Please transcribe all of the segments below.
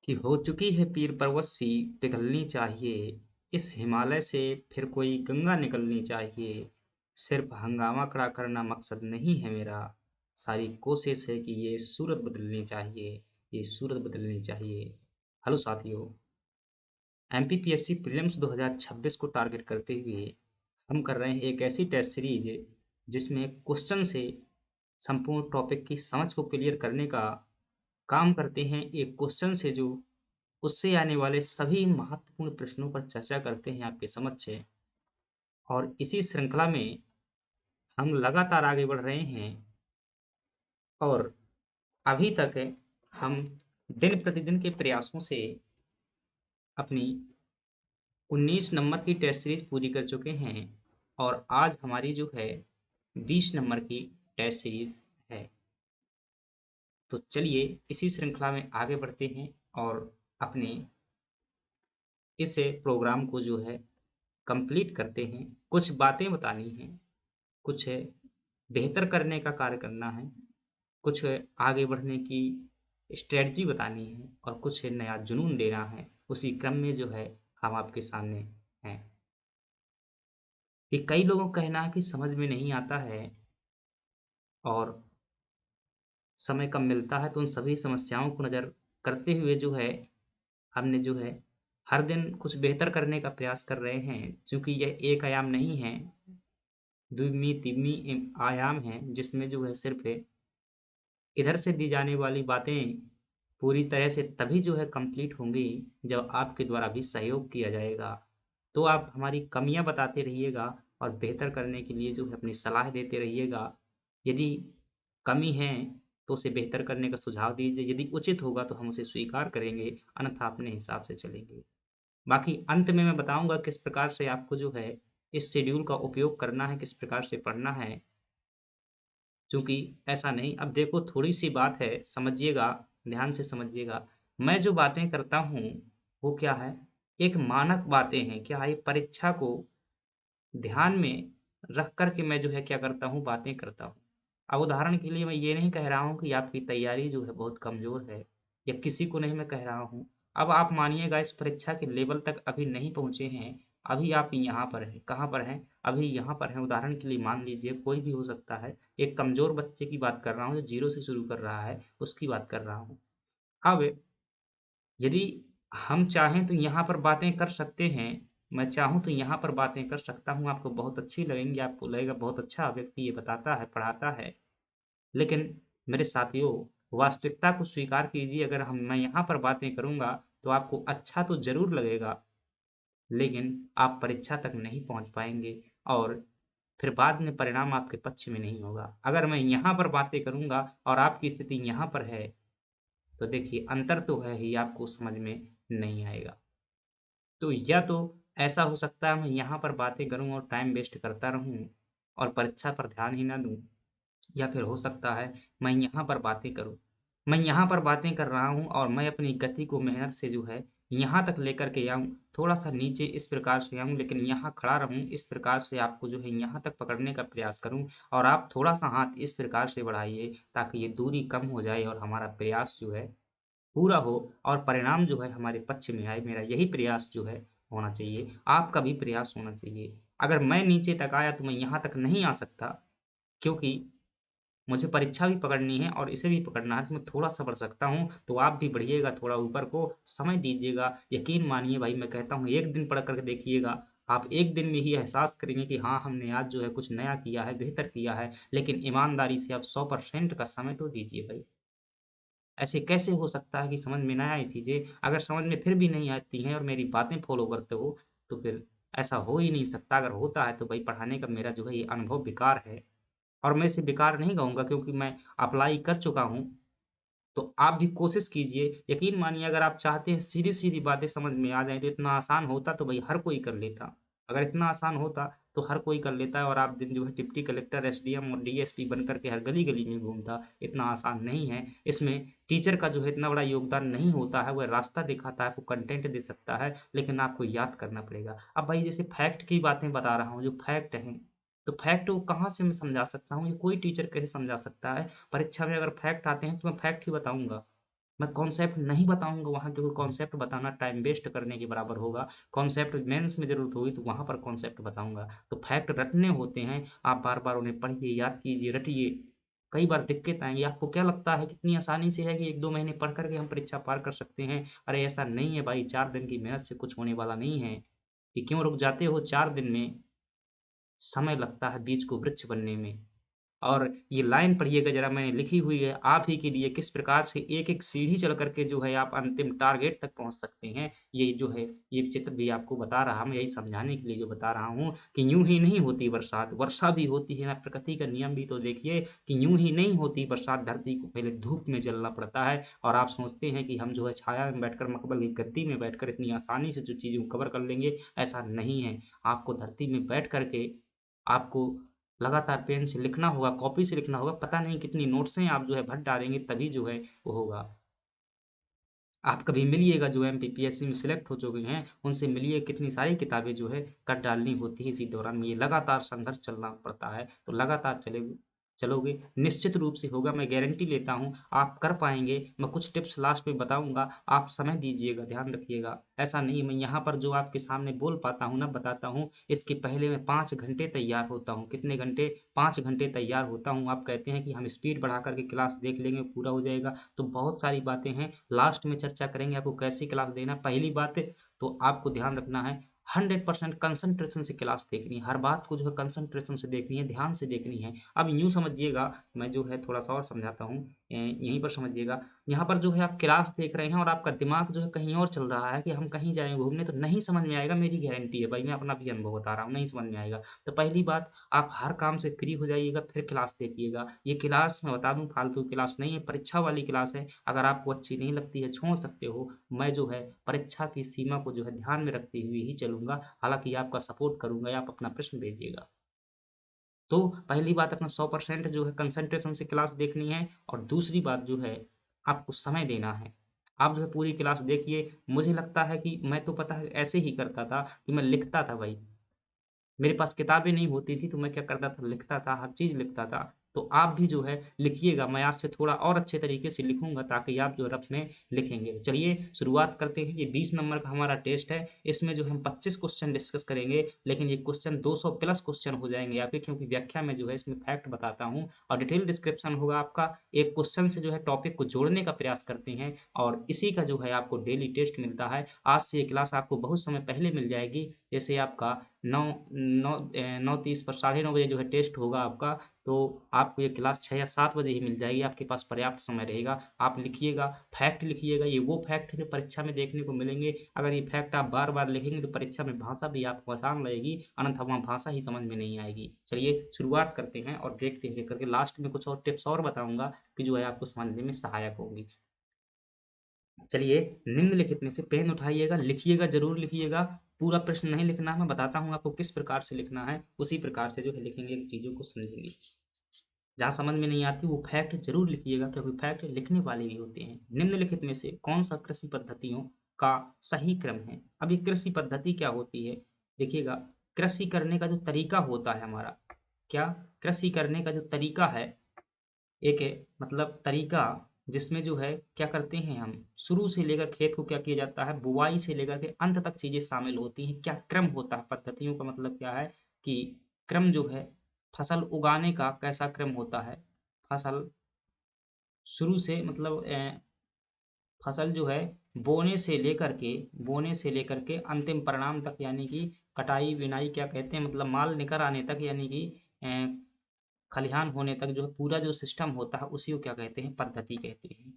कि हो चुकी है पीर पर्वत सी पिघलनी चाहिए। इस हिमालय से फिर कोई गंगा निकलनी चाहिए। सिर्फ हंगामा खड़ा करना मकसद नहीं है मेरा। सारी कोशिश है कि ये सूरत बदलनी चाहिए। ये सूरत बदलनी चाहिए। हेलो साथियों, एमपीपीएससी प्रीलिम्स 2026 को टारगेट करते हुए हम कर रहे हैं एक ऐसी टेस्ट सीरीज जिसमें क्वेश्चन से संपूर्ण टॉपिक की समझ को क्लियर करने का काम करते हैं। एक क्वेश्चन से जो उससे आने वाले सभी महत्वपूर्ण प्रश्नों पर चर्चा करते हैं आपके समक्ष है। और इसी श्रृंखला में हम लगातार आगे बढ़ रहे हैं और अभी तक हम दिन प्रतिदिन के प्रयासों से अपनी 19 नंबर की टेस्ट सीरीज पूरी कर चुके हैं और आज हमारी जो है 20 नंबर की टेस्ट सीरीज है। तो चलिए इसी श्रृंखला में आगे बढ़ते हैं और अपने इस प्रोग्राम को जो है कंप्लीट करते हैं। कुछ बातें बतानी हैं, कुछ बेहतर करने का कार्य करना है, कुछ आगे बढ़ने की स्ट्रेटजी बतानी है और कुछ नया जुनून देना है। उसी क्रम में जो है हम आपके सामने हैं। ये कई लोगों का कहना है कि समझ में नहीं आता है और समय कम मिलता है, तो उन सभी समस्याओं को नज़र करते हुए जो है हमने जो है हर दिन कुछ बेहतर करने का प्रयास कर रहे हैं। क्योंकि यह एक आयाम नहीं है, द्विमी तिमी आयाम है, जिसमें जो है सिर्फ इधर से दी जाने वाली बातें पूरी तरह से तभी जो है कंप्लीट होंगी जब आपके द्वारा भी सहयोग किया जाएगा। तो आप हमारी कमियाँ बताते रहिएगा और बेहतर करने के लिए जो है अपनी सलाह देते रहिएगा। यदि कमी है तो उसे बेहतर करने का सुझाव दीजिए, यदि उचित होगा तो हम उसे स्वीकार करेंगे, अन्यथा अपने हिसाब से चलेंगे। बाकी अंत में मैं बताऊँगा किस प्रकार से आपको जो है इस शेड्यूल का उपयोग करना है, किस प्रकार से पढ़ना है। क्योंकि ऐसा नहीं, अब देखो थोड़ी-सी बात है, समझिएगा, ध्यान से समझिएगा। मैं जो बातें करता हूँ, वो क्या है, एक मानक बातें हैं। क्या है, परीक्षा को ध्यान में रख कर के मैं जो है क्या करता हूँ, बातें करता हूँ। अब उदाहरण के लिए मैं ये नहीं कह रहा हूँ कि आपकी तैयारी जो है बहुत कमज़ोर है या किसी को नहीं मैं कह रहा हूँ। अब आप मानिएगा इस परीक्षा के लेवल तक अभी नहीं पहुँचे हैं, अभी आप यहाँ पर हैं। कहाँ पर हैं? अभी यहाँ पर हैं। उदाहरण के लिए मान लीजिए कोई भी हो सकता है। एक कमज़ोर बच्चे की बात कर रहा हूँ जो ज़ीरो से शुरू कर रहा है, उसकी बात कर रहा हूँ। अब यदि हम चाहें तो यहाँ पर बातें कर सकते हैं, मैं चाहूँ तो यहाँ पर बातें कर सकता हूँ, आपको बहुत अच्छी लगेंगी, आपको लगेगा बहुत अच्छा व्यक्ति ये बताता है, पढ़ाता है। लेकिन मेरे साथियों, वास्तविकता को स्वीकार कीजिए, अगर मैं यहाँ पर बातें करूँगा, तो आपको अच्छा तो ज़रूर लगेगा, लेकिन आप परीक्षा तक नहीं पहुँच पाएँगे और फिर बाद में परिणाम आपके पक्ष में नहीं होगा। अगर मैं यहाँ पर बातें करूँगा और आपकी स्थिति यहाँ पर है, तो देखिए अंतर तो है ही, आपको समझ में नहीं आएगा। तो या तो ऐसा हो सकता है मैं यहाँ पर बातें करूँ और टाइम वेस्ट करता रहूँ और परीक्षा पर ध्यान ही ना दूँ, या फिर हो सकता है मैं यहाँ पर बातें करूँ। मैं यहाँ पर बातें कर रहा हूँ और मैं अपनी गति को मेहनत से जो है यहाँ तक लेकर के आऊँ, थोड़ा-सा नीचे इस प्रकार से आऊँ, लेकिन यहाँ खड़ा रहूँ, इस प्रकार से आपको जो है यहाँ तक पकड़ने का प्रयास करूँ और आप थोड़ा-सा हाथ इस प्रकार से बढ़ाइए ताकि ये दूरी कम हो जाए और हमारा प्रयास जो है पूरा हो और परिणाम जो है हमारे पक्ष में आए। मेरा यही प्रयास जो है होना चाहिए, आपका भी प्रयास होना चाहिए। अगर मैं नीचे तक आया तो मैं यहाँ तक नहीं आ सकता, क्योंकि मुझे परीक्षा भी पकड़नी है और इसे भी पकड़ना है, तो मैं थोड़ा-सा बढ़ सकता हूँ, तो आप भी बढ़िएगा थोड़ा ऊपर को, समय दीजिएगा। यकीन मानिए भाई, मैं कहता हूँ 1 दिन पढ़ कर के देखिएगा, आप 1 दिन में ही एहसास करेंगे कि हाँ, हमने आज जो है कुछ नया किया है, बेहतर किया है। लेकिन ईमानदारी से आप 100% का समय तो दीजिए भाई। ऐसे कैसे हो सकता है कि समझ में ना आए चीज़ें? अगर समझ में फिर भी नहीं आती हैं और मेरी बातें फ़ॉलो करते हो, तो फिर ऐसा हो ही नहीं सकता। अगर होता है तो भई पढ़ाने का मेरा जो है ये अनुभव बेकार है और मैं इसे बेकार नहीं कहूँगा, क्योंकि मैं अप्लाई कर चुका हूँ। तो आप भी कोशिश कीजिए। यकीन मानिए, अगर आप चाहते हैं सीधी-सीधी बातें समझ में आ जाएँ, तो इतना आसान होता तो भई हर कोई कर लेता। अगर इतना आसान होता तो हर कोई कर लेता है और आप दिन जो है डिप्टी कलेक्टर, एसडीएम और डीएसपी बन कर के हर गली-गली में घूमता। इतना आसान नहीं है। इसमें टीचर का जो है इतना बड़ा योगदान नहीं होता है, वह रास्ता दिखाता है, आपको कंटेंट दे सकता है, लेकिन आपको याद करना पड़ेगा। अब भाई जैसे फैक्ट की बातें बता रहा हूँ, जो फैक्ट हैं, तो फैक्ट को कहाँ से मैं समझा सकता हूँ? ये कोई टीचर कैसे समझा सकता है? परीक्षा में अगर फैक्ट आते हैं तो मैं फैक्ट ही बताऊँगा। मैं कॉन्सेप्ट नहीं बताऊँगा वहाँ, क्योंकि कॉन्सेप्ट बताना टाइम वेस्ट करने के बराबर होगा। कॉन्सेप्ट मेंस में ज़रूरत होगी तो वहाँ पर कॉन्सेप्ट बताऊँगा। तो फैक्ट रटने होते हैं, आप बार-बार उन्हें पढ़िए, याद कीजिए, रटिए। कई बार दिक्कत आएँगी। आपको क्या लगता है कितनी आसानी से है कि 1-2 महीने पढ़ कर के हम परीक्षा पार कर सकते हैं? अरे ऐसा नहीं है भाई, 4 दिन की मेहनत से कुछ होने वाला नहीं है। ये क्यों रुक जाते हो 4 दिन में? समय लगता है बीज को वृक्ष बनने में। और ये लाइन पढ़िएगा ज़रा, मैंने लिखी हुई है आप ही के लिए, किस प्रकार से एक-एक सीढ़ी चढ़ कर के जो है आप अंतिम टारगेट तक पहुँच सकते हैं। ये जो है, ये चित्र भी आपको बता रहा, मैं यही समझाने के लिए जो बता रहा हूँ कि यूँ ही नहीं होती बरसात, वर्षा भी होती है ना। प्रकृति का नियम भी तो देखिए कि यूँ ही नहीं होती बरसात, धरती को पहले धूप में जलना पड़ता है। और आप सोचते हैं कि हम जो है छाया में बैठकर, मखमल की गद्दी में बैठकर इतनी आसानी से जो चीज़ों को कवर कर लेंगे, ऐसा नहीं है। आपको धरती में बैठ कर के आपको लगातार पेन से लिखना होगा, कॉपी से लिखना होगा, पता नहीं कितनी नोट्सें आप जो है भर डालेंगे तभी जो है वो होगा। आप कभी मिलिएगा जो एमपीपीएससी में सिलेक्ट हो चुके हैं, उनसे मिलिए, कितनी सारी किताबें जो है कट डालनी होती है इसी दौरान में। ये लगातार संघर्ष चलना पड़ता है, तो लगातार चलोगे, निश्चित रूप से होगा, मैं गारंटी लेता हूँ, आप कर पाएँगे। मैं कुछ टिप्स लास्ट में बताऊँगा, आप समय दीजिएगा, ध्यान रखिएगा। ऐसा नहीं है मैं यहाँ पर जो आपके सामने बोल पाता हूँ ना, बताता हूँ, इसके पहले मैं 5 घंटे तैयार होता हूँ। कितने घंटे? 5 घंटे तैयार होता हूँ। आप कहते हैं कि हम स्पीड बढ़ा कर के क्लास देख लेंगे, पूरा हो जाएगा। तो बहुत सारी बातें हैं, लास्ट में चर्चा करेंगे आपको कैसी क्लास देना है। पहली बात तो आपको ध्यान रखना है, 100% कंसंट्रेशन से क्लास देखनी है। हर बात को जो है कंसंट्रेशन से देखनी है, ध्यान से देखनी है। अब यूँ समझिएगा, मैं जो है थोड़ा-सा और समझाता हूँ, यहीं पर समझिएगा। यहाँ पर जो है आप क्लास देख रहे हैं और आपका दिमाग जो है कहीं और चल रहा है कि हम कहीं जाएँ घूमने, तो नहीं समझ में आएगा, मेरी गारंटी है भाई, मैं अपना भी अनुभव बता रहा हूँ, नहीं समझ में आएगा। तो पहली बात, आप हर काम से फ्री हो जाइएगा, फिर क्लास देखिएगा। ये क्लास मैं बता दूँ फालतू क्लास नहीं है, परीक्षा वाली क्लास है। अगर आपको अच्छी नहीं लगती है, छोड़ सकते हो। मैं जो है परीक्षा की सीमा को जो है ध्यान में रखते हुए ही चलूँगा। हालाँकि आपका सपोर्ट करूँगा, या आप अपना प्रश्न भेजिएगा। तो पहली बात, अपना 100% जो है कंसंट्रेशन से क्लास देखनी है, और दूसरी बात जो है, आपको समय देना है। आप जो है पूरी क्लास देखिए, मुझे लगता है कि मैं तो पता है ऐसे ही करता था कि मैं लिखता था भाई। मेरे पास किताबें नहीं होती थी, तो मैं क्या करता था, लिखता था, हर चीज़ लिखता था। तो आप भी जो है लिखिएगा, मैं आज से थोड़ा और अच्छे तरीके से लिखूँगा ताकि आप जो रफ में लिखेंगे। चलिए शुरुआत करते हैं, ये 20 नंबर का हमारा टेस्ट है, इसमें जो हम 25 क्वेश्चन डिस्कस करेंगे, लेकिन ये क्वेश्चन 200 प्लस क्वेश्चन हो जाएँगे आपके, क्योंकि व्याख्या में जो है इसमें फैक्ट बताता हूँ, और डिटेल डिस्क्रिप्शन होगा आपका। एक क्वेश्चन से जो है टॉपिक को जोड़ने का प्रयास करते हैं, और इसी का जो है आपको डेली टेस्ट मिलता है। आज से ये क्लास आपको बहुत समय पहले मिल जाएगी, जैसे आपका 9:30 पर, साढ़े 9 बजे जो है टेस्ट होगा आपका, तो आपको ये क्लास 6 या 7 बजे ही मिल जाएगी, आपके पास पर्याप्त समय रहेगा। आप लिखिएगा, फैक्ट लिखिएगा, ये वो फैक्ट है जो परीक्षा में देखने को मिलेंगे। अगर ये फैक्ट आप बार-बार लिखेंगे तो परीक्षा में भाषा भी आपको आसान लगेगी, अन्यथा वहाँ भाषा ही समझ में नहीं आएगी। चलिए शुरुआत करते हैं और देखते हैं, करके लास्ट में कुछ और टिप्स और बताऊँगा कि जो है आपको समझने में सहायक होंगी। चलिए, निम्नलिखित में से पेन उठाइएगा, लिखिएगा, ज़रूर लिखिएगा। पूरा प्रश्न नहीं लिखना है, मैं बताता हूँ आपको किस प्रकार से लिखना है, उसी प्रकार से जो है लिखेंगे, चीज़ों को समझेंगे। जहाँ समझ में नहीं आती वो फैक्ट ज़रूर लिखिएगा, क्योंकि फैक्ट लिखने वाले भी होते हैं। निम्नलिखित में से कौन-सा कृषि पद्धतियों का सही क्रम है? अब ये कृषि पद्धति क्या होती है? देखिएगा, कृषि करने का जो तरीका होता है हमारा, क्या? कृषि करने का जो तरीका है, एक है मतलब तरीका, जिसमें जो है क्या करते हैं हम, शुरू से लेकर खेत को क्या किया जाता है, बुवाई से लेकर के अंत तक चीज़ें शामिल होती हैं। क्या क्रम होता है, पद्धतियों का मतलब क्या है कि क्रम जो है, फसल उगाने का कैसा क्रम होता है, फसल शुरू से मतलब फसल जो है बोने से लेकर के अंतिम परिणाम तक, यानी कि कटाई, बिनाई क्या कहते हैं, मतलब माल निकल आने तक, यानी कि अ, खलिहान होने तक जो है पूरा जो सिस्टम होता है, उसी को क्या कहते हैं, पद्धति कहते हैं।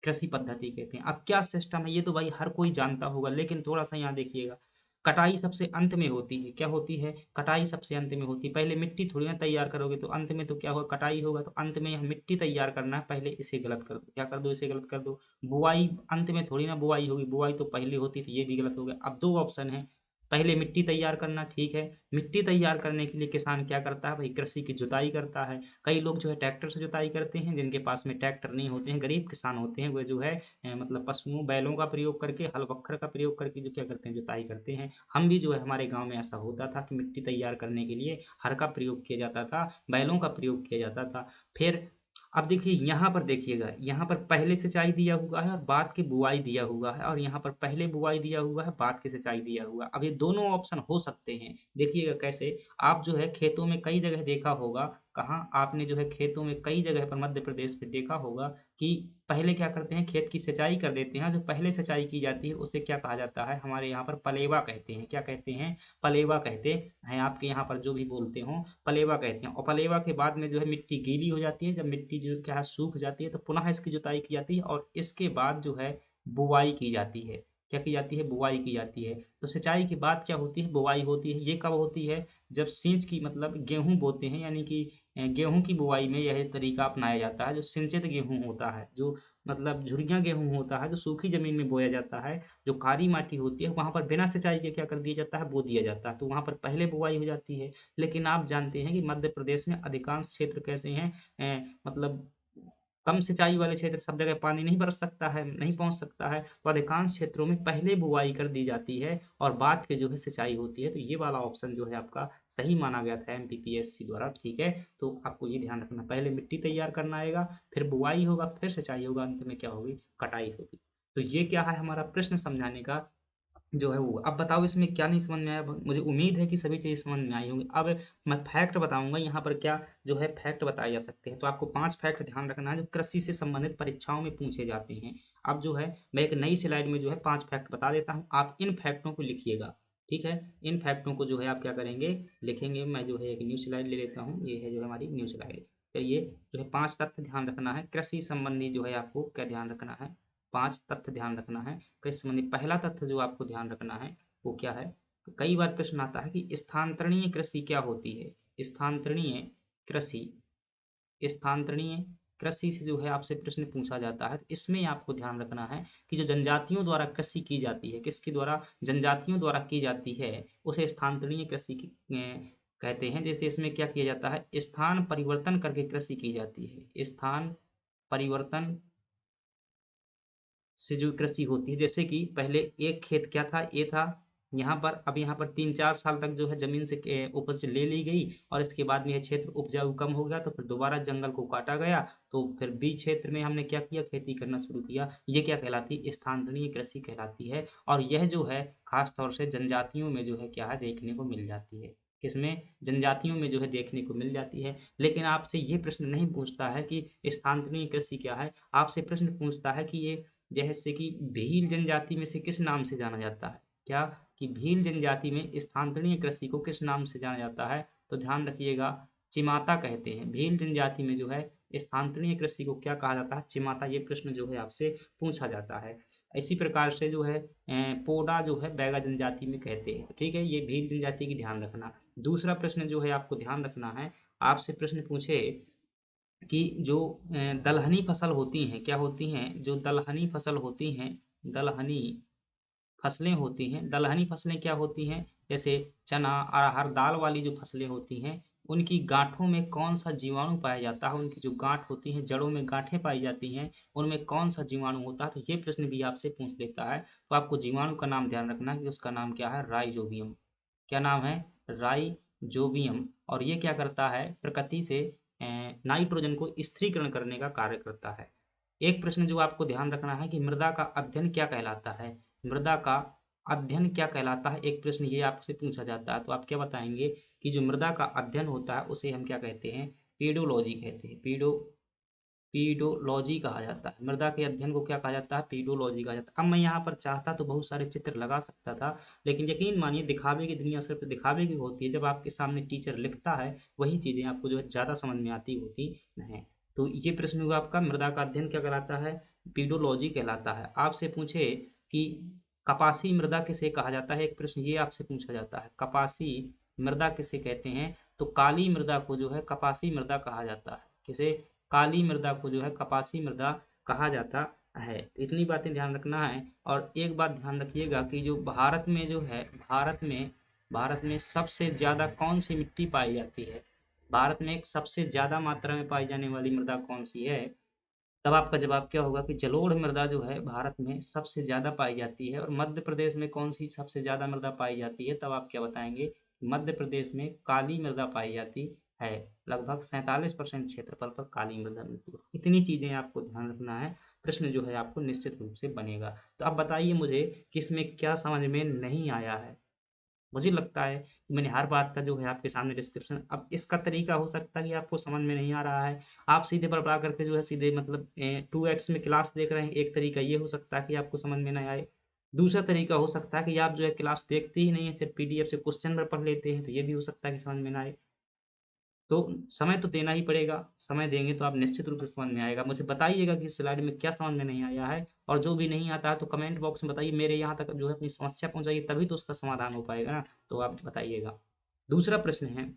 कृषि पद्धति कहते हैं। अब क्या सिस्टम है ये तो भाई हर कोई जानता होगा, लेकिन थोड़ा-सा यहाँ देखिएगा। कटाई सबसे अंत में होती है। क्या होती है? कटाई सबसे अंत में होती है। पहले मिट्टी थोड़ी ना तैयार करोगे, तो अंत में तो क्या होगा, कटाई होगा। तो अंत में यहाँ मिट्टी तैयार करना है, पहले इसे गलत कर दो। क्या कर दो? इसे गलत कर दो। बुआई अंत में थोड़ी ना बुआई होगी, बुआई तो पहले होती थी, ये भी गलत हो गया। अब 2 ऑप्शन हैं, पहले मिट्टी तैयार करना, ठीक है। मिट्टी तैयार करने के लिए किसान क्या करता है भाई, कृषि की जुताई करता है। कई लोग जो है ट्रैक्टर से जुताई करते हैं, जिनके पास में ट्रैक्टर नहीं होते हैं, गरीब किसान होते हैं, वो जो है मतलब पशुओं, बैलों का प्रयोग करके, हल वक्र का प्रयोग करके जो क्या करते हैं, जुताई करते हैं। हम भी जो है हमारे गाँव में ऐसा होता था कि मिट्टी तैयार करने के लिए हल का प्रयोग किया जाता था, बैलों का प्रयोग किया जाता था। फिर अब देखिए यहाँ पर देखिएगा, यहाँ पर पहले सिंचाई दिया हुआ है और बाद की बुआई दिया हुआ है, और यहाँ पर पहले बुआई दिया हुआ है, बाद की सिंचाई दिया हुआ है। अब ये दोनों ऑप्शन हो सकते हैं। देखिएगा कैसे, आप जो है खेतों में कई जगह देखा होगा, कहाँ आपने जो है खेतों में कई जगह पर मध्य प्रदेश में देखा होगा कि पहले क्या करते हैं, खेत की सिंचाई कर देते हैं। जो पहले सिंचाई की जाती है उसे क्या कहा जाता है, हमारे यहाँ पर पलेवा कहते हैं। क्या कहते हैं? पलेवा कहते हैं। आपके यहाँ पर जो भी बोलते हो, पलेवा कहते हैं। और पलेवा के बाद में जो है मिट्टी गीली हो जाती है। जब मिट्टी जो क्या है सूख जाती है तो पुनः इसकी जुताई की जाती है, और इसके बाद जो है बुआई की जाती है। क्या की जाती है? बुआई की जाती है। तो सिंचाई के बाद क्या होती है? बुआई होती है। ये कब होती है? जब सींच की मतलब गेहूं बोते हैं, यानी कि गेहूं की बुआई में यह तरीका अपनाया जाता है। जो सिंचित गेहूं होता है, जो मतलब झुर्रियाँ गेहूं होता है, जो सूखी जमीन में बोया जाता है, जो काली माटी होती है, वहां पर बिना सिंचाई के क्या कर दिया जाता है? बो दिया जाता है। तो वहां पर पहले बुआई हो जाती है। लेकिन आप जानते हैं कि मध्य प्रदेश में अधिकांश क्षेत्र कैसे हैं, मतलब कम सिंचाई वाले क्षेत्र, सब जगह पानी नहीं बरस सकता है, नहीं पहुंच सकता है। तो अधिकांश क्षेत्रों में पहले बुआई कर दी जाती है और बाद के जो है सिंचाई होती है। तो ये वाला ऑप्शन जो है आपका सही माना गया था एमपीपीएससी द्वारा। ठीक है, तो आपको ये ध्यान रखना, पहले मिट्टी तैयार करना आएगा, फिर बुआई होगा, फिर सिंचाई होगा, अंत में क्या होगी? कटाई होगी। तो ये क्या है हमारा प्रश्न समझाने का जो है वो। अब बताओ इसमें क्या नहीं समझ में आया? मुझे उम्मीद है कि सभी चीज़ें समझ में आई होंगी। अब मैं फैक्ट बताऊंगा यहाँ पर, क्या जो है फैक्ट बताए जा सकते हैं। तो आपको 5 फैक्ट ध्यान रखना है जो कृषि से संबंधित परीक्षाओं में पूछे जाते हैं। अब जो है मैं एक नई स्लाइड में जो है 5 फैक्ट बता देता हूँ, आप इन फैक्टों को लिखिएगा। ठीक है, इन फैक्टों को जो है आप क्या करेंगे? लिखेंगे। मैं जो है एक न्यू स्लाइड ले लेता हूँ, ये है जो है हमारी न्यू स्लाइड। तो ये जो है 5 तथ्य ध्यान रखना है कृषि संबंधी, जो है आपको क्या ध्यान रखना है? 5 तथ्य ध्यान रखना है कृषि संबंधी। पहला तथ्य जो आपको ध्यान रखना है वो क्या है? कई बार प्रश्न आता है कि स्थानांतरणीय कृषि क्या होती है? स्थानांतरणीय कृषि, स्थानांतरणीय कृषि से जो है आपसे प्रश्न पूछा जाता है। तो इसमें आपको ध्यान रखना है कि जो जनजातियों द्वारा कृषि की जाती है, किसके द्वारा? जनजातियों द्वारा की जाती है, उसे स्थानांतरणीय कृषि कहते हैं। जैसे इसमें क्या किया जाता है? स्थान परिवर्तन करके कृषि की जाती है। स्थान परिवर्तन से जो कृषि होती है, जैसे कि पहले एक खेत क्या था? ये था। यहाँ पर अब यहाँ पर 3-4 साल तक जो है जमीन से उपज ले ली गई, और इसके बाद में यह क्षेत्र उपजाऊ कम हो गया, तो फिर दोबारा जंगल को काटा गया। तो फिर बी क्षेत्र में हमने क्या किया? खेती करना शुरू किया। ये क्या कहलाती है? स्थानांतरणीय कृषि कहलाती है। और यह जो है खास तौर से जनजातियों में जो है क्या है? देखने को मिल जाती है। किसमें? जनजातियों में जो है देखने को मिल जाती है। लेकिन आपसे ये प्रश्न नहीं पूछता है कि स्थानांतरणीय कृषि क्या है। आपसे प्रश्न पूछता है कि ये जैसे कि भील जनजाति में से किस नाम से जाना जाता है? क्या? कि भील जनजाति में स्थानांतरणीय कृषि को किस नाम से जाना जाता है? तो ध्यान रखिएगा, चिमाता कहते हैं। भील जनजाति में जो है स्थानांतरणीय कृषि को क्या कहा जाता है? चिमाता। ये प्रश्न जो है आपसे पूछा जाता है। इसी प्रकार से जो है पोडा जो है बैगा जनजाति में कहते हैं। ठीक है, ये भील जनजाति की ध्यान रखना। दूसरा प्रश्न जो है आपको ध्यान रखना है, आपसे प्रश्न पूछे कि जो दलहनी फसल होती हैं, क्या होती हैं? जो दलहनी फसल होती हैं, दलहनी फसलें होती हैं, दलहनी फसलें क्या होती हैं? जैसे चना, अरहर, दाल वाली जो फसलें होती हैं, उनकी गांठों में कौन सा जीवाणु पाया जाता है? उनकी जो गांठ होती हैं, जड़ों में गांठें पाई जाती हैं, उनमें कौन सा जीवाणु होता है? तो ये प्रश्न भी आपसे पूछ लेता है। तो आपको जीवाणु का नाम ध्यान रखना है कि उसका नाम क्या है? राइजोबियम। क्या नाम है? राइजोबियम। और ये क्या करता है? प्रकृति से नाइट्रोजन को स्थिरीकरण करने का कार्य करता है। एक प्रश्न जो आपको ध्यान रखना है कि मृदा का अध्ययन क्या कहलाता है? मृदा का अध्ययन क्या कहलाता है? एक प्रश्न ये आपसे पूछा जाता है। तो आप क्या बताएंगे कि जो मृदा का अध्ययन होता है उसे हम क्या कहते हैं? पेडोलॉजी कहते हैं। पीडोलॉजी कहा जाता है। मृदा के अध्ययन को क्या कहा जाता है? पीडोलॉजी कहा जाता है। अब मैं यहाँ पर चाहता तो बहुत सारे चित्र लगा सकता था, लेकिन यकीन मानिए दिखावे की दुनिया सिर्फ दिखावे की होती है। जब आपके सामने टीचर लिखता है वही चीज़ें आपको जो है ज़्यादा समझ में आती होती हैं। तो ये प्रश्न हुआ आपका, मृदा का अध्ययन क्या कहलाता है? पीडोलॉजी कहलाता है। आपसे पूछे कि कपासी मृदा किसे कहा जाता है? एक प्रश्न ये आपसे पूछा जाता है, कपासी मृदा किसे कहते हैं? तो काली मृदा को जो है कपासी मृदा कहा जाता है। किसे? काली मृदा को जो है कपासी मृदा कहा जाता है। तो इतनी बातें ध्यान रखना है। और एक बात ध्यान रखिएगा कि जो भारत में जो है, भारत में सबसे ज़्यादा कौन सी मिट्टी पाई जाती है? भारत में एक सबसे ज़्यादा मात्रा में पाई जाने वाली मृदा कौन सी है? तब आपका जवाब क्या होगा कि जलोढ़ मृदा जो है भारत में सबसे ज़्यादा पाई जाती है। और मध्य प्रदेश में कौन सी सबसे ज़्यादा मृदा पाई जाती है? तब आप क्या बताएंगे? मध्य प्रदेश में काली मृदा पाई जाती है। लगभग 47% क्षेत्रफल पर काली मृदा मिलती है। इतनी चीज़ें आपको ध्यान रखना है, प्रश्न जो है आपको निश्चित रूप से बनेगा। तो अब बताइए मुझे कि इसमें क्या समझ में नहीं आया है? मुझे लगता है कि मैंने हर बात का जो है आपके सामने डिस्क्रिप्शन, अब इसका तरीका हो सकता है कि आपको समझ में नहीं आ रहा है, आप सीधे बड़बड़ा करके जो है सीधे मतलब 2x में क्लास देख रहे हैं, एक तरीका ये हो सकता है कि आपको समझ में ना आए। दूसरा तरीका हो सकता है कि आप जो है क्लास देखते ही नहीं है, सिर्फ पीडीएफ से क्वेश्चन पेपर पढ़ लेते हैं, तो ये भी हो सकता है कि समझ में ना आए। तो समय तो देना ही पड़ेगा, समय देंगे तो आप निश्चित रूप से समझ में आएगा। मुझे बताइएगा कि इस स्लाइड में क्या समझ में नहीं आया है, और जो भी नहीं आता है तो कमेंट बॉक्स में बताइए, मेरे यहाँ तक जो है अपनी समस्या पहुँचाइए, तभी तो उसका समाधान हो पाएगा ना, तो आप बताइएगा। दूसरा प्रश्न है,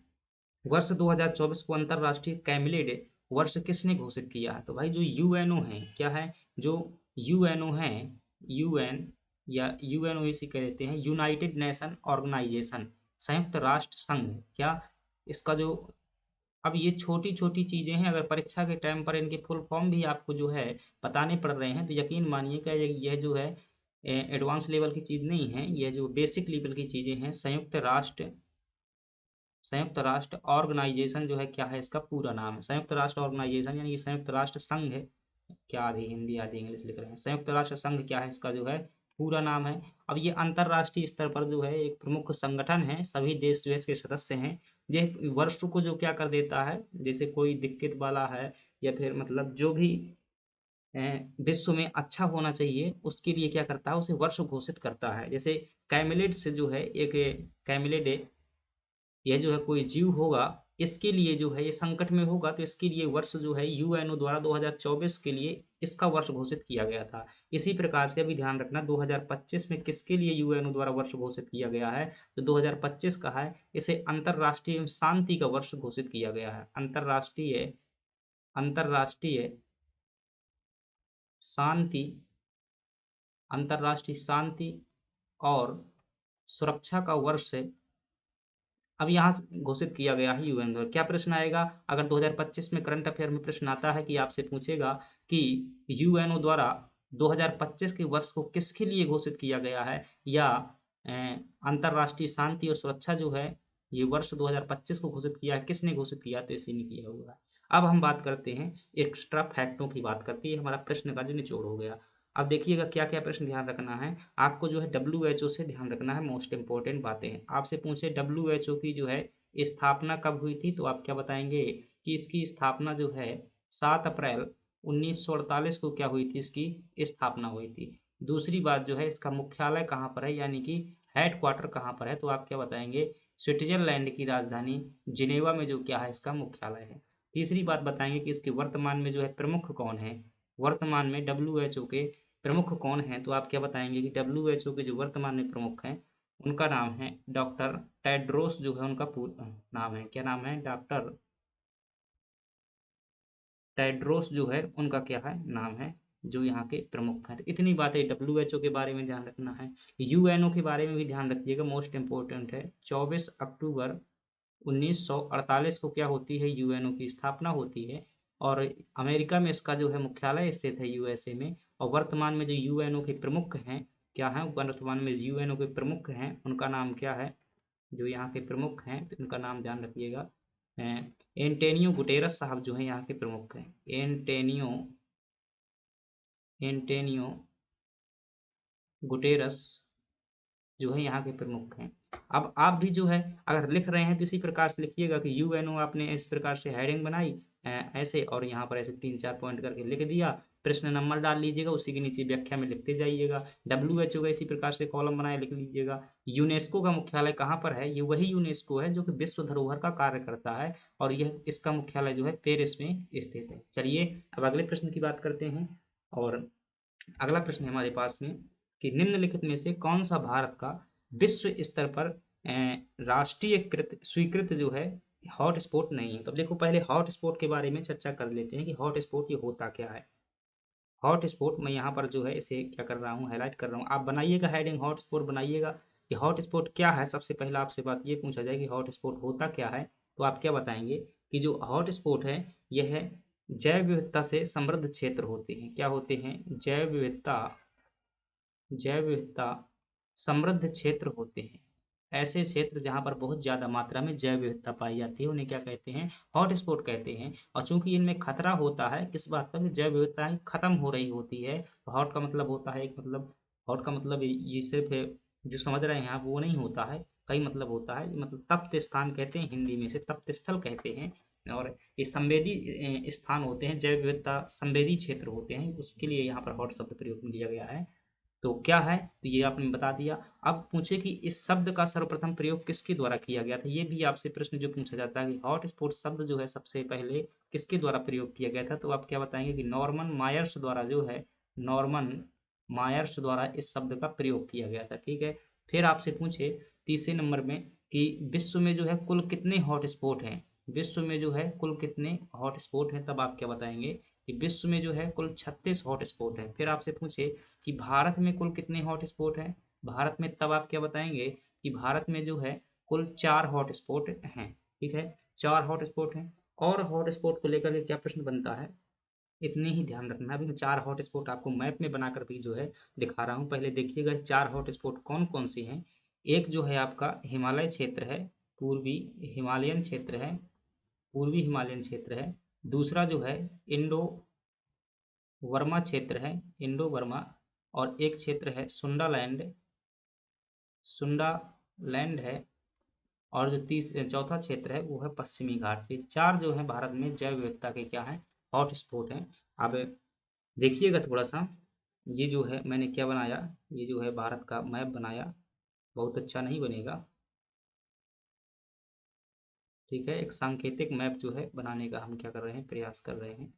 वर्ष 2024 को अंतर्राष्ट्रीय कैमिलिड वर्ष किसने घोषित किया है? तो भाई जो यूएनओ है, क्या है? जो यूएनओ है, यूएन या यूएनओ इसे कह देते हैं, यूनाइटेड नेशन ऑर्गेनाइजेशन, संयुक्त राष्ट्र संघ। क्या इसका जो, अब ये छोटी-छोटी चीज़ें हैं, अगर परीक्षा के टाइम पर इनके फुल फॉर्म भी आपको जो है बताने पड़ रहे हैं, तो यकीन मानिएगा यह जो है एडवांस लेवल की चीज़ नहीं है, यह जो बेसिक लेवल की चीज़ें हैं। संयुक्त राष्ट्र ऑर्गेनाइजेशन जो है, क्या है इसका पूरा नाम है? संयुक्त राष्ट्र ऑर्गेनाइजेशन यानी कि संयुक्त राष्ट्र संघ है। क्या आधी हिंदी आधी इंग्लिश लिख रहे हैं। संयुक्त राष्ट्र संघ क्या है इसका जो है पूरा नाम है। अब ये अंतर्राष्ट्रीय स्तर पर जो है एक प्रमुख संगठन है, सभी देश जो है इसके सदस्य हैं। ये वर्ष को जो क्या कर देता है, जैसे कोई दिक्कत वाला है या फिर मतलब जो भी विश्व में अच्छा होना चाहिए, उसके लिए क्या करता है, उसे वर्ष घोषित करता है। जैसे कैमिलिड से जो है एक कैमिलिड, यह जो है कोई जीव होगा, इसके लिए जो है ये संकट में होगा, तो इसके लिए वर्ष जो है यूएनओ द्वारा 2024 के लिए इसका वर्ष घोषित किया गया था। इसी प्रकार से अभी ध्यान रखना, 2025 में किसके लिए यूएनओ द्वारा वर्ष घोषित किया गया है? जो 2025 का है, इसे अंतर्राष्ट्रीय शांति का वर्ष घोषित किया गया है। अंतर्राष्ट्रीय अंतर्राष्ट्रीय शांति, अंतर्राष्ट्रीय शांति और सुरक्षा का वर्ष अब यहाँ से घोषित किया गया है यूएन द्वारा। क्या प्रश्न आएगा? अगर 2025 में करंट अफेयर में प्रश्न आता है कि आपसे पूछेगा कि यूएनओ द्वारा 2025 के वर्ष को किसके लिए घोषित किया गया है, या अंतर्राष्ट्रीय शांति और सुरक्षा जो है ये वर्ष 2025 को घोषित किया है, किसने घोषित किया? तो इसी ने किया हुआ है। अब हम बात करते हैं एक्स्ट्रा फैक्टों की, बात करते हैं हमारा प्रश्न का जो निचोड़ हो गया। अब देखिएगा क्या क्या प्रश्न ध्यान रखना है आपको, जो है WHO से ध्यान रखना है, मोस्ट इंपॉर्टेंट बातें हैं। आपसे पूछे WHO की जो है स्थापना कब हुई थी, तो आप क्या बताएंगे कि इसकी स्थापना जो है 7 अप्रैल 1948 को क्या हुई थी, इसकी स्थापना हुई थी। दूसरी बात जो है, इसका मुख्यालय कहाँ पर है, यानी कि हेड क्वार्टर कहाँ पर है, तो आप क्या बताएंगे? स्विट्जरलैंड की राजधानी जिनेवा में जो क्या है इसका मुख्यालय है। तीसरी बात बताएंगे कि इसके वर्तमान में जो है प्रमुख कौन है, वर्तमान में WHO के प्रमुख कौन हैं, तो आप क्या बताएंगे कि WHO के जो वर्तमान में प्रमुख हैं उनका नाम है डॉक्टर टेड्रोस, जो है उनका पूरा नाम है, क्या नाम है? डॉक्टर टेड्रोस जो है उनका क्या है नाम है, जो यहाँ के प्रमुख हैं। तो इतनी बातें WHO के बारे में ध्यान रखना है। यूएनओ के बारे में भी ध्यान रखिएगा, मोस्ट इंपॉर्टेंट है। 24 अक्टूबर 1948 को क्या होती है, यूएनओ की स्थापना होती है, और अमेरिका में इसका जो है मुख्यालय स्थित है, यूएसए में। और वर्तमान में जो यूएनओ के प्रमुख हैं, क्या हैं वर्तमान में यूएनओ के प्रमुख हैं, उनका नाम क्या है? जो यहाँ के प्रमुख हैं तो उनका नाम ध्यान रखिएगा, एंटेनियो गुटेरस साहब जो है यहाँ के प्रमुख हैं। एंटेनियो एंटेनियो गुटेरस जो है यहाँ के प्रमुख हैं। अब आप भी जो है अगर लिख रहे हैं तो इसी प्रकार से लिखिएगा कि यूएनओ, आपने इस प्रकार से हेडिंग बनाई ऐसे, और यहाँ पर ऐसे 3-4 पॉइंट करके लिख दिया, प्रश्न नंबर डाल लीजिएगा, उसी के नीचे व्याख्या में लिखते जाइएगा। WHO का इसी प्रकार से कॉलम बनाए लिख लीजिएगा। यूनेस्को का मुख्यालय कहाँ पर है? ये वही यूनेस्को है जो कि विश्व धरोहर का कार्य करता है, और यह इसका मुख्यालय जो है पेरिस में स्थित है। चलिए अब अगले प्रश्न की बात करते हैं, और अगला प्रश्न है हमारे पास में कि निम्नलिखित में से कौन सा भारत का विश्व स्तर पर राष्ट्रीयकृत स्वीकृत जो है हॉट स्पॉट नहीं है। तो देखो पहले हॉट स्पॉट के बारे में चर्चा कर लेते हैं कि हॉट स्पॉट ये होता क्या है। हॉट स्पॉट मैं यहाँ पर जो है इसे क्या कर रहा हूँ, हाईलाइट कर रहा हूँ। आप बनाइएगा हेडिंग, हॉट स्पॉट बनाइएगा कि हॉट स्पॉट क्या है। सबसे पहला आपसे बात ये पूछा जाए कि हॉट स्पॉट होता क्या है, तो आप क्या बताएंगे कि जो हॉट स्पॉट है यह है जैव विविधता से समृद्ध क्षेत्र होते हैं। क्या होते हैं? जैव विविधता समृद्ध क्षेत्र होते हैं, ऐसे क्षेत्र जहाँ पर बहुत ज़्यादा मात्रा में जैव विविधता पाई जाती है उन्हें क्या कहते हैं, हॉट स्पॉट कहते हैं। और चूंकि इनमें खतरा होता है किस बात का, कि जैव विविधता खत्म हो रही होती है। तो हॉट का मतलब होता है एक मतलब, हॉट का मतलब ये सिर्फ जो समझ रहे हैं आप वो नहीं होता है, कई मतलब होता है, मतलब तप्त स्थान कहते हैं हिंदी में, से तप्त स्थल कहते हैं। और ये संवेदी स्थान होते हैं, जैव विविधता संवेदी क्षेत्र होते हैं, उसके लिए यहाँ पर हॉट शब्द प्रयोग में लिया गया है। तो क्या है, तो ये आपने बता दिया। अब पूछे कि इस शब्द का सर्वप्रथम प्रयोग किसके द्वारा किया गया था, ये भी आपसे प्रश्न जो पूछा जाता है कि हॉट स्पॉट शब्द जो है सबसे पहले किसके द्वारा प्रयोग किया गया था, तो आप क्या बताएंगे कि नॉर्मन मायर्स द्वारा जो है, नॉर्मन मायर्स द्वारा इस शब्द का प्रयोग किया गया था। ठीक है। फिर आपसे पूछे तीसरे नंबर में कि विश्व में जो है कुल कितने हॉट स्पॉट हैं, विश्व में जो है कुल कितने हॉट स्पॉट हैं, तब आप क्या बताएंगे कि विश्व में जो है कुल 36 हॉट स्पॉट है। फिर आपसे पूछे कि भारत में कुल कितने हॉट स्पॉट हैं, भारत में, तब आप क्या बताएंगे कि भारत में जो है कुल 4 हॉट स्पॉट हैं। ठीक है, 4 हॉट स्पॉट हैं। और हॉट स्पॉट को लेकर के क्या प्रश्न बनता है, इतने ही ध्यान रखना। अभी मैं 4 हॉट स्पॉट आपको मैप में बनाकर भी जो है दिखा रहा हूँ, पहले देखिएगा 4 हॉट स्पॉट कौन कौन से हैं। एक जो है आपका हिमालय क्षेत्र है, पूर्वी हिमालयन क्षेत्र है, पूर्वी हिमालयन क्षेत्र है। दूसरा जो है इंडो वर्मा क्षेत्र है, इंडो वर्मा। और एक क्षेत्र है सुंडा लैंड, सुंडा लैंड है। और जो चौथा क्षेत्र है वो है पश्चिमी घाट। ये 4 जो है भारत में जैव विविधता के क्या हैं, हॉट स्पॉट हैं। अब देखिएगा थोड़ा सा, ये जो है मैंने क्या बनाया, ये जो है भारत का मैप बनाया, बहुत अच्छा नहीं बनेगा। ठीक है, एक सांकेतिक मैप जो है बनाने का हम क्या कर रहे हैं, प्रयास कर रहे हैं।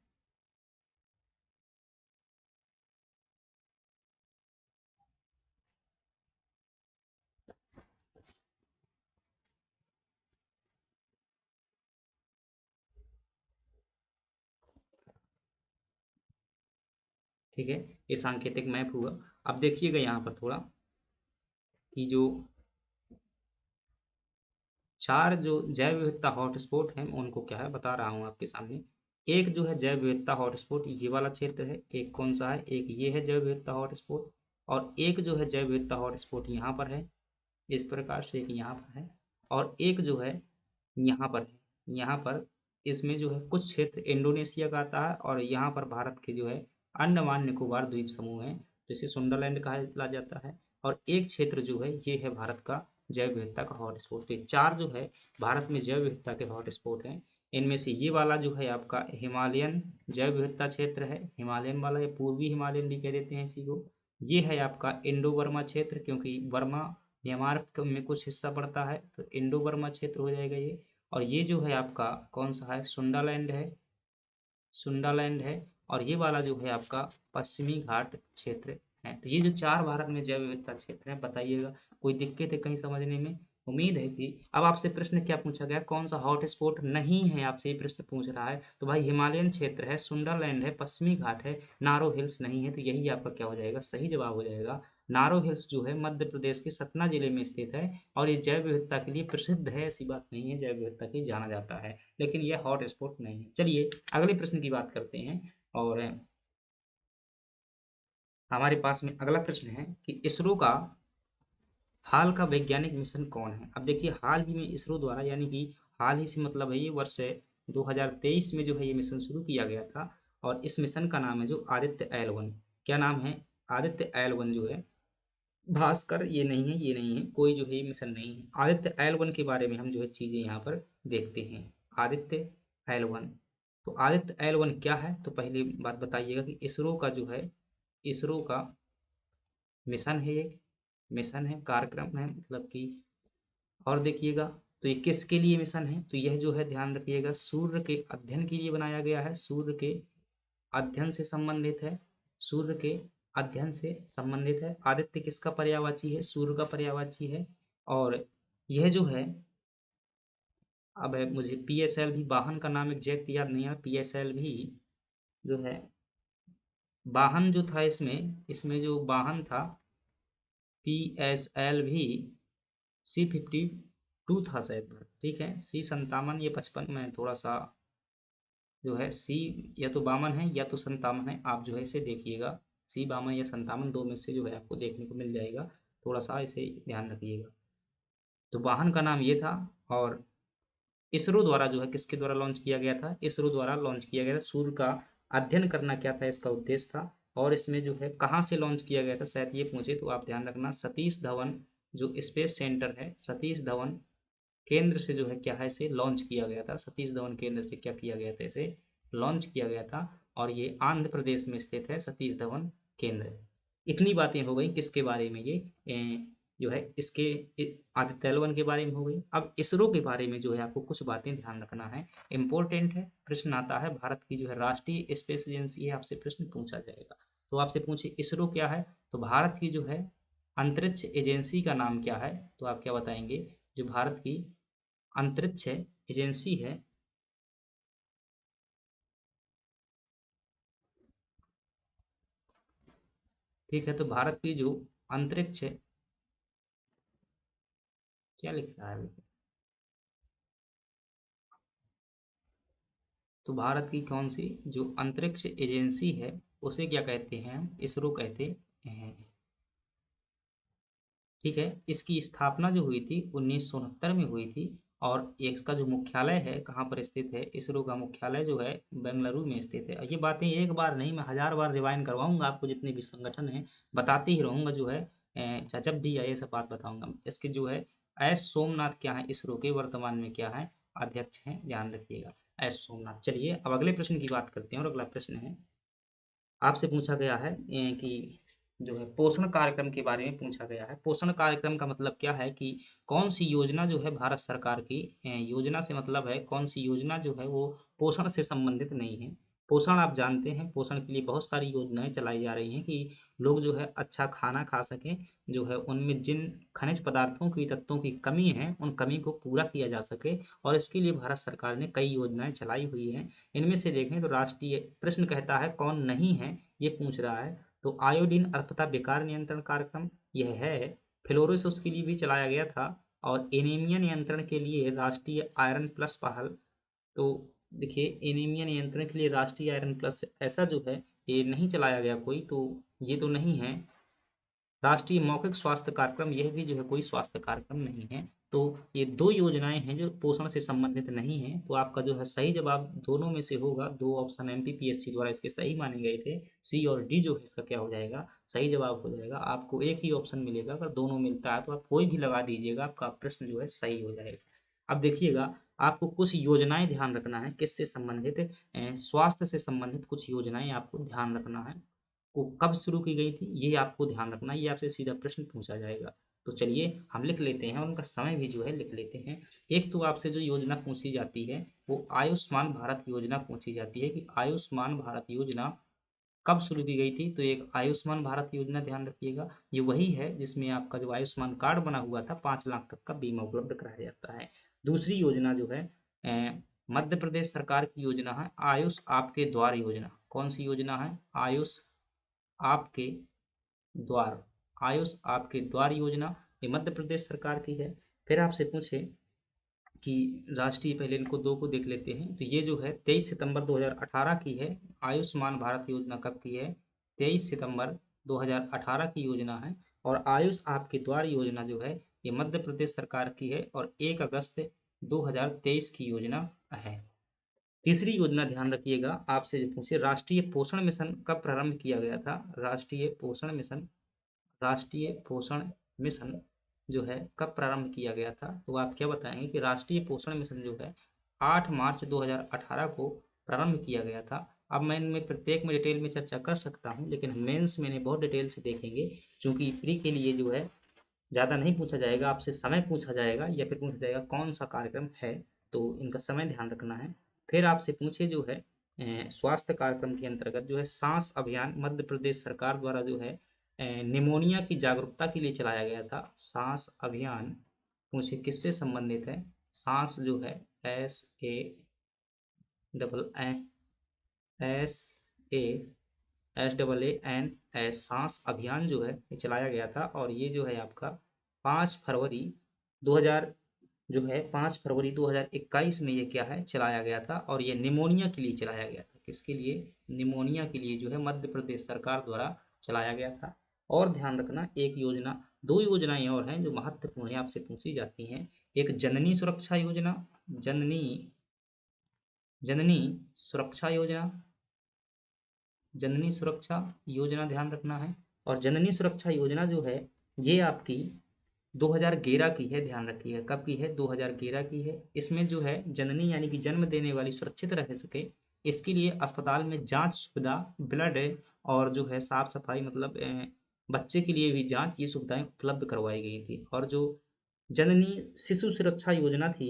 ठीक है, ये सांकेतिक मैप हुआ। अब देखिएगा यहाँ पर थोड़ा कि जो 4 जो जैव विविधता हॉटस्पॉट हैं उनको क्या है बता रहा हूँ आपके सामने। एक जो है जैव विविधता हॉटस्पॉट ये वाला क्षेत्र है, एक कौन सा है, एक ये है जैव विविधता हॉटस्पॉट। और एक जो है जैव विविधता हॉटस्पॉट यहाँ पर है, इस प्रकार से एक यहाँ पर है। और एक जो है यहाँ पर है, यहाँ पर इसमें जो है कुछ क्षेत्र इंडोनेशिया का आता है, और यहाँ पर भारत के जो है अंडमान निकोबार द्वीप समूह है, तो इसे सुंडरलैंड कहा जाता है। और एक क्षेत्र जो है ये है भारत का जैव विविधता का हॉटस्पॉट। तो ये 4 जो है भारत में जैव विविधता के हॉटस्पॉट हैं। इनमें से ये वाला जो है आपका हिमालयन जैव विविधता क्षेत्र है, हिमालयन वाला, या पूर्वी हिमालयन भी कह देते हैं इसी को। ये है आपका इंडो बर्मा क्षेत्र, क्योंकि बर्मा म्यांमार में कुछ हिस्सा पड़ता है, तो इंडो बर्मा क्षेत्र हो जाएगा ये। और ये जो है आपका कौन सा है, सुंडालैंड है, सुंडालैंड है। और ये वाला जो है आपका पश्चिमी घाट क्षेत्र है। तो ये जो 4 भारत में जैव विविधता क्षेत्र है, बताइएगा कोई दिक्कत है कहीं समझने में। उम्मीद है कि अब आपसे प्रश्न क्या पूछा गया, कौन सा हॉट स्पॉट नहीं है, आपसे ये प्रश्न पूछ रहा है। तो भाई हिमालयन क्षेत्र है, सुंडरलैंड है, पश्चिमी घाट है, नारो हिल्स नहीं है। तो यही आपका क्या हो जाएगा, सही जवाब हो जाएगा। नारो हिल्स जो है मध्य प्रदेश के सतना जिले में स्थित है, और ये जैव विविधता के लिए प्रसिद्ध है, ऐसी बात नहीं है, जैव विविधता के लिए जाना जाता है, लेकिन यह हॉट स्पॉट नहीं है। चलिए अगले प्रश्न की बात करते हैं। और हमारे पास में अगला प्रश्न है कि इसरो का हाल का वैज्ञानिक मिशन कौन है। अब देखिए हाल ही में इसरो द्वारा, यानी कि हाल ही से मतलब है ये वर्ष 2023 में जो है ये मिशन शुरू किया गया था। और इस मिशन का नाम है जो आदित्य L1। क्या नाम है, आदित्य L1 जो है, भास्कर ये नहीं है, ये नहीं है, कोई जो है ये मिशन नहीं है। आदित्य L1 के बारे में हम जो है चीजें यहाँ पर देखते हैं। आदित्य L1, तो आदित्य L1 क्या है, तो पहली बात बताइएगा कि इसरो का जो है, इसरो का मिशन है, एक मिशन है, कार्यक्रम है, मतलब कि। और देखिएगा, तो ये किसके लिए मिशन है, तो यह जो है ध्यान रखिएगा सूर्य के अध्ययन के लिए बनाया गया है, सूर्य के अध्ययन से संबंधित है, सूर्य के अध्ययन से संबंधित है। आदित्य किसका पर्यायवाची है, सूर्य का पर्यायवाची है। और यह जो है, अब है मुझे PSL भी, वाहन का नाम एग्जैक्ट याद नहीं है, PSL भी जो है, वाहन जो था इसमें, इसमें जो वाहन था PSL भी C52 था शायद। ठीक है, C57 या 55 में थोड़ा सा जो है सी, या तो 52 है या तो 57 है, आप जो है इसे देखिएगा। C52 या 57 दो में से जो है आपको देखने को मिल जाएगा, थोड़ा सा इसे ध्यान रखिएगा। तो वाहन का नाम ये था। और इसरो द्वारा जो है किसके द्वारा लॉन्च किया गया था? इसरो द्वारा लॉन्च किया गया था। सूर्य का अध्ययन करना क्या था इसका उद्देश्य था। और इसमें जो है कहाँ से लॉन्च किया गया था, शायद ये पूछे तो आप ध्यान रखना, सतीश धवन जो स्पेस सेंटर है, सतीश धवन केंद्र से जो है क्या है इसे लॉन्च किया गया था। सतीश धवन केंद्र से क्या किया गया था, इसे लॉन्च किया गया था। और ये आंध्र प्रदेश में स्थित है सतीश धवन केंद्र। इतनी बातें हो गई किसके बारे में, ये जो है इसके आदित्य एल वन के बारे में हो गई। अब इसरो के बारे में जो है आपको कुछ बातें ध्यान रखना है, इंपॉर्टेंट है। प्रश्न आता है, भारत की जो है राष्ट्रीय स्पेस एजेंसी है, आपसे प्रश्न पूछा जाएगा। तो आपसे पूछे इसरो क्या है, तो भारत की जो है अंतरिक्ष एजेंसी का नाम क्या है, तो आप क्या बताएंगे? जो भारत की अंतरिक्ष एजेंसी है, ठीक है, तो भारत की जो अंतरिक्ष, क्या लिख रहा है? तो भारत की कौन सी जो अंतरिक्ष एजेंसी है उसे क्या कहते हैं? हम इसरो कहते हैं। ठीक है, इसकी स्थापना जो हुई थी 1969 में हुई थी। और इसका जो मुख्यालय है कहाँ पर स्थित है? इसरो का मुख्यालय जो है बेंगलुरु में स्थित है। और ये बातें एक बार नहीं, मैं 1000 बार रिवाइंड करवाऊंगा आपको, जितने भी संगठन है बताते ही रहूंगा जो है। जब भी आए सब बात बताऊंगा। इसके जो है एस सोमनाथ क्या है, इसरो के वर्तमान में क्या है? अध्यक्ष हैं, ध्यान रखिएगा, एस सोमनाथ। चलिए अब अगले प्रश्न की बात करते हैं। और अगला प्रश्न है, आपसे पूछा गया है कि जो है पोषण कार्यक्रम के बारे में पूछा गया है। पोषण कार्यक्रम का मतलब क्या है कि कौन सी योजना जो है भारत सरकार की, योजना से मतलब है कौन सी योजना जो है वो पोषण से संबंधित नहीं है। पोषण आप जानते हैं, पोषण के लिए बहुत सारी योजनाएं चलाई जा रही हैं कि लोग जो है अच्छा खाना खा सकें, जो है उनमें जिन खनिज पदार्थों की तत्वों की कमी है उन कमी को पूरा किया जा सके। और इसके लिए भारत सरकार ने कई योजनाएं चलाई हुई हैं। इनमें से देखें तो राष्ट्रीय, प्रश्न कहता है कौन नहीं है, ये पूछ रहा है। तो आयोडीन अल्पता विकार नियंत्रण कार्यक्रम यह है। फ्लोरोस उसके लिए भी चलाया गया था। और एनीमिया नियंत्रण के लिए राष्ट्रीय आयरन प्लस पहल। तो देखिए, एनीमिया नियंत्रण के लिए राष्ट्रीय आयरन प्लस ऐसा जो है ये नहीं चलाया गया कोई, तो ये तो नहीं है। राष्ट्रीय मौखिक स्वास्थ्य कार्यक्रम, यह भी जो है कोई स्वास्थ्य कार्यक्रम नहीं है। तो ये दो योजनाएं हैं जो पोषण से संबंधित नहीं है। तो आपका जो है सही जवाब दोनों में से होगा। दो ऑप्शन एमपीपीएससी द्वारा इसके सही माने गए थे, सी और डी जो है इसका क्या हो जाएगा, सही जवाब हो जाएगा। आपको एक ही ऑप्शन मिलेगा, अगर दोनों मिलता है तो आप कोई भी लगा दीजिएगा, आपका प्रश्न जो है सही हो जाएगा। अब देखिएगा, आपको कुछ योजनाएं ध्यान रखना है, किससे संबंधित? स्वास्थ्य से संबंधित कुछ योजनाएं आपको ध्यान रखना है। को कब शुरू की गई थी ये आपको ध्यान रखना है, ये आपसे सीधा प्रश्न पूछा जाएगा। तो चलिए हम लिख लेते हैं और उनका समय भी जो है लिख लेते हैं। एक तो आपसे जो योजना पूछी जाती है वो आयुष्मान भारत योजना पूछी जाती है कि आयुष्मान भारत योजना कब शुरू की गई थी। तो एक आयुष्मान भारत योजना, ध्यान रखिएगा, ये वही है जिसमें आपका जो आयुष्मान कार्ड बना हुआ था, 5 लाख तक का बीमा उपलब्ध कराया जाता है। दूसरी योजना जो है मध्य प्रदेश सरकार की योजना है आयुष आपके द्वार योजना। कौन सी योजना है? आयुष आपके द्वार, आयुष आपके द्वार योजना, ये मध्य प्रदेश सरकार की है। फिर आपसे पूछे कि राष्ट्रीय, पहले इनको दो को देख लेते हैं। तो ये जो है 23 सितंबर 2018 की है। आयुष्मान भारत योजना कब की है? 23 सितंबर 2018 की योजना है। और आयुष आपके द्वार योजना जो है ये मध्य प्रदेश सरकार की है और 1 अगस्त 2023 की योजना है। तीसरी योजना ध्यान रखिएगा, आपसे जो पूछे राष्ट्रीय पोषण मिशन कब प्रारंभ किया गया था? राष्ट्रीय पोषण मिशन, राष्ट्रीय पोषण मिशन जो है कब प्रारंभ किया गया था? तो आप क्या बताएंगे कि राष्ट्रीय पोषण मिशन जो है 8 मार्च 2018 को प्रारंभ किया गया था। अब मैं इनमें प्रत्येक में डिटेल में चर्चा कर सकता हूँ, लेकिन मेंस में बहुत डिटेल से देखेंगे, क्योंकि प्री के लिए जो है ज़्यादा नहीं पूछा जाएगा, आपसे समय पूछा जाएगा या फिर पूछा जाएगा कौन सा कार्यक्रम है। तो इनका समय ध्यान रखना है। फिर आपसे पूछे जो है स्वास्थ्य कार्यक्रम के अंतर्गत जो है सांस अभियान मध्य प्रदेश सरकार द्वारा जो है निमोनिया की जागरूकता के लिए चलाया गया था। सांस अभियान पूछे किससे संबंधित है? सांस जो है S A double S A SAAN सांस अभियान जो है ये चलाया गया था। और ये जो है आपका 5 फरवरी 2000 जो है 5 फरवरी 2021 में ये क्या है चलाया गया था। और ये निमोनिया के लिए चलाया गया था। किसके लिए? निमोनिया के लिए जो है मध्य प्रदेश सरकार द्वारा चलाया गया था। और ध्यान रखना, एक योजना, दो योजनाएं और हैं जो महत्वपूर्ण है, आपसे पूछी जाती हैं। एक जननी सुरक्षा योजना, जननी जननी सुरक्षा योजना, जननी सुरक्षा योजना ध्यान रखना है। और जननी सुरक्षा योजना जो है ये आपकी 2011 की है, ध्यान रखिए कब की है, 2011 की है। इसमें जो है जननी यानी कि जन्म देने वाली सुरक्षित रह सके, इसके लिए अस्पताल में जांच सुविधा, ब्लड और जो है साफ सफाई, मतलब बच्चे के लिए भी जांच, ये सुविधाएं उपलब्ध करवाई गई थी। और जो जननी शिशु सुरक्षा योजना थी,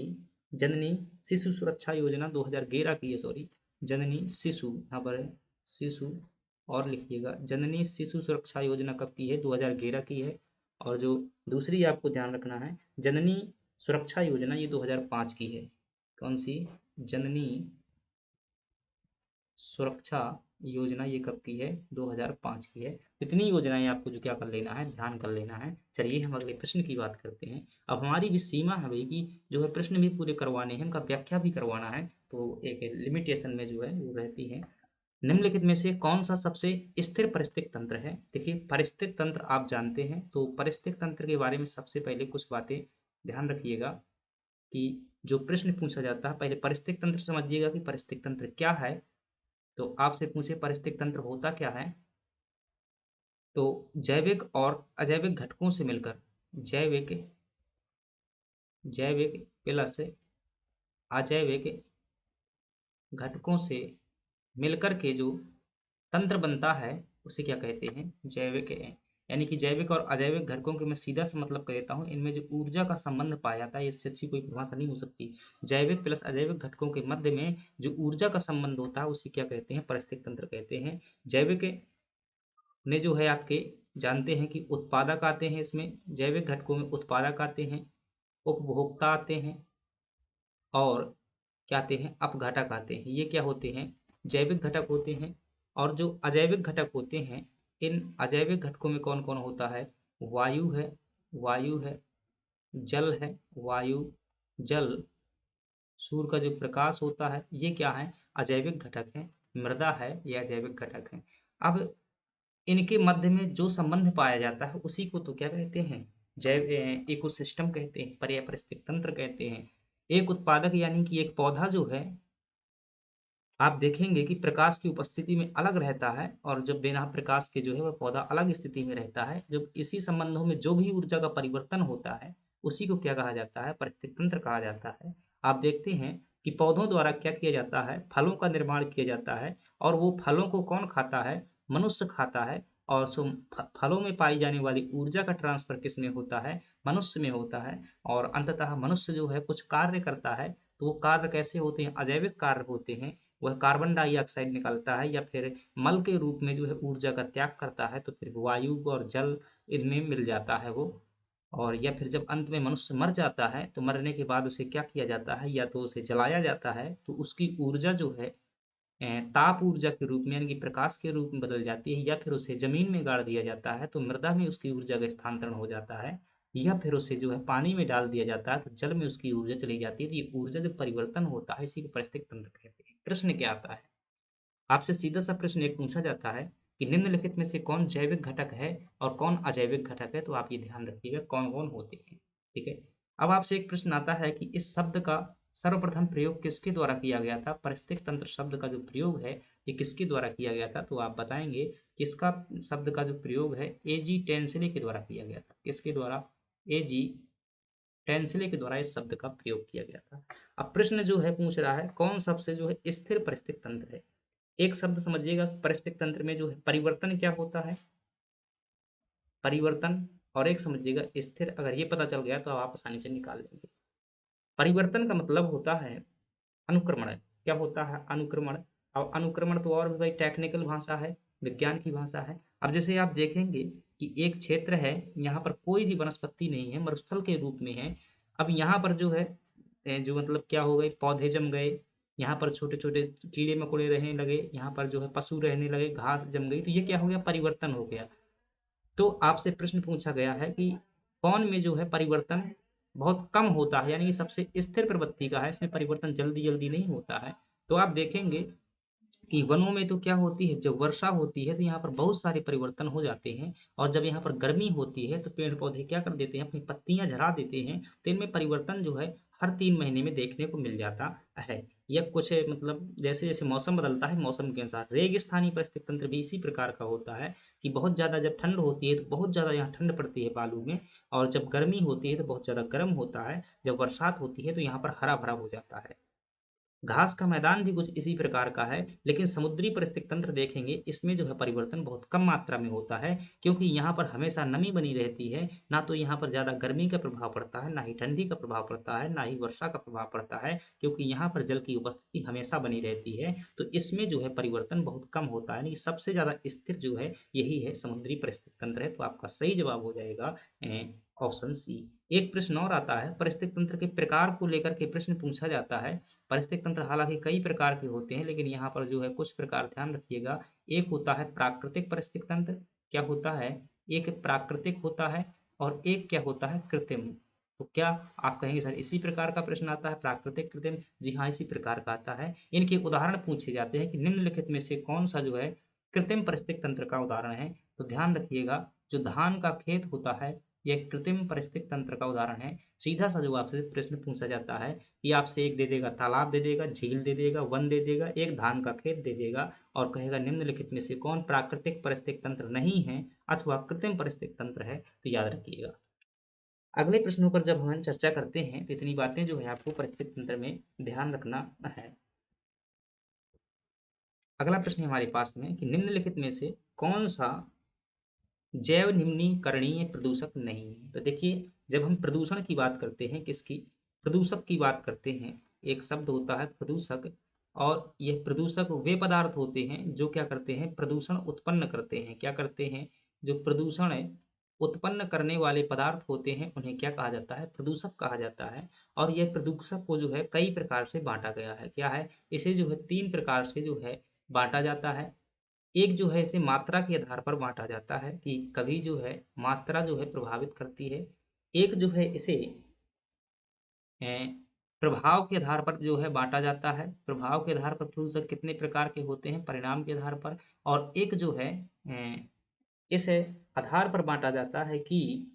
जननी शिशु सुरक्षा योजना 2011 की है, सॉरी, जननी शिशु, यहाँ पर है शिशु, और लिखिएगा जननी शिशु सुरक्षा योजना कब की है, 2011 की है। और जो दूसरी आपको ध्यान रखना है, जननी सुरक्षा योजना, ये 2005 की है। कौन सी, जननी सुरक्षा योजना, ये कब की है, 2005 की है। इतनी योजनाएं आपको जो क्या कर लेना है, ध्यान कर लेना है। चलिए हम अगले प्रश्न की बात करते हैं। अब हमारी भी सीमा है भाई कि जो है प्रश्न भी पूरे करवाने हैं, उनका व्याख्या भी करवाना है, तो एक लिमिटेशन में जो है वो रहती है। निम्नलिखित में से कौन सा सबसे स्थिर पारिस्थितिक तंत्र है। देखिए पारिस्थितिक तंत्र आप जानते हैं, तो पारिस्थितिक तंत्र के बारे में सबसे पहले कुछ बातें ध्यान रखिएगा कि जो प्रश्न पूछा जाता है, पहले पारिस्थितिक तंत्र समझिएगा कि पारिस्थितिक तंत्र क्या है। तो आपसे पूछे पारिस्थितिक तंत्र होता क्या है, तो जैविक और अजैविक घटकों से मिलकर, जैविक जैविक प्लस अजैविक घटकों से मिलकर के जो तंत्र बनता है उसे क्या कहते हैं, जैविक है। यानी कि जैविक और अजैविक घटकों के मैं सीधा सा मतलब कह देता हूँ, इनमें जो ऊर्जा का संबंध पाया जाता है, इससे अच्छी कोई परिभाषा नहीं हो सकती। जैविक प्लस अजैविक घटकों के मध्य में जो ऊर्जा का संबंध होता है उसे क्या कहते हैं, पारिस्थितिक तंत्र कहते हैं। जैविक में जो है आपके जानते हैं कि उत्पादक आते हैं, इसमें जैविक घटकों में उत्पादक आते हैं, उपभोक्ता आते हैं, और क्या आते हैं, अपघटक आते हैं। ये क्या होते हैं, जैविक घटक होते हैं। और जो अजैविक घटक होते हैं, इन अजैविक घटकों में कौन कौन होता है, वायु है, वायु है, जल है, वायु, जल, सूर्य का जो प्रकाश होता है, ये क्या है, अजैविक घटक है। मृदा है, यह अजैविक घटक है। अब इनके मध्य में जो संबंध पाया जाता है उसी को तो क्या कहते हैं, जैव इकोसिस्टम कहते हैं, पारिस्थितिक तंत्र कहते हैं। एक उत्पादक यानी कि एक पौधा जो है, आप देखेंगे कि प्रकाश की उपस्थिति में अलग रहता है, और जब बिना प्रकाश के जो है वह पौधा अलग स्थिति में रहता है। जब इसी संबंधों में जो भी ऊर्जा का परिवर्तन होता है उसी को क्या कहा जाता है, पारिस्थितिक तंत्र कहा जाता है। आप देखते हैं कि पौधों द्वारा क्या किया जाता है, फलों का निर्माण किया जाता है, और वो फलों को कौन खाता है, मनुष्य खाता है। और सो फलों में पाई जाने वाली ऊर्जा का ट्रांसफर किसमें होता है, मनुष्य में होता है। और अंततः मनुष्य जो है कुछ कार्य करता है, तो वो कार्य कैसे होते हैं, अजैविक कार्य होते हैं। वह कार्बन डाइऑक्साइड निकालता है या फिर मल के रूप में जो है ऊर्जा का त्याग करता है, तो फिर वायु और जल इनमें मिल जाता है वो। और या फिर जब अंत में मनुष्य मर जाता है तो मरने के बाद उसे क्या किया जाता है, या तो उसे जलाया जाता है, तो उसकी ऊर्जा जो है ताप ऊर्जा के रूप में यानी कि प्रकाश के रूप में बदल जाती है। या फिर उसे जमीन में गाड़ दिया जाता है तो मृदा में उसकी ऊर्जा का स्थानांतरण हो जाता है। या फिर उसे जो है पानी में डाल दिया जाता है तो जल में उसकी ऊर्जा चली जाती है। तो ये ऊर्जा जो परिवर्तन होता है इसी को पारिस्थितिक तंत्र कहते हैं। प्रश्न क्या आता है, आपसे सीधा सा प्रश्न एक पूछा जाता है कि निम्नलिखित में से कौन जैविक घटक है और कौन अजैविक घटक है, तो आप ये ध्यान रखिएगा कौन कौन होते हैं। ठीक है, अब आपसे एक प्रश्न आता है कि इस शब्द का सर्वप्रथम प्रयोग किसके द्वारा किया गया था, पारिस्थितिक तंत्र शब्द का जो प्रयोग है ये किसके द्वारा किया गया था, तो आप बताएंगे कि इसका शब्द का जो प्रयोग है एजी टेंसले के द्वारा किया गया था। किसके द्वारा, एजी टेंसले के द्वारा इस शब्द का प्रयोग किया गया था। अब प्रश्न जो है पूछ रहा है कौन सबसे जो है स्थिर पारिस्थितिक तंत्र है। एक शब्द समझिएगा, पारिस्थितिक तंत्र में जो है परिवर्तन क्या होता है, परिवर्तन, और एक समझिएगा स्थिर। अगर ये पता चल गया तो आप आसानी से निकाल लेंगे। परिवर्तन का मतलब होता है अनुक्रमण। क्या होता है, अनुक्रमण। अब अनुक्रमण तो और भी भाई टेक्निकल भाषा है, विज्ञान की भाषा है। अब जैसे आप देखेंगे कि एक क्षेत्र है, यहाँ पर कोई भी वनस्पति नहीं है, मरुस्थल के रूप में है। अब यहाँ पर जो है जो मतलब क्या हो गए, पौधे जम गए, यहाँ पर छोटे छोटे कीड़े मकोड़े रहने लगे, यहाँ पर जो है पशु रहने लगे, घास जम गई, तो ये क्या हो गया, परिवर्तन हो गया। तो आपसे प्रश्न पूछा गया है कि कौन में जो है परिवर्तन बहुत कम होता है, यानी कि सबसे स्थिर प्रवृत्ति का है, इसमें परिवर्तन जल्दी जल्दी नहीं होता है। तो आप देखेंगे कि वनों में तो क्या होती है, जब वर्षा होती है तो यहाँ पर बहुत सारे परिवर्तन हो जाते हैं, और जब यहाँ पर गर्मी होती है तो पेड़ पौधे क्या कर देते हैं, अपनी पत्तियां झड़ा देते हैं, तो इनमें परिवर्तन जो है हर 3 महीने में देखने को मिल जाता है। या कुछ मतलब जैसे जैसे मौसम बदलता है, मौसम के अनुसार रेगिस्तानी परिस्थिति तंत्र भी इसी प्रकार का होता है कि बहुत ज़्यादा जब ठंड होती है तो बहुत ज़्यादा यहाँ ठंड पड़ती है बालू में, और जब गर्मी होती है तो बहुत ज़्यादा गर्म होता है, जब बरसात होती है तो यहाँ पर हरा भरा हो जाता है। घास का मैदान भी कुछ इसी प्रकार का है, लेकिन समुद्री परिस्थिति तंत्र देखेंगे, इसमें जो है परिवर्तन बहुत कम मात्रा में होता है, क्योंकि यहाँ पर हमेशा नमी बनी रहती है। ना तो यहाँ पर ज़्यादा गर्मी का प्रभाव पड़ता है, ना ही ठंडी का प्रभाव पड़ता है, ना ही वर्षा का प्रभाव पड़ता है, क्योंकि यहाँ पर जल की उपस्थिति हमेशा बनी रहती है। तो इसमें जो है परिवर्तन बहुत कम होता है, यानी सबसे ज़्यादा स्थिर जो है यही है, समुद्री परिस्थिति तंत्र है। तो आपका सही जवाब हो जाएगा ऑप्शन सी। एक प्रश्न और आता है, परिस्थिति तंत्र के प्रकार को लेकर के प्रश्न पूछा जाता है। परिस्थिति तंत्र हालांकि कई प्रकार के होते हैं, लेकिन यहाँ पर जो है कुछ प्रकार ध्यान रखिएगा। एक होता है प्राकृतिक परिस्थिति तंत्र, क्या होता है, एक प्राकृतिक होता है, और एक क्या होता है, कृत्रिम। तो क्या आप कहेंगे सर इसी प्रकार का प्रश्न आता है, प्राकृतिक कृत्रिम? जी हाँ, इसी प्रकार का आता है। इनके उदाहरण पूछे जाते हैं कि निम्नलिखित में से कौन सा जो है कृत्रिम परिस्थिति तंत्र का उदाहरण है। तो ध्यान रखिएगा, जो धान का खेत होता है यह कृत्रिम परिस्थिति तंत्र का उदाहरण है। सीधा सा जो आपसे प्रश्न पूछा जाता है कि आपसे एक दे देगा, तालाब दे देगा, झील दे देगा, वन दे देगा, एक धान का खेत दे देगा, और कहेगा निम्नलिखित में से कौन प्राकृतिक परिस्थिति तंत्र नहीं है अथवा कृत्रिम परिस्थिति तंत्र है, तो याद रखिएगा। अगले प्रश्नों पर जब हम चर्चा करते हैं तो इतनी बातें जो है आपको परिस्थिति तंत्र में ध्यान रखना है। अगला प्रश्न हमारे पास में कि निम्नलिखित में से कौन सा जैव निम्नीकरणीय प्रदूषक नहीं है। तो देखिए, जब हम प्रदूषण की बात करते हैं, किसकी, प्रदूषक की बात करते हैं, एक शब्द होता है प्रदूषक, और यह प्रदूषक वे पदार्थ होते हैं जो क्या करते हैं, प्रदूषण उत्पन्न करते हैं। क्या करते हैं, जो प्रदूषण उत्पन्न करने वाले पदार्थ होते हैं उन्हें क्या कहा जाता है, प्रदूषक कहा जाता है। और यह प्रदूषक को जो है कई प्रकार से बांटा गया है। क्या है, इसे जो है 3 प्रकार से जो है बांटा जाता है। एक जो है इसे मात्रा के आधार पर बांटा जाता है कि कभी जो है मात्रा जो है प्रभावित करती है। एक जो है इसे अ, प्रभाव के आधार पर जो है बांटा जाता है। प्रभाव के आधार पर प्रदूषक कितने प्रकार के होते हैं, परिणाम के आधार पर। और एक जो है इस आधार पर बांटा जाता है कि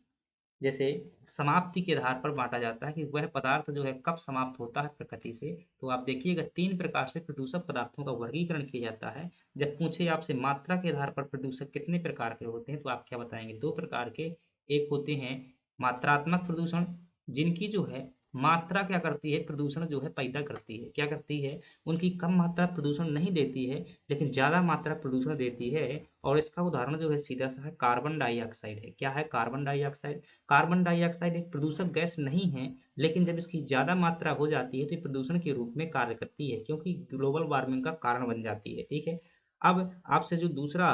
जैसे समाप्ति के आधार पर बांटा जाता है कि वह पदार्थ जो है कब समाप्त होता है प्रकृति से। तो आप देखिएगा 3 प्रकार से प्रदूषक पदार्थों का वर्गीकरण किया जाता है। जब पूछे आपसे मात्रा के आधार पर प्रदूषक कितने प्रकार के होते हैं, तो आप क्या बताएंगे, 2 प्रकार के। एक होते हैं मात्रात्मक प्रदूषण, जिनकी जो है मात्रा क्या करती है, प्रदूषण जो है पैदा करती है, क्या करती है, उनकी कम मात्रा प्रदूषण नहीं देती है, लेकिन ज़्यादा मात्रा प्रदूषण देती है। और इसका उदाहरण जो है सीधा सा है, कार्बन डाइऑक्साइड है। क्या है, कार्बन डाइऑक्साइड। कार्बन डाइऑक्साइड एक प्रदूषक गैस नहीं है, लेकिन जब इसकी ज़्यादा मात्रा हो जाती है तो ये प्रदूषण के रूप में कार्य करती है, क्योंकि ग्लोबल वार्मिंग का कारण बन जाती है। ठीक है। अब आपसे जो दूसरा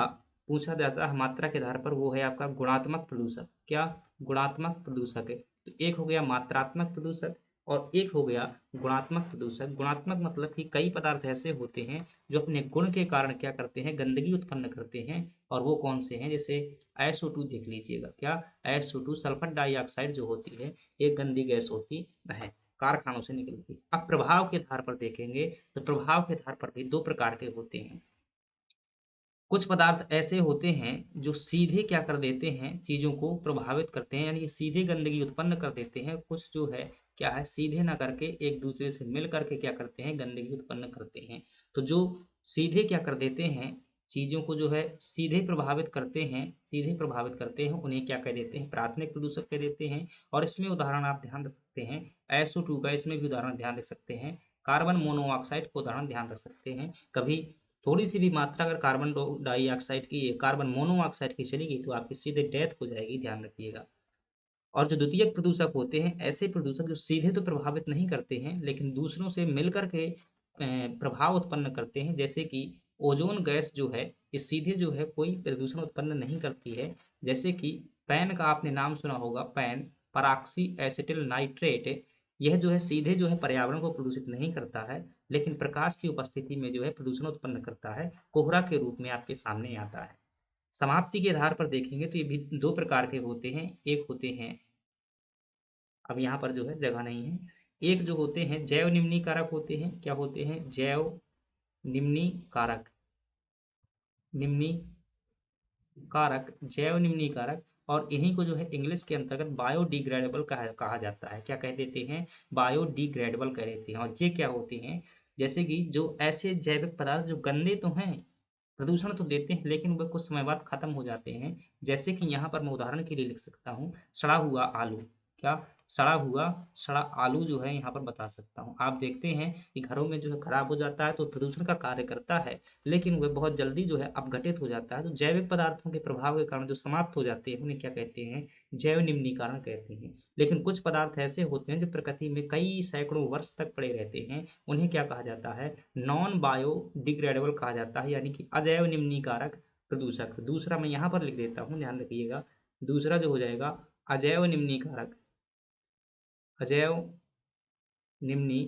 पूछा जाता है मात्रा के आधार पर, वो है आपका गुणात्मक प्रदूषक। क्या, गुणात्मक प्रदूषक है। तो एक हो गया मात्रात्मक प्रदूषक, और एक हो गया गुणात्मक प्रदूषक। गुणात्मक मतलब कि कई पदार्थ ऐसे होते हैं जो अपने गुण के कारण क्या करते हैं, गंदगी उत्पन्न करते हैं। और वो कौन से हैं, जैसे SO2 देख लीजिएगा। क्या, SO2 सल्फर डाइऑक्साइड जो होती है, एक गंदी गैस होती है, कारखानों से निकलती है। अब प्रभाव के आधार पर देखेंगे तो प्रभाव के आधार पर भी 2 प्रकार के होते हैं। कुछ पदार्थ ऐसे होते हैं जो सीधे क्या कर देते हैं, चीज़ों को प्रभावित करते हैं, यानी कि सीधे गंदगी उत्पन्न कर देते हैं। कुछ जो है क्या है, सीधे ना करके एक दूसरे से मिल करके क्या करते हैं, गंदगी उत्पन्न करते हैं। तो जो सीधे क्या कर देते हैं, चीज़ों को जो है सीधे प्रभावित करते हैं, सीधे प्रभावित करते हैं, उन्हें क्या कह देते हैं, प्राथमिक प्रदूषक कह देते हैं। और इसमें उदाहरण आप ध्यान रख सकते हैं SO2 का, इसमें भी उदाहरण ध्यान रख सकते हैं। कार्बन मोनोऑक्साइड का उदाहरण ध्यान रख सकते हैं। कभी थोड़ी सी भी मात्रा अगर कार्बन डाइऑक्साइड की, कार्बन मोनोऑक्साइड की चली गई तो आपकी सीधे डेथ हो जाएगी, ध्यान रखिएगा। और जो द्वितीयक प्रदूषक होते हैं, ऐसे प्रदूषक जो सीधे तो प्रभावित नहीं करते हैं, लेकिन दूसरों से मिलकर के प्रभाव उत्पन्न करते हैं। जैसे कि ओजोन गैस जो है, ये सीधे जो है कोई प्रदूषण उत्पन्न नहीं करती है। जैसे कि पैन का आपने नाम सुना होगा, पैन पराक्सी एसिटिल नाइट्रेट, यह जो है सीधे जो है पर्यावरण को प्रदूषित नहीं करता है, लेकिन प्रकाश की उपस्थिति में जो है प्रदूषण उत्पन्न करता है, कोहरा के रूप में आपके सामने आता है। समाप्ति के आधार पर देखेंगे तो ये भी 2 प्रकार के होते हैं। एक होते हैं, अब यहाँ पर जो है जगह नहीं है, एक जो होते हैं जैव निम्नीकारक होते हैं। क्या होते हैं, जैव निम्नी कारक, निम्नी कारक, जैव निम्नी कारक, और इन्हीं को जो है इंग्लिश के अंतर्गत बायोडिग्रेडेबल कहा जाता है। क्या कह देते हैं? बायोडिग्रेडेबल कह देते हैं। और ये क्या होते हैं? जैसे कि जो ऐसे जैविक पदार्थ जो गंदे तो हैं, प्रदूषण तो देते हैं, लेकिन वह कुछ समय बाद खत्म हो जाते हैं। जैसे कि यहाँ पर मैं उदाहरण के लिए लिख सकता हूँ, सड़ा हुआ आलू। क्या? सड़ा आलू जो है यहाँ पर बता सकता हूँ। आप देखते हैं कि घरों में जो है खराब हो जाता है तो प्रदूषण का कार्य करता है, लेकिन वह बहुत जल्दी जो है अपघटित हो जाता है। तो जैविक पदार्थों के प्रभाव के कारण जो समाप्त हो जाते हैं उन्हें क्या कहते हैं? जैव निम्नीकरण कहते हैं। लेकिन कुछ पदार्थ ऐसे होते हैं जो प्रकृति में कई सैकड़ों वर्ष तक पड़े रहते हैं, उन्हें क्या कहा जाता है? नॉन बायोडिग्रेडेबल कहा जाता है, यानी कि अजैव निम्नीकारक प्रदूषक। दूसरा मैं यहाँ पर लिख देता हूँ, ध्यान रखिएगा। दूसरा जो हो जाएगा अजैव निम्नीकारक, अजैव निम्नी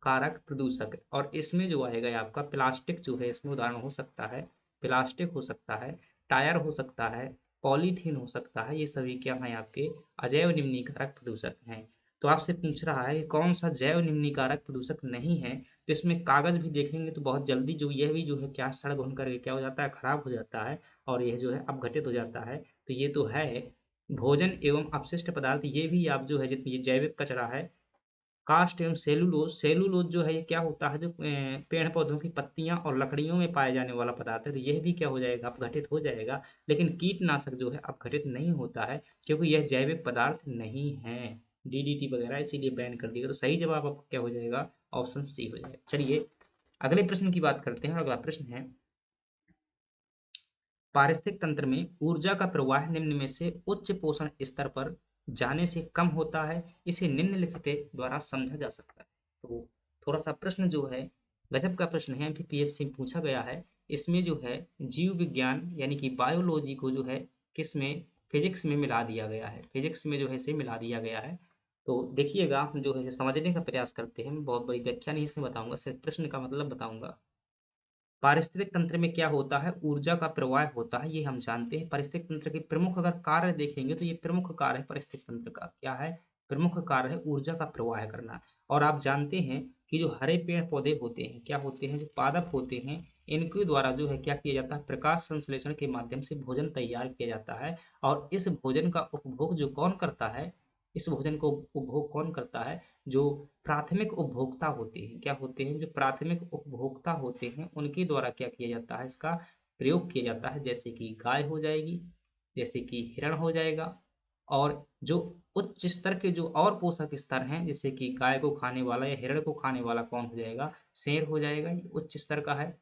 कारक प्रदूषक। और इसमें जो आएगा ये आपका प्लास्टिक जो है, इसमें उदाहरण हो सकता है प्लास्टिक, हो सकता है टायर, हो सकता है पॉलीथीन, हो सकता है। ये सभी क्या हैं? आपके अजैव निम्नीकारक प्रदूषक हैं। तो आपसे पूछ रहा है कि कौन सा जैव निम्नीकारक प्रदूषक नहीं है, तो इसमें कागज भी देखेंगे तो बहुत जल्दी जो यह भी जो है क्या सड़ घुन करके क्या हो जाता है? खराब हो जाता है, और यह जो है अपघटित हो जाता है। तो ये तो है भोजन एवं अपशिष्ट पदार्थ। ये भी आप जो है जितनी ये जैविक कचरा है, कास्ट एवं सेलुलोज, सेलुलोज जो है ये क्या होता है? जो पेड़ पौधों की पत्तियां और लकड़ियों में पाए जाने वाला पदार्थ है, तो यह भी क्या हो जाएगा? अपघटित हो जाएगा। लेकिन कीटनाशक जो है अपघटित नहीं होता है, क्योंकि यह जैविक पदार्थ नहीं है, डीडीटी वगैरह, इसीलिए बैन कर दिया। तो सही जवाब आपका क्या हो जाएगा? ऑप्शन सी हो जाएगा। चलिए अगले प्रश्न की बात करते हैं। अगला प्रश्न है, पारिस्थितिक तंत्र में ऊर्जा का प्रवाह निम्न में से उच्च पोषण स्तर पर जाने से कम होता है, इसे निम्नलिखित द्वारा समझा जा सकता है। तो थोड़ा सा प्रश्न जो है गजब का प्रश्न है, एमपीपीएससी में पूछा गया है। इसमें जो है जीव विज्ञान यानी कि बायोलॉजी को जो है किस में? फिजिक्स में मिला दिया गया है। फिजिक्स में जो है इसे मिला दिया गया है। तो देखिएगा, हम जो है समझने का प्रयास करते हैं। मैं बहुत बड़ी व्याख्या नहीं इसमें बताऊंगा, सिर्फ प्रश्न का मतलब बताऊंगा। पारिस्थितिक तंत्र में क्या होता है? ऊर्जा का प्रवाह होता है, ये हम जानते हैं। पारिस्थितिक तंत्र के प्रमुख अगर कार्य देखेंगे तो ये प्रमुख कार्य है पारिस्थितिक तंत्र का। क्या है? प्रमुख कार्य है ऊर्जा का प्रवाह करना। और आप जानते हैं कि जो हरे पेड़ पौधे होते हैं, क्या होते हैं? जो पादप होते हैं, इनके द्वारा जो है क्या किया जाता है? प्रकाश संश्लेषण के माध्यम से भोजन तैयार किया जाता है। और इस भोजन का उपभोग जो कौन करता है? इस भोजन को उपभोग कौन करता है? जो प्राथमिक उपभोक्ता होते हैं। क्या होते हैं? जो प्राथमिक उपभोक्ता होते हैं, उनके द्वारा क्या किया जाता है? इसका प्रयोग किया जाता है। जैसे कि गाय हो जाएगी, जैसे कि हिरण हो जाएगा, और जो उच्च स्तर के जो और पोषक स्तर हैं, जैसे कि गाय को खाने वाला या हिरण को खाने वाला कौन हो जाएगा? शेर हो जाएगा, ये उच्च स्तर का है।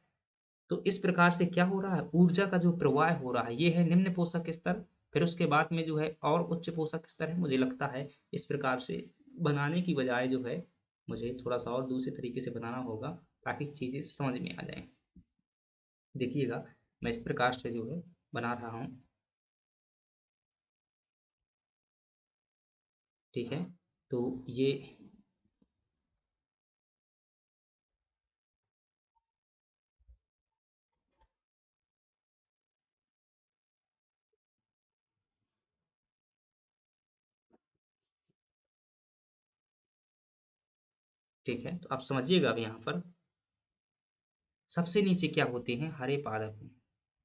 तो इस प्रकार से क्या हो रहा है? ऊर्जा का जो प्रवाह हो रहा है, ये है निम्न पोषक स्तर। फिर उसके बाद में जो है और उच्च पोषक स्तर है। मुझे लगता है इस प्रकार से बनाने की बजाय जो है मुझे थोड़ा सा और दूसरे तरीके से बनाना होगा, ताकि चीज़ें समझ में आ जाएं। देखिएगा, मैं इस प्रकार से जो है बना रहा हूँ। ठीक है, तो ये ठीक है, तो आप समझिएगा अब यहाँ पर सबसे नीचे क्या होते हैं? हरे पादप हैं।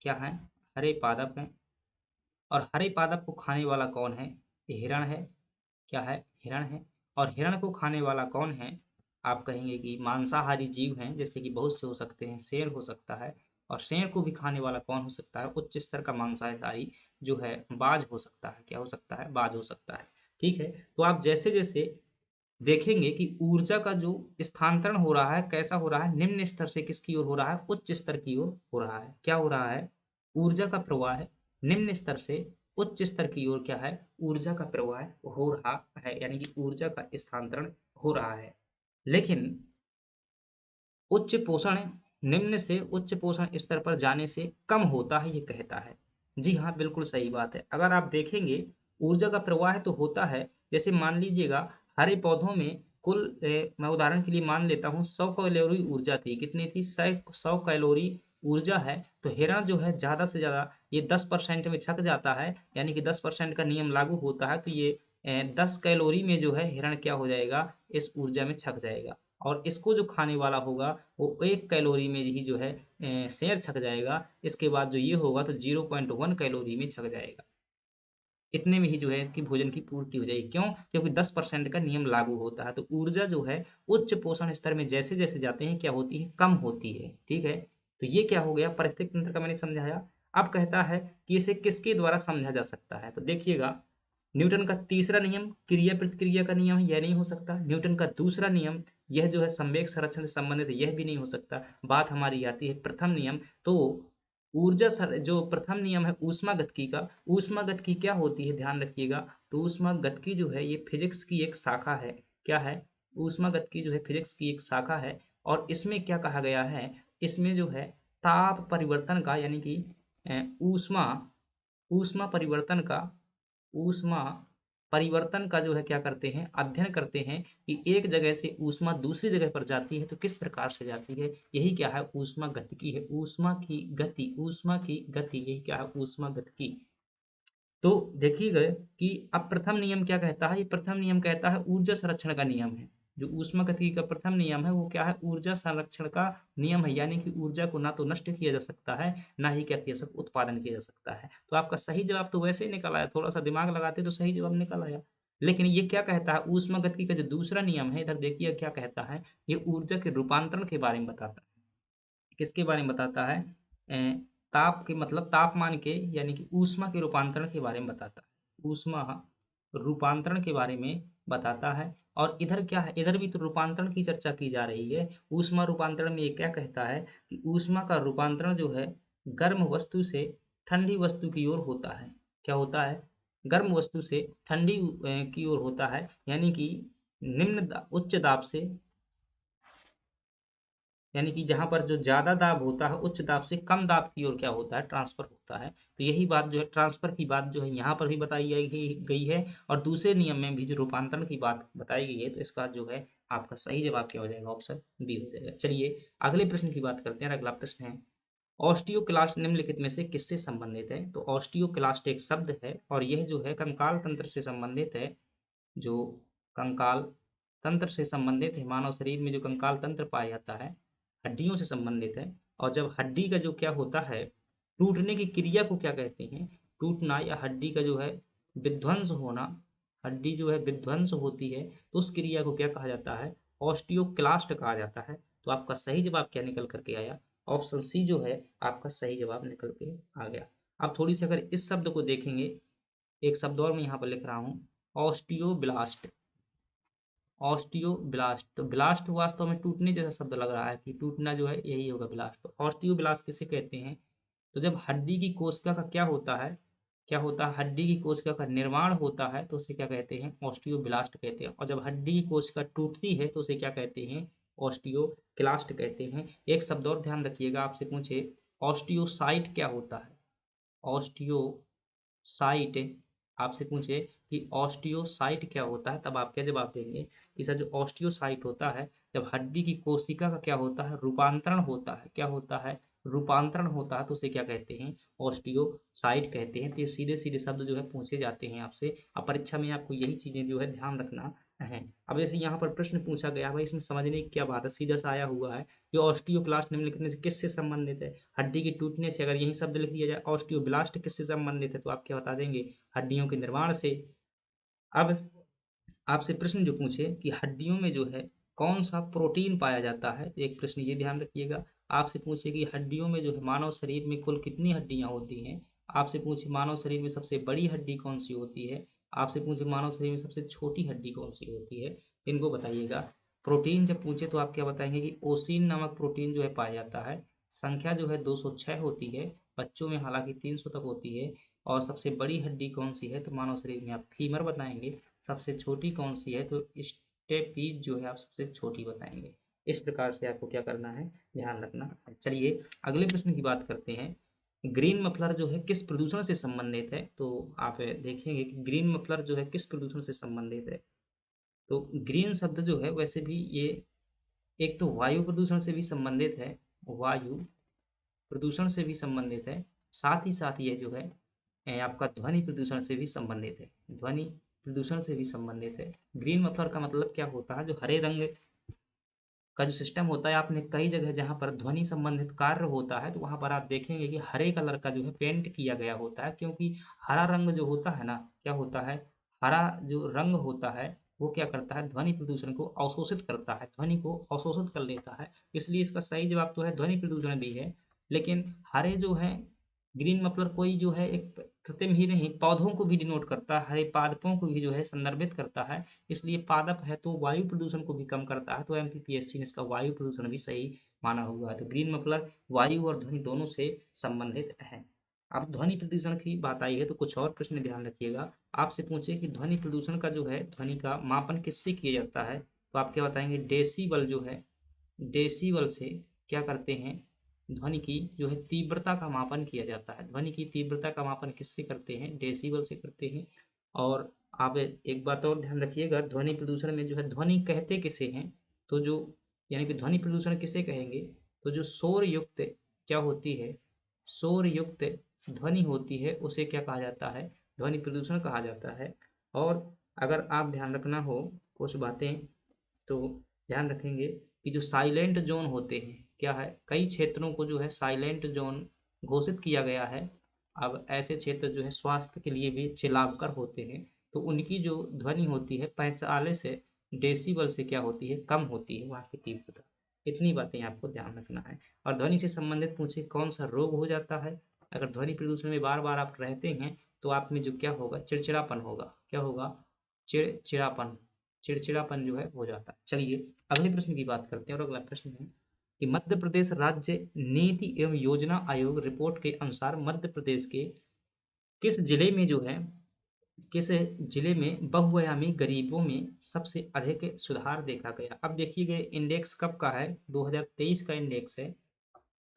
क्या है? हरे पादप हैं। और हरे पादप को खाने वाला कौन है? ये हिरण है। क्या है? हिरण है। और हिरण को खाने वाला कौन है? आप कहेंगे कि मांसाहारी जीव हैं, जैसे कि बहुत से हो सकते हैं, शेर हो सकता है। और शेर को भी खाने वाला कौन हो सकता है? उच्च स्तर का मांसाहारी जो है बाज हो सकता है। क्या हो सकता है? बाज हो सकता है। ठीक है, तो आप जैसे जैसे देखेंगे कि ऊर्जा का जो स्थानांतरण हो रहा है, कैसा हो रहा है? निम्न स्तर से किसकी ओर हो रहा है? उच्च स्तर की ओर हो रहा है। क्या हो रहा है? ऊर्जा का प्रवाह निम्न स्तर से उच्च स्तर की ओर क्या है? ऊर्जा का प्रवाह हो रहा है, यानी कि ऊर्जा का स्थानांतरण हो रहा है। लेकिन उच्च पोषण निम्न से उच्च पोषण स्तर पर जाने से कम होता है, ये कहता है। जी हाँ, बिल्कुल सही बात है। अगर आप देखेंगे ऊर्जा का प्रवाह तो होता है। जैसे मान लीजिएगा हरे पौधों में कुल मैं उदाहरण के लिए मान लेता हूँ 100 कैलोरी ऊर्जा थी। कितनी थी? 100 कैलोरी ऊर्जा है। तो हिरण जो है ज़्यादा से ज़्यादा ये 10% में छक जाता है, यानी कि 10% का नियम लागू होता है। तो ये 10 कैलोरी में जो है हिरण क्या हो जाएगा? इस ऊर्जा में छक जाएगा। और इसको जो खाने वाला होगा वो 1 कैलोरी में ही जो है शेर छक जाएगा। इसके बाद जो ये होगा तो 0.1 कैलोरी में छक जाएगा। इतने में ही जो है कि भोजन की पूर्ति हो जाएगी। क्यों? क्योंकि 10% का नियम लागू होता है। तो ऊर्जा जो है उच्च पोषण स्तर में जैसे-जैसे जाते हैं क्या होती है? कम होती है। ठीक है? तो ये क्या हो गया? पारिस्थितिक तंत्र का मैंने समझाया। अब कहता है कि इसे किसके द्वारा समझा जा सकता है? तो देखिएगा, न्यूटन का तीसरा नियम क्रिया-प्रतिक्रिया का नियम है, यह नहीं हो सकता। न्यूटन का दूसरा नियम, यह जो है संवेग संरक्षण से संबंधित है, यह भी नहीं हो सकता। बात हमारी आती है प्रथम नियम। तो ऊर्जा सर जो प्रथम नियम है ऊष्मागतिकी का, ऊष्मागतिकी क्या होती है ध्यान रखिएगा। तो ऊष्मागतिकी जो है ये फिजिक्स की एक शाखा है। क्या है? ऊष्मागतिकी जो है फिजिक्स की एक शाखा है और इसमें क्या कहा गया है, इसमें जो है ताप परिवर्तन का यानी कि ऊष्मा ऊष्मा परिवर्तन का ऊष्मा परिवर्तन का जो है क्या करते हैं, अध्ययन करते हैं कि एक जगह से ऊष्मा दूसरी जगह पर जाती है तो किस प्रकार से जाती है। यही क्या है? ऊष्मागतिकी है। ऊष्मा की गति यही क्या है? ऊष्मागतिकी। तो देखिएगा कि अब प्रथम नियम क्या कहता है? ये प्रथम नियम कहता है ऊर्जा संरक्षण का नियम है। जो ऊष्मागतिकी का प्रथम नियम है वो क्या है? ऊर्जा संरक्षण का नियम है। यानी कि ऊर्जा को ना तो नष्ट किया जा सकता है, ना ही क्या किया उत्पादन किया जा सकता है। तो आपका सही जवाब तो वैसे ही निकल आया, थोड़ा-सा दिमाग लगाते तो सही जवाब निकल आया। लेकिन ये क्या कहता है? ऊष्मागतिकी का जो दूसरा नियम है, इधर देखिए क्या कहता है? ये ऊर्जा के रूपांतरण के बारे में बताता है। किसके बारे में बताता है? ताप के मतलब तापमान के यानी कि ऊष्मा के रूपांतरण के बारे में बताता है। ऊष्मा रूपांतरण के बारे में बताता है और इधर क्या है? इधर भी तो रूपांतरण की चर्चा की जा रही है। ऊष्मा रूपांतरण में ये क्या कहता है कि ऊष्मा का रूपांतरण जो है गर्म वस्तु से ठंडी वस्तु की ओर होता है। क्या होता है? गर्म वस्तु से ठंडी की ओर होता है यानी कि उच्च दाब से यानी कि जहाँ पर जो ज़्यादा दाब होता है, उच्च दाब से कम दाब की ओर क्या होता है? ट्रांसफ़र होता है। तो यही बात जो है ट्रांसफ़र की बात जो है यहाँ पर भी बताई गई है और दूसरे नियम में भी जो रूपांतरण की बात बताई गई है, तो इसका जो है आपका सही जवाब क्या हो जाएगा? ऑप्शन बी हो जाएगा। चलिए अगले प्रश्न की बात करते हैं। अगला प्रश्न है, ऑस्टियोक्लास्ट निम्नलिखित में से किससे संबंधित है? तो ऑस्टियोक्लास्ट एक शब्द है और यह जो है कंकाल तंत्र से संबंधित है। जो कंकाल तंत्र से संबंधित है, मानव शरीर में जो कंकाल तंत्र पाया जाता है, हड्डियों से संबंधित है। और जब हड्डी का जो क्या होता है, टूटने की क्रिया को क्या कहते हैं? टूटना या हड्डी का जो है विध्वंस होना, हड्डी जो है विध्वंस होती है, तो उस क्रिया को क्या कहा जाता है? ऑस्टियोक्लास्ट कहा जाता है। तो आपका सही जवाब क्या निकल करके आया? ऑप्शन सी जो है आपका सही जवाब निकल के आ गया। अब थोड़ी सी अगर इस शब्द को देखेंगे, एक शब्द और मैं यहाँ पर लिख रहा हूँ, ऑस्टियोब्लास्ट। ऑस्टियोब्लास्ट, तो ब्लास्ट वास्तव में टूटने जैसा शब्द लग रहा है कि टूटना जो है यही होगा ब्लास्ट। तो ऑस्टियोब्लास्ट किसे कहते हैं? तो जब हड्डी की कोशिका का क्या होता है, क्या होता है? हड्डी की कोशिका का निर्माण होता है तो उसे क्या कहते हैं? ऑस्टियोब्लास्ट कहते हैं। और जब हड्डी की कोशिका टूटती है तो उसे क्या कहते हैं? ऑस्टियोक्लास्ट कहते हैं। एक शब्द और ध्यान रखिएगा, आपसे पूछे ऑस्टियोसाइट क्या होता है? ऑस्टियोसाइट आपसे पूछे कि ऑस्टियोसाइट क्या होता है, तब आप क्या जवाब देंगे? इसका जो ऑस्टियोसाइट होता है, जब हड्डी की कोशिका का क्या होता है? रूपांतरण होता है। क्या होता है? रूपांतरण होता है तो उसे क्या कहते हैं? ऑस्टियोसाइट कहते हैं। तो ये सीधे-सीधे शब्द जो है पूछे जाते हैं आपसे। अब परीक्षा में आपको यही चीज़ें जो है ध्यान रखना है। अब जैसे यहाँ पर प्रश्न पूछा गया भाई, इसमें समझने की क्या बात है? सीधा-सा आया हुआ है कि ऑस्टियोक्लास्ट निम्नलिखित में से किससे संबंधित है? हड्डी के टूटने से। अगर यही शब्द लिख दिया जाए ऑस्टियोब्लास्ट किससे संबंधित है, तो आप क्या बता देंगे? हड्डियों के निर्माण से। अब आपसे प्रश्न जो पूछे कि हड्डियों में जो है कौन सा प्रोटीन पाया जाता है, एक प्रश्न ये ध्यान रखिएगा। आपसे पूछे कि हड्डियों में जो है मानव शरीर में कुल कितनी हड्डियां होती हैं। आपसे पूछे मानव शरीर में सबसे बड़ी हड्डी कौन सी होती है। आपसे पूछे मानव शरीर में सबसे छोटी हड्डी कौन सी होती है, इनको बताइएगा। प्रोटीन जब पूछे तो आप क्या बताएंगे कि ओसिन नामक प्रोटीन जो है पाया जाता है। संख्या जो है 206 होती है, बच्चों में हालांकि 300 तक होती है। और सबसे बड़ी हड्डी कौन सी है, तो मानव शरीर में आप फीमर बताएंगे। सबसे छोटी कौन सी है, तो स्टेपीज जो है आप सबसे छोटी बताएंगे। इस प्रकार से आपको क्या करना है, ध्यान रखना है। चलिए अगले प्रश्न की बात करते हैं। ग्रीन मफलर जो है किस प्रदूषण से संबंधित है, तो आप देखेंगे कि ग्रीन मफलर जो है किस प्रदूषण से संबंधित है। तो ग्रीन शब्द जो है वैसे भी ये एक तो वायु प्रदूषण से भी संबंधित है, वायु प्रदूषण से भी संबंधित है। साथ ही साथ ये जो है आपका ध्वनि प्रदूषण से भी संबंधित है। ध्वनि प्रदूषण से भी संबंधित है। ग्रीन मफलर का मतलब क्या होता है? जो हरे रंग का जो सिस्टम होता है, आपने कई जगह जहाँ पर ध्वनि संबंधित कार्य होता है, तो वहाँ पर आप देखेंगे कि हरे कलर का जो है पेंट किया गया होता है, क्योंकि हरा रंग जो होता है ना, क्या होता है, हरा जो रंग होता है, वो क्या करता है, ध्वनि प्रदूषण को अवशोषित करता है, ध्वनि को अवशोषित कर लेता है। इसलिए इसका सही जवाब तो है ध्वनि प्रदूषण भी है। लेकिन हरे जो है, ग्रीन मफलर कोई जो है एक कृत्रिम ही नहीं, पौधों को भी डिनोट करता है, हरे पादपों को भी जो है संदर्भित करता है। इसलिए पादप है तो वायु प्रदूषण को भी कम करता है, तो एमपीपीएससी ने इसका वायु प्रदूषण भी सही माना हुआ है। तो ग्रीन मफलर वायु और ध्वनि दोनों से संबंधित है। अब ध्वनि प्रदूषण की बात आई है तो कुछ और प्रश्न ध्यान रखिएगा। आपसे पूछे कि ध्वनि प्रदूषण का जो है, ध्वनि का मापन किससे किया जाता है, तो आप क्या बताएंगे, डेसीबल जो है, डेसीबल से क्या करते हैं, ध्वनि की जो है तीव्रता का मापन किया जाता है। ध्वनि की तीव्रता का मापन किससे करते हैं, डेसीबल से करते हैं। और आप एक बात और ध्यान रखिएगा, ध्वनि प्रदूषण में जो है ध्वनि कहते किसे हैं, तो जो यानी कि ध्वनि प्रदूषण किसे कहेंगे, तो जो शोर युक्त क्या होती है, शोर युक्त ध्वनि होती है उसे क्या कहा जाता है, ध्वनि प्रदूषण कहा जाता है। और अगर आप ध्यान रखना हो कुछ बातें, तो ध्यान रखेंगे कि जो साइलेंट जोन होते हैं, क्या है, कई क्षेत्रों को जो है साइलेंट जोन घोषित किया गया है। अब ऐसे क्षेत्र जो है स्वास्थ्य के लिए भी अच्छे लाभकर होते हैं, तो उनकी जो ध्वनि होती है 45 डेसिबल से क्या होती है, कम होती है वहाँ की तीव्रता। इतनी बातें आपको ध्यान रखना है। और ध्वनि से संबंधित पूछे कौन सा रोग हो जाता है, अगर ध्वनि प्रदूषण में बार बार आप रहते हैं तो आप में जो क्या होगा, चिड़चिड़ापन होगा, क्या होगा, चिड़चिड़ापन, चिड़चिड़ापन जो है हो जाता है। चलिए अगले प्रश्न की बात करते हैं, और अगला प्रश्न है कि मध्य प्रदेश राज्य नीति एवं योजना आयोग रिपोर्ट के अनुसार मध्य प्रदेश के किस जिले में जो है, किस जिले में बहुआयामी गरीबों में सबसे अधिक सुधार देखा गया। अब देखिए गए इंडेक्स कब का है, 2023 का इंडेक्स है।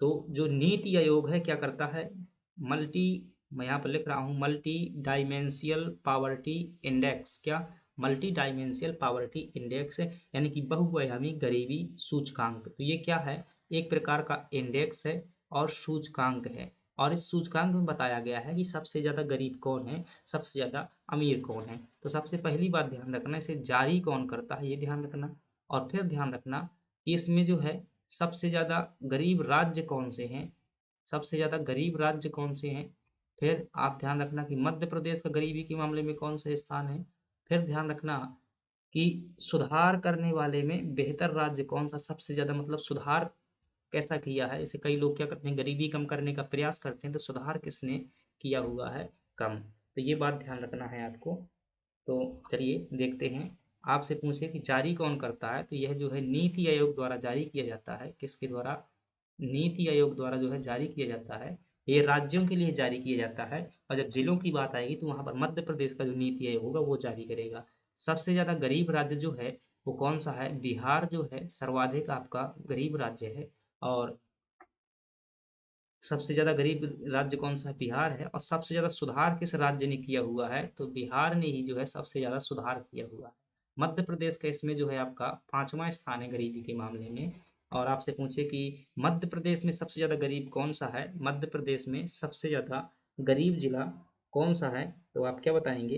तो जो नीति आयोग है क्या करता है, मल्टी, मैं यहाँ पर लिख रहा हूँ मल्टी डायमेंशियल पावर्टी इंडेक्स, क्या, मल्टी डायमेंशियल पावर्टी इंडेक्स है, यानी कि बहुआयामी गरीबी सूचकांक। तो ये क्या है, एक प्रकार का इंडेक्स है और सूचकांक है। और इस सूचकांक में बताया गया है कि सबसे ज़्यादा गरीब कौन है, सबसे ज़्यादा अमीर कौन है। तो सबसे पहली बात ध्यान रखना, इसे जारी कौन करता है ये ध्यान रखना। और फिर ध्यान रखना कि इसमें जो है सबसे ज़्यादा गरीब राज्य कौन से हैं, सबसे ज़्यादा गरीब राज्य कौन से हैं। फिर आप ध्यान रखना कि मध्य प्रदेश का गरीबी के मामले में कौन सा स्थान है। फिर ध्यान रखना कि सुधार करने वाले में बेहतर राज्य कौन सा, सबसे ज़्यादा मतलब सुधार कैसा किया है। इसे कई लोग क्या करते हैं, गरीबी कम करने का प्रयास करते हैं, तो सुधार किसने किया हुआ है, कम। तो ये बात ध्यान रखना है आपको। तो चलिए देखते हैं, आपसे पूछे कि जारी कौन करता है, तो यह जो है नीति आयोग द्वारा जारी किया जाता है। किसके द्वारा, नीति आयोग द्वारा जो है जारी किया जाता है। ये राज्यों के लिए जारी किया जाता है, और जब जिलों की बात आएगी तो वहाँ पर मध्य प्रदेश का जो नीति आयोग होगा वो जारी करेगा। सबसे ज़्यादा गरीब राज्य जो है वो कौन सा है, बिहार जो है सर्वाधिक आपका गरीब राज्य है। और सबसे ज़्यादा गरीब राज्य कौन सा है, बिहार है। और सबसे ज़्यादा सुधार किस राज्य ने किया हुआ है, तो बिहार ने ही जो है सबसे ज़्यादा सुधार किया हुआ है। मध्य प्रदेश का इसमें जो है आपका 5वां स्थान है गरीबी के मामले में। और आपसे पूछे कि मध्य प्रदेश में सबसे ज़्यादा गरीब कौन सा है, मध्य प्रदेश में सबसे ज़्यादा गरीब जिला कौन सा है, तो आप क्या बताएंगे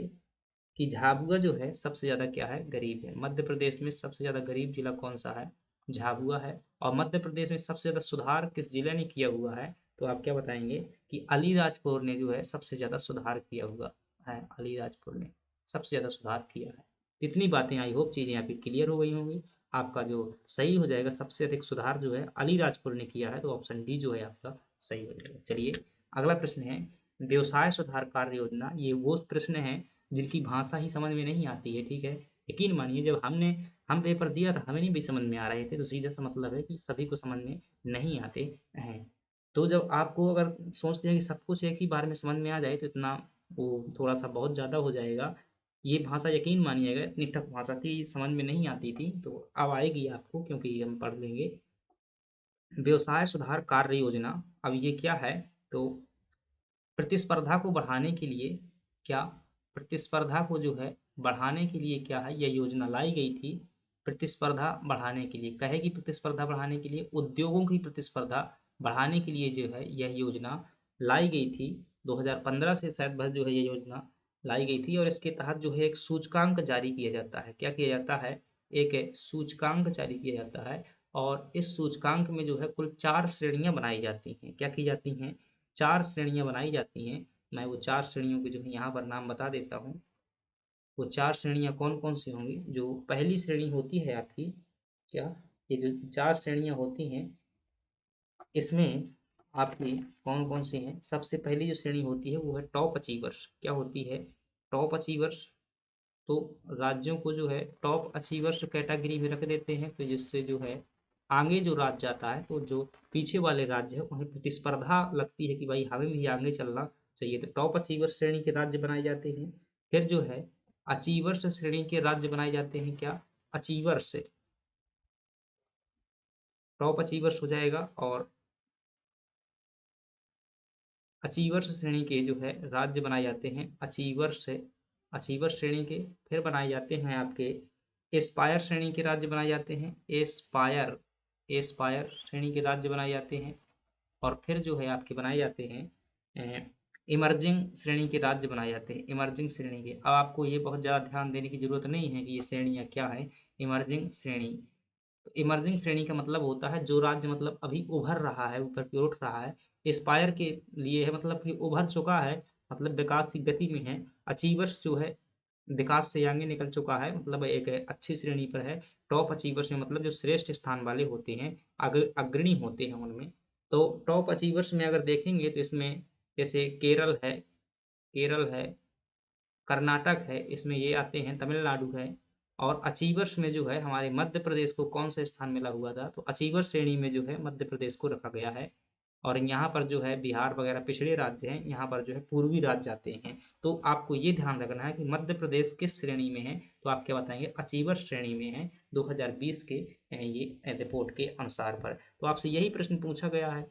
कि झाबुआ जो है सबसे ज़्यादा क्या है, गरीब है। मध्य प्रदेश में सबसे ज़्यादा गरीब जिला कौन सा है, झाबुआ है। और मध्य प्रदेश में सबसे ज़्यादा सुधार किस जिले ने किया हुआ है, तो आप क्या बताएंगे कि अलीराजपुर ने जो है सबसे ज़्यादा सुधार किया हुआ है, अलीराजपुर ने सबसे ज़्यादा सुधार किया है। इतनी बातें आई होप चीज़ें यहाँ पे क्लियर हो गई होंगी। आपका जो सही हो जाएगा, सबसे अधिक सुधार जो है अलीराजपुर ने किया है, तो ऑप्शन डी जो है आपका सही हो जाएगा। चलिए अगला प्रश्न है, व्यवसाय सुधार कार्य योजना। ये वो प्रश्न है जिनकी भाषा ही समझ में नहीं आती है, ठीक है। यकीन मानिए जब हम पेपर दिया था हमें नहीं भी समझ में आ रहे थे, तो सीधा सा मतलब है कि सभी को समझ में नहीं आते हैं। तो जब आपको अगर सोचते हैं कि सब कुछ एक ही बार में समझ में आ जाए तो इतना वो थोड़ा सा बहुत ज़्यादा हो जाएगा। ये भाषा यकीन मानिएगा इतनी टफ भाषा थी, समझ में नहीं आती थी, तो अब आएगी आपको क्योंकि हम पढ़ लेंगे। व्यवसाय सुधार कार्य योजना, अब ये क्या है, तो प्रतिस्पर्धा को बढ़ाने के लिए, क्या, प्रतिस्पर्धा को जो है बढ़ाने के लिए क्या है, यह योजना लाई गई थी। प्रतिस्पर्धा बढ़ाने के लिए, कहे कि प्रतिस्पर्धा बढ़ाने के लिए, उद्योगों की प्रतिस्पर्धा बढ़ाने के लिए जो है यह योजना लाई गई थी। 2015 से शायद बस जो है ये योजना लाई गई थी। और इसके तहत जो है एक सूचकांक जारी किया जाता है, क्या किया जाता है, एक सूचकांक जारी किया जाता है। और इस सूचकांक में जो है कुल 4 श्रेणियाँ बनाई जाती हैं। क्या की जाती हैं? 4 श्रेणियाँ बनाई जाती हैं। मैं वो 4 श्रेणियों के जो है यहाँ पर नाम बता देता हूँ। वो 4 श्रेणियाँ कौन-कौन सी होंगी? जो पहली श्रेणी होती है आपकी, क्या? ये जो 4 श्रेणियाँ होती हैं, इसमें आपकी कौन-कौन सी हैं? सबसे पहली जो श्रेणी होती है वो है टॉप अचीवर्स। क्या होती है? Top achievers. तो राज्यों को जो है टॉप अचीवर्स कैटेगरी में रख देते हैं, तो जिससे जो है आगे जो राज्य आता है, तो जो पीछे वाले राज्य है उन्हें प्रतिस्पर्धा लगती है कि भाई हमें भी आगे चलना चाहिए, तो टॉप अचीवर श्रेणी के राज्य बनाए जाते हैं। फिर जो है अचीवर्स श्रेणी के राज्य बनाए जाते हैं। क्या? अचीवर्स। टॉप अचीवर्स हो जाएगा, और अचीवर्स श्रेणी के जो है राज्य बनाए जाते हैं अचीवर्स से, अचीवर श्रेणी के। फिर बनाए जाते हैं आपके एस्पायर श्रेणी के राज्य बनाए जाते हैं। एस्पायर, एस्पायर श्रेणी के राज्य बनाए जाते हैं। और फिर जो है आपके बनाए जाते हैं इमर्जिंग श्रेणी के राज्य बनाए जाते हैं। इमर्जिंग श्रेणी के, अब आपको ये बहुत ज़्यादा ध्यान देने की जरूरत नहीं है कि ये श्रेणियाँ क्या है। इमर्जिंग श्रेणी, तो इमर्जिंग श्रेणी का मतलब होता है जो राज्य मतलब अभी उभर रहा है, ऊपर की ओर उठ रहा है। एस्पायर के लिए है मतलब कि उभर चुका है, मतलब विकास की गति में है। अचीवर्स जो है विकास से आगे निकल चुका है, मतलब एक अच्छी श्रेणी पर है। टॉप अचीवर्स में मतलब जो श्रेष्ठ स्थान वाले होते हैं, अग्रणी होते हैं उनमें। तो टॉप अचीवर्स में अगर देखेंगे तो इसमें जैसे केरल है, कर्नाटक है, इसमें ये आते हैं, तमिलनाडु है। और अचीवर्स में जो है हमारे मध्य प्रदेश को कौन सा स्थान मिला हुआ था, तो अचीवर श्रेणी में जो है मध्य प्रदेश को रखा गया है। और यहाँ पर जो है बिहार वगैरह पिछड़े राज्य हैं, यहाँ पर जो है पूर्वी राज्य आते हैं। तो आपको ये ध्यान रखना है कि मध्य प्रदेश किस श्रेणी में है, तो आप क्या बताएंगे? अचीवर श्रेणी में है 2020 के ये रिपोर्ट के अनुसार पर। तो आपसे यही प्रश्न पूछा गया है,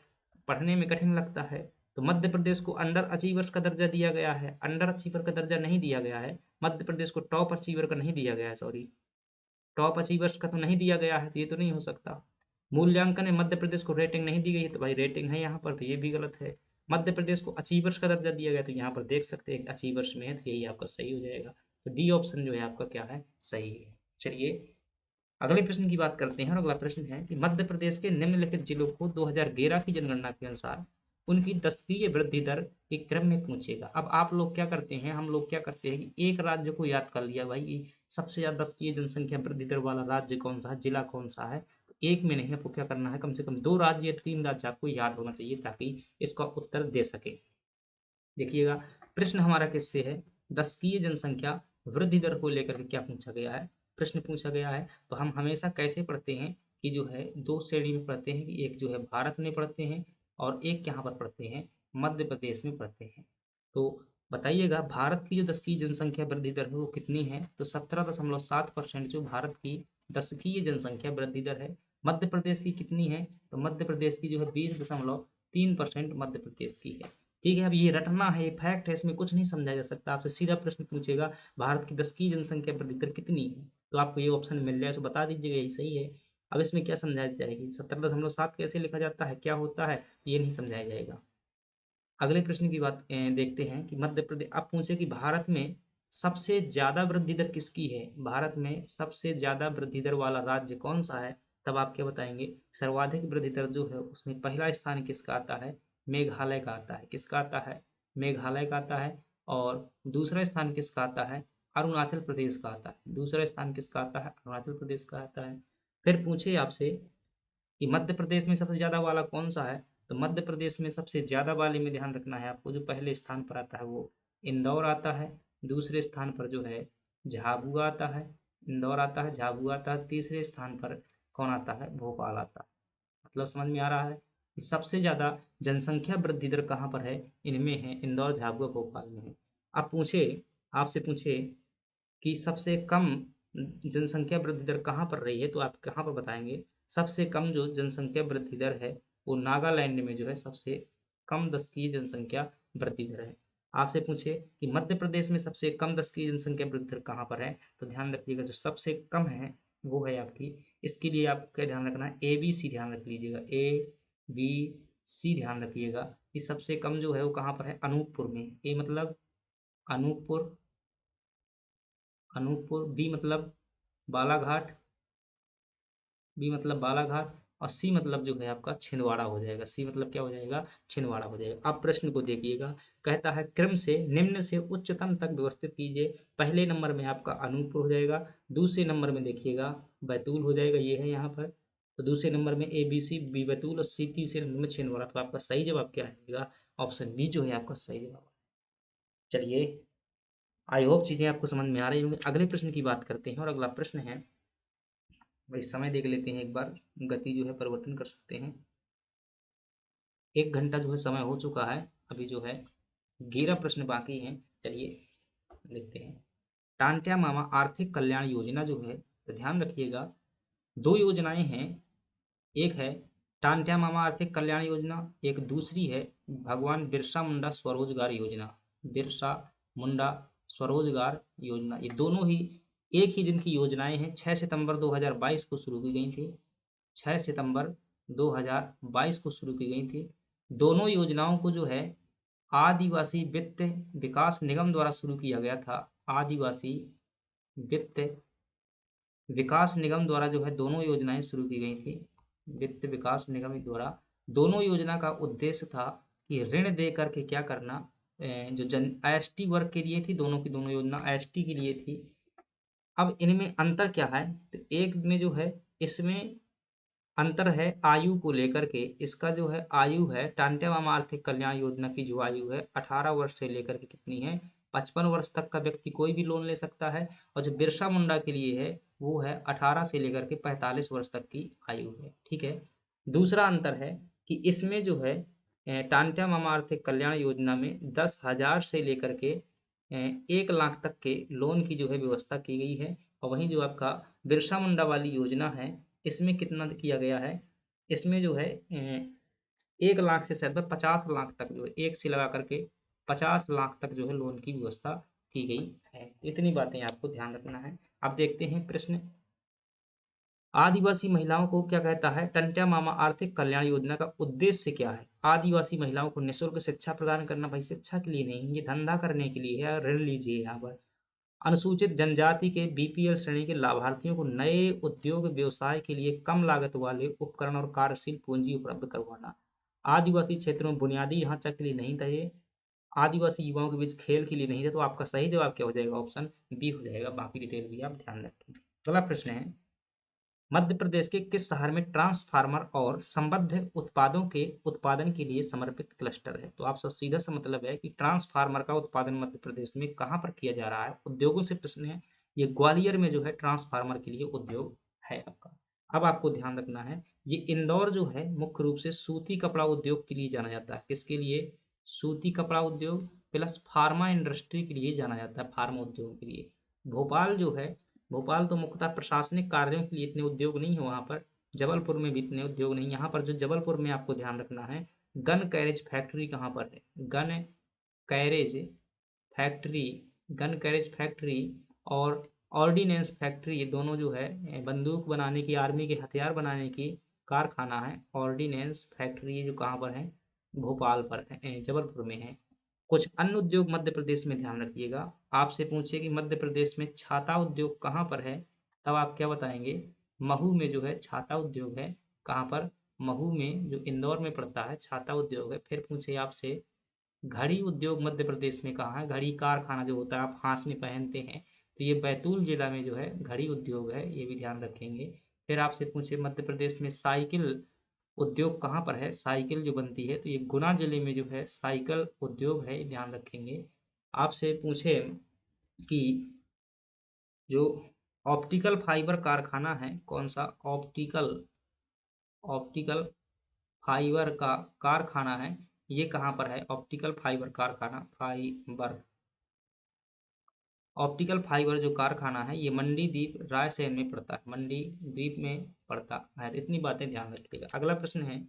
पढ़ने में कठिन लगता है। तो मध्य प्रदेश को अंडर अचीवर्स का दर्जा दिया गया है, अंडर अचीवर का दर्जा नहीं दिया गया है। मध्य प्रदेश को टॉप अचीवर का नहीं दिया गया है, सॉरी, टॉप अचीवर्स का तो नहीं दिया गया है, तो ये तो नहीं हो सकता। मूल्यांकन में मध्य प्रदेश को रेटिंग नहीं दी गई है, तो भाई रेटिंग है यहाँ पर, तो ये भी गलत है। मध्य प्रदेश को अचीवर्स का दर्जा दिया गया, तो यहाँ पर देख सकते हैं अचीवर्स में है, तो यही आपका सही हो जाएगा। तो डी ऑप्शन जो है आपका क्या है? सही है। चलिए अगले प्रश्न की बात करते हैं, और अगला प्रश्न है कि मध्य प्रदेश के निम्नलिखित जिलों को 2011 की जनगणना के अनुसार उनकी दशकीय वृद्धि दर के क्रम में पूछेगा। अब आप लोग क्या करते हैं, हम लोग क्या करते हैं कि एक राज्य को याद कर लिया भाई कि सबसे ज्यादा दशकीय जनसंख्या वृद्धि दर वाला राज्य कौन सा है, जिला कौन सा है। तो एक में नहीं, आपको क्या करना है, कम से कम 2 राज्य या 3 राज्य आपको याद होना चाहिए ताकि इसका उत्तर दे सके। देखिएगा प्रश्न हमारा किससे है? दशकीय जनसंख्या वृद्धि दर को लेकर के क्या पूछा गया है, प्रश्न पूछा गया है। तो हम हमेशा कैसे पढ़ते हैं कि जो है 2 श्रेणी में पढ़ते हैं, कि एक जो है भारत में पढ़ते हैं और एक यहाँ पर पढ़ते हैं मध्य प्रदेश में पढ़ते हैं। तो बताइएगा भारत की जो दशकीय जनसंख्या वृद्धि दर है वो कितनी है, तो 17.7% जो भारत की दशकीय जनसंख्या वृद्धि दर है। मध्य प्रदेश की कितनी है, तो मध्य प्रदेश की जो है 20.3% मध्य प्रदेश की है। ठीक है, अब ये रटना है, ये फैक्ट है, इसमें कुछ नहीं समझा जा सकता। आपसे सीधा प्रश्न पूछेगा भारत की दशकीय जनसंख्या वृद्धि दर कितनी है, तो आपको ये ऑप्शन मिल जाए तो बता दीजिएगा यही सही है। अब इसमें क्या समझाया जाएगी, 17.7 कैसे लिखा जाता है, क्या होता है, ये नहीं समझाया जाएगा। अगले प्रश्न की बात देखते हैं कि मध्य प्रदेश, अब पूछे कि भारत में सबसे ज्यादा वृद्धि दर किसकी है, भारत में सबसे ज्यादा वृद्धि दर वाला राज्य कौन सा है, तब आप क्या बताएंगे? सर्वाधिक वृद्धि दर जो है उसमें पहला स्थान किसका आता है? मेघालय का आता है। किसका आता है? मेघालय का आता है। और दूसरा स्थान किसका आता है? अरुणाचल प्रदेश का आता है। दूसरा स्थान किसका आता है? अरुणाचल प्रदेश का आता है। फिर पूछे आपसे कि मध्य प्रदेश में सबसे ज्यादा वाला कौन सा है, तो मध्य प्रदेश में सबसे ज्यादा वाले में ध्यान रखना है आपको, जो पहले स्थान पर आता है वो इंदौर आता है। दूसरे स्थान पर जो है झाबुआ आता है, इंदौर आता है, झाबुआ आता है। तीसरे स्थान पर कौन आता है? भोपाल आता है। मतलब समझ में आ रहा है कि सबसे ज्यादा जनसंख्या वृद्धि दर कहाँ पर है? इनमें है, इंदौर, झाबुआ, भोपाल में है। अब पूछे, आपसे पूछे कि सबसे कम जनसंख्या वृद्धि दर कहाँ पर रही है, तो आप कहाँ पर बताएंगे? सबसे कम जो जनसंख्या वृद्धि दर है वो नागालैंड में जो है सबसे कम दशकीय जनसंख्या वृद्धि दर है। आपसे पूछे कि मध्य प्रदेश में सबसे कम दशकीय जनसंख्या वृद्धि दर कहाँ पर है, तो ध्यान रखिएगा जो सबसे कम है वो है आपकी, इसके लिए आपको ध्यान रखना है ABC ध्यान रख लीजिएगा, ABC ध्यान रखिएगा कि सबसे कम जो है वो कहाँ पर है? अनूपपुर में। ए मतलब अनूपपुर, अनूपपुर। बी मतलब बालाघाट, बी मतलब बालाघाट, और सी मतलब जो है आपका छिंदवाड़ा हो जाएगा। सी मतलब क्या हो जाएगा? छिंदवाड़ा हो जाएगा। अब प्रश्न को देखिएगा, कहता है क्रम से निम्न से उच्चतम तक व्यवस्थित कीजिए। पहले नंबर में आपका अनूपपुर हो जाएगा, दूसरे नंबर में देखिएगा बैतूल हो जाएगा, ये है यहाँ पर। तो दूसरे नंबर में A B C, B Betul, और सी तीसरे नंबर में छिंदवाड़ा। तो आपका सही जवाब क्या आएगा? ऑप्शन बी जो है आपका सही जवाब। चलिए, आई होप चीजें आपको समझ में आ रही होंगी। अगले प्रश्न की बात करते हैं, और अगला प्रश्न है, भाई समय देख लेते हैं एक बार, गति जो है परिवर्तन कर सकते हैं। 1 घंटा जो है समय हो चुका है, अभी जो है 11 प्रश्न बाकी हैं। चलिए देखते हैं। टांट्या मामा आर्थिक कल्याण योजना जो है, तो ध्यान रखिएगा, 2 योजनाएं हैं। एक है टांट्या मामा आर्थिक कल्याण योजना, एक दूसरी है भगवान बिरसा मुंडा स्वरोजगार योजना। बिरसा मुंडा स्वरोजगार योजना, ये दोनों ही एक ही दिन की योजनाएं हैं। 6 सितंबर 2022 को शुरू की गई थी। 6 सितंबर 2022 को शुरू की गई थी। दोनों योजनाओं को जो है आदिवासी वित्त विकास निगम द्वारा शुरू किया गया था। आदिवासी वित्त विकास निगम द्वारा जो है दोनों योजनाएं शुरू की गई थी। वित्त विकास निगम द्वारा दोनों योजना का उद्देश्य था कि ऋण दे करके क्या करना, जो जन एसटी वर्ग के लिए थी, दोनों की दोनों योजना एसटी के लिए थी। अब इनमें अंतर क्या है? तो एक में जो है, इसमें अंतर है आयु को लेकर के। इसका जो है आयु है, टांट्या मामा आर्थिक कल्याण योजना की जो आयु है 18 वर्ष से लेकर के कितनी है, 55 वर्ष तक का व्यक्ति कोई भी लोन ले सकता है। और जो बिरसा मुंडा के लिए है वो है 18 से लेकर के 45 वर्ष तक की आयु है। ठीक है। दूसरा अंतर है कि इसमें जो है टांट्या मामा आर्थिक कल्याण योजना में 10,000 से लेकर के 1 लाख तक के लोन की जो है व्यवस्था की गई है। और वहीं जो आपका बिरसा मुंडा वाली योजना है, इसमें कितना किया गया है, इसमें जो है 1 लाख से शायद 50 लाख तक जो है, एक से लगा करके 50 लाख तक जो है लोन की व्यवस्था की गई है। इतनी बातें आपको ध्यान रखना है। अब देखते हैं प्रश्न, आदिवासी महिलाओं को क्या कहता है? टंट्या मामा आर्थिक कल्याण योजना का उद्देश्य क्या है? आदिवासी महिलाओं को निःशुल्क शिक्षा प्रदान करना। भाई शिक्षा के लिए नहीं, ये धंधा करने के लिए है। ऋण लीजिए यहाँ पर। अनुसूचित जनजाति के बीपीएल श्रेणी के लाभार्थियों को नए उद्योग व्यवसाय के लिए कम लागत वाले उपकरण और कार्यशील पूंजी उपलब्ध करवाना। आदिवासी क्षेत्रों में बुनियादी ढांचा के लिए नहीं था ये। आदिवासी युवाओं के बीच खेल के लिए नहीं था। तो आपका सही जवाब क्या हो जाएगा? ऑप्शन बी हो जाएगा। बाकी डिटेल भी आप ध्यान रखें। अगला प्रश्न है, मध्य प्रदेश के किस शहर में ट्रांसफार्मर और संबद्ध उत्पादों के उत्पादन के लिए समर्पित क्लस्टर है? तो आपसे सीधा सा मतलब है कि ट्रांसफार्मर का उत्पादन मध्य प्रदेश में कहाँ पर किया जा रहा है? उद्योगों से प्रश्न है। ये ग्वालियर में जो है ट्रांसफार्मर के लिए उद्योग है आपका। अब आपको ध्यान रखना है, ये इंदौर जो है मुख्य रूप से सूती कपड़ा उद्योग के लिए जाना जाता है। किसके लिए? सूती कपड़ा उद्योग प्लस फार्मा इंडस्ट्री के लिए जाना जाता है, फार्मा उद्योग के लिए। भोपाल जो है, भोपाल तो मुख्यतः प्रशासनिक कार्यों के लिए इतने उद्योग नहीं है वहाँ पर। जबलपुर में भी इतने उद्योग नहीं। यहाँ पर जो जबलपुर में आपको ध्यान रखना है, गन कैरेज फैक्ट्री कहाँ पर है? Gun carriage factory, gun carriage factory और ऑर्डिनेंस फैक्ट्री, ये दोनों जो है बंदूक बनाने की, आर्मी के हथियार बनाने की कारखाना है। ऑर्डिनेंस फैक्ट्री ये जो कहाँ पर है? भोपाल पर है, जबलपुर में है। कुछ अन्य उद्योग मध्य प्रदेश में ध्यान रखिएगा। आपसे पूछिए कि मध्य प्रदेश में छाता उद्योग कहाँ पर है, तब आप क्या बताएंगे? महू में जो है छाता उद्योग है। कहाँ पर? महू में, जो इंदौर में पड़ता है, छाता उद्योग है। फिर पूछे आपसे घड़ी उद्योग मध्य प्रदेश में कहाँ है? घड़ी कारखाना जो होता है आप हाथ में पहनते हैं, तो ये बैतूल जिला में जो है घड़ी उद्योग है, ये भी ध्यान रखेंगे। फिर आपसे पूछे मध्य प्रदेश में साइकिल उद्योग कहाँ पर है? साइकिल जो बनती है, तो ये गुना जिले में जो है साइकिल उद्योग है, ये ध्यान रखेंगे। आपसे पूछे कि जो ऑप्टिकल फाइबर कारखाना है, कौन सा? ऑप्टिकल ऑप्टिकल फाइबर का कारखाना है, ये कहाँ पर है? ऑप्टिकल फाइबर कारखाना, फाइबर ऑप्टिकल फाइबर जो कारखाना है, ये मंडी द्वीप रायसेन में पड़ता है। मंडी द्वीप में पड़ता है। तो इतनी बातें ध्यान रखिएगा। अगला प्रश्न है,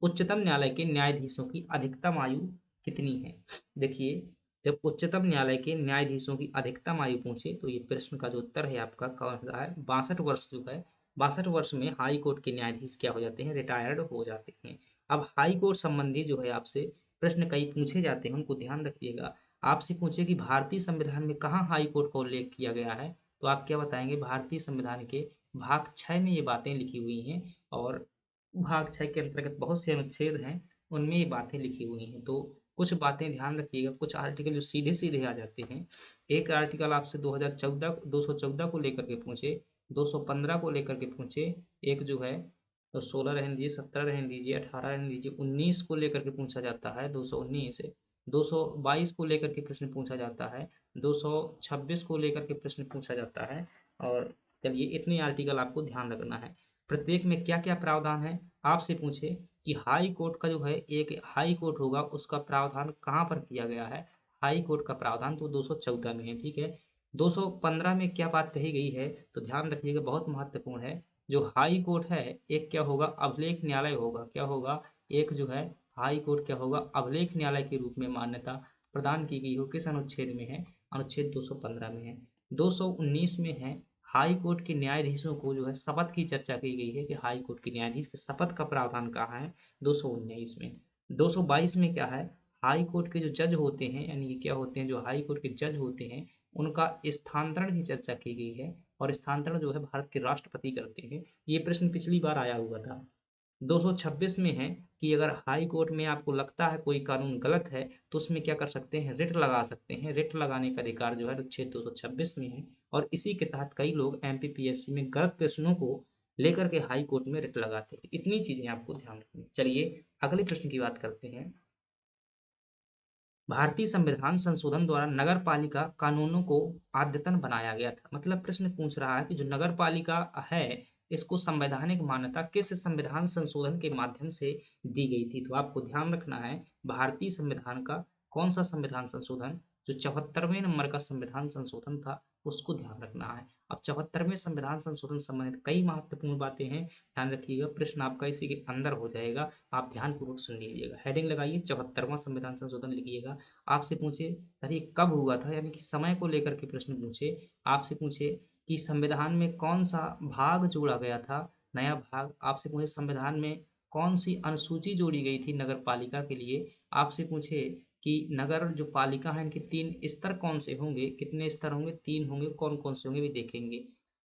उच्चतम न्यायालय के न्यायाधीशों की अधिकतम आयु कितनी है? देखिए, जब उच्चतम न्यायालय के न्यायाधीशों की अधिकतम आयु पूछे, तो ये प्रश्न का जो उत्तर है आपका कौन सा है? 62 वर्ष जो है। 62 वर्ष में हाई कोर्ट के न्यायाधीश क्या हो जाते हैं? रिटायर्ड हो जाते हैं। अब हाई कोर्ट संबंधी जो है आपसे प्रश्न कई पूछे जाते हैं, उनको ध्यान रखिएगा। आपसे पूछे कि भारतीय संविधान में कहाँ हाई कोर्ट का उल्लेख किया गया है, तो आप क्या बताएंगे? भारतीय संविधान के भाग 6 में ये बातें लिखी हुई हैं और भाग 6 के अंतर्गत बहुत से अनुच्छेद हैं, उनमें ये बातें लिखी हुई हैं। तो कुछ बातें ध्यान रखिएगा, कुछ आर्टिकल जो सीधे-सीधे आ जाते हैं। एक आर्टिकल आपसे 2014 214 को लेकर के पूछे, 215 को लेकर के पूछे, एक जो है तो 16 रहने दीजिए, 17 रहने दीजिए, 18 रहने दीजिए, 19 को लेकर के पूछा जाता है, 219 222 को लेकर के प्रश्न पूछा जाता है, 226 को लेकर के प्रश्न पूछा जाता है। और चलिए इतने आर्टिकल आपको ध्यान रखना है। प्रत्येक में क्या-क्या प्रावधान है? आपसे पूछे कि हाई कोर्ट का जो है एक हाई कोर्ट होगा उसका प्रावधान कहाँ पर किया गया है? हाई कोर्ट का प्रावधान तो 214 में है, ठीक है। 215 में क्या बात कही गई है? तो ध्यान रखिएगा, बहुत महत्वपूर्ण है। जो हाई कोर्ट है एक क्या होगा? अभिलेख न्यायालय होगा। क्या होगा? एक जो है हाई कोर्ट क्या होगा? अभिलेख न्यायालय के रूप में मान्यता प्रदान की गई हो। किस अनुच्छेद में है? अनुच्छेद 215 में है। 219 में है हाई कोर्ट के न्यायाधीशों को जो है शपथ की चर्चा की गई है कि हाई कोर्ट के न्यायाधीश के शपथ का प्रावधान कहाँ है? 219 में। 222 में क्या है? हाई कोर्ट के जो जज होते हैं, यानी कि क्या होते हैं, जो हाई कोर्ट के जज होते हैं उनका स्थानांतरण की चर्चा की गई है और स्थानांतरण जो है भारत के राष्ट्रपति करते हैं। ये प्रश्न पिछली बार आया हुआ था। 226 में है कि अगर हाई कोर्ट में आपको लगता है कोई कानून गलत है तो उसमें क्या कर सकते हैं? रिट लगा सकते हैं। रिट लगाने का अधिकार जो है अनुच्छेद 226 में है और इसी के तहत कई लोग एमपीपीएससी में गलत प्रश्नों को लेकर के हाई कोर्ट में रिट लगाते हैं। इतनी चीजें आपको ध्यान रखनी। चलिए अगले प्रश्न की बात करते हैं। भारतीय संविधान संशोधन द्वारा नगर पालिका कानूनों को अद्यतन बनाया गया था। मतलब प्रश्न पूछ रहा है कि जो नगर पालिका है इसको संवैधानिक मान्यता किस संविधान संशोधन के माध्यम से दी गई थी? तो आपको ध्यान रखना है भारतीय संविधान का कौन सा संविधान संशोधन, जो 74वें नंबर का संविधान संशोधन था उसको ध्यान रखना है। अब 74वें संविधान संशोधन संबंधित कई महत्वपूर्ण बातें हैं, ध्यान रखिएगा। प्रश्न आपका इसी के अंदर हो जाएगा, आप ध्यानपूर्वक सुन लीजिएगा। हेडिंग लगाइए 74वां संविधान संशोधन लिखिएगा। आपसे पूछे अरे कब हुआ था, यानी कि समय को लेकर के प्रश्न पूछे। आपसे पूछे कि संविधान में कौन सा भाग जोड़ा गया था, नया भाग। आपसे पूछे संविधान में कौन सी अनुसूची जोड़ी गई थी नगर पालिका के लिए। आपसे पूछे कि नगर जो पालिका है इनके 3 स्तर कौन से होंगे, कितने स्तर होंगे? 3 होंगे। कौन कौन से होंगे भी देखेंगे।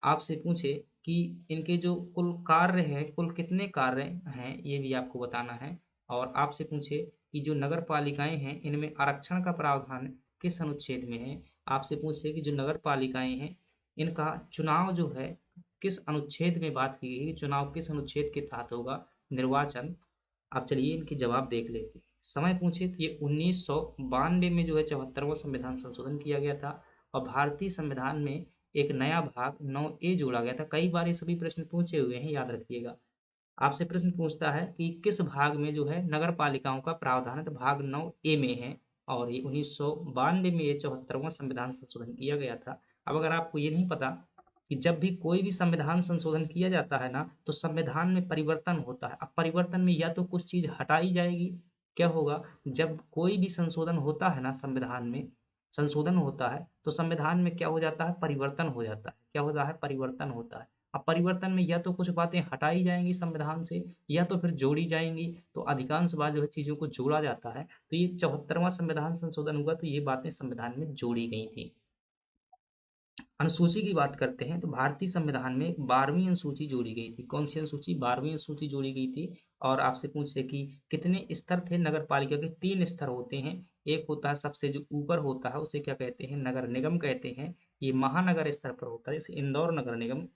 आपसे पूछे कि इनके जो कुल कार्य हैं, कुल कितने कार्य हैं, ये भी आपको बताना है। और आपसे पूछे कि जो नगर पालिकाएं हैं इनमें आरक्षण का प्रावधान किस अनुच्छेद में है। आपसे पूछे कि जो नगर पालिकाएं हैं इनका चुनाव जो है किस अनुच्छेद में बात की गई है, चुनाव किस अनुच्छेद के तहत होगा, निर्वाचन। अब चलिए इनके जवाब देख लेते हैं। समय पूछे तो ये 1992 में जो है 74वां संविधान संशोधन किया गया था और भारतीय संविधान में एक नया भाग 9A जोड़ा गया था। कई बार ये सभी प्रश्न पूछे हुए हैं, याद रखिएगा। आपसे प्रश्न पूछता है कि किस भाग में जो है नगर पालिकाओं का प्रावधान है, तो भाग 9A में है और ये 1992 में ये 74वां संविधान संशोधन किया गया था। अब अगर आपको ये नहीं पता कि जब भी कोई भी संविधान संशोधन किया जाता है ना तो संविधान में परिवर्तन होता है। अब परिवर्तन में या तो कुछ चीज हटाई जाएगी, क्या होगा जब कोई भी संशोधन होता है ना, संविधान में संशोधन होता है तो संविधान में क्या हो जाता है? परिवर्तन हो जाता है। क्या होता है? परिवर्तन होता है। अब परिवर्तन में या तो कुछ बातें हटाई जाएंगी संविधान से या तो फिर जोड़ी जाएंगी। तो अधिकांश बार जो है चीजों को जोड़ा जाता है। तो ये 74वां संविधान संशोधन हुआ तो ये बातें संविधान में जोड़ी गई थी। अनुसूची की बात करते हैं तो भारतीय संविधान में 12वीं अनुसूची जोड़ी गई थी। कौन सी अनुसूची? 12वीं अनुसूची जोड़ी गई थी। और आपसे पूछे कि कितने स्तर थे नगर पालिका के? 3 स्तर होते हैं। एक होता है सबसे जो ऊपर होता है उसे क्या कहते हैं? नगर निगम कहते हैं। ये महानगर स्तर पर होता है, जैसे इंदौर नगर निगम।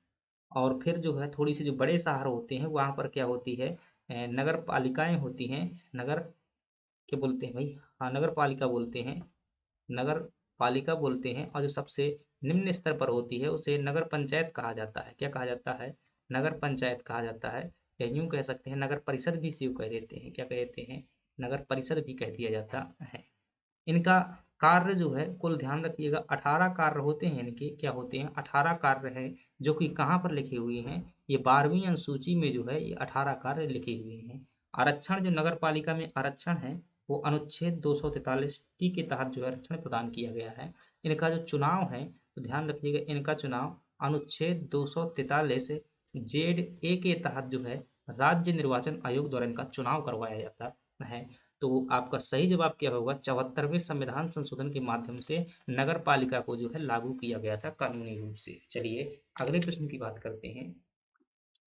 और फिर जो है थोड़ी सी जो बड़े शहर होते हैं वहां पर क्या होती है? नगर पालिकाएं होती हैं। नगर क्या बोलते हैं भाई? हाँ, नगर पालिका बोलते हैं। नगर पालिका बोलते हैं। और जो सबसे निम्न स्तर पर होती है उसे नगर पंचायत कहा जाता है। क्या कहा जाता है? नगर पंचायत कहा जाता है। या यूं कह सकते हैं नगर परिषद भी इसी को कह देते हैं। क्या कहते हैं? नगर परिषद भी कह दिया जाता है। इनका कार्य जो है कुल ध्यान रखिएगा 18 कार्य होते हैं। इनके क्या होते हैं? 18 कार्य हैं जो कि कहाँ पर लिखे हुए हैं? ये 12वीं अनुसूची में जो है ये 18 कार्य लिखे हुए हैं। आरक्षण जो नगर पालिका में आरक्षण है वो अनुच्छेद 243 टी के तहत जो है आरक्षण प्रदान किया गया है। इनका जो चुनाव है तो ध्यान रखिएगा इनका चुनाव अनुच्छेद 243 जेड ए के तहत जो है राज्य निर्वाचन आयोग द्वारा इनका चुनाव करवाया जाता है। तो आपका सही जवाब क्या होगा? 74वें संविधान संशोधन के माध्यम से नगर पालिका को जो है लागू किया गया था कानूनी रूप से। चलिए अगले प्रश्न की बात करते हैं।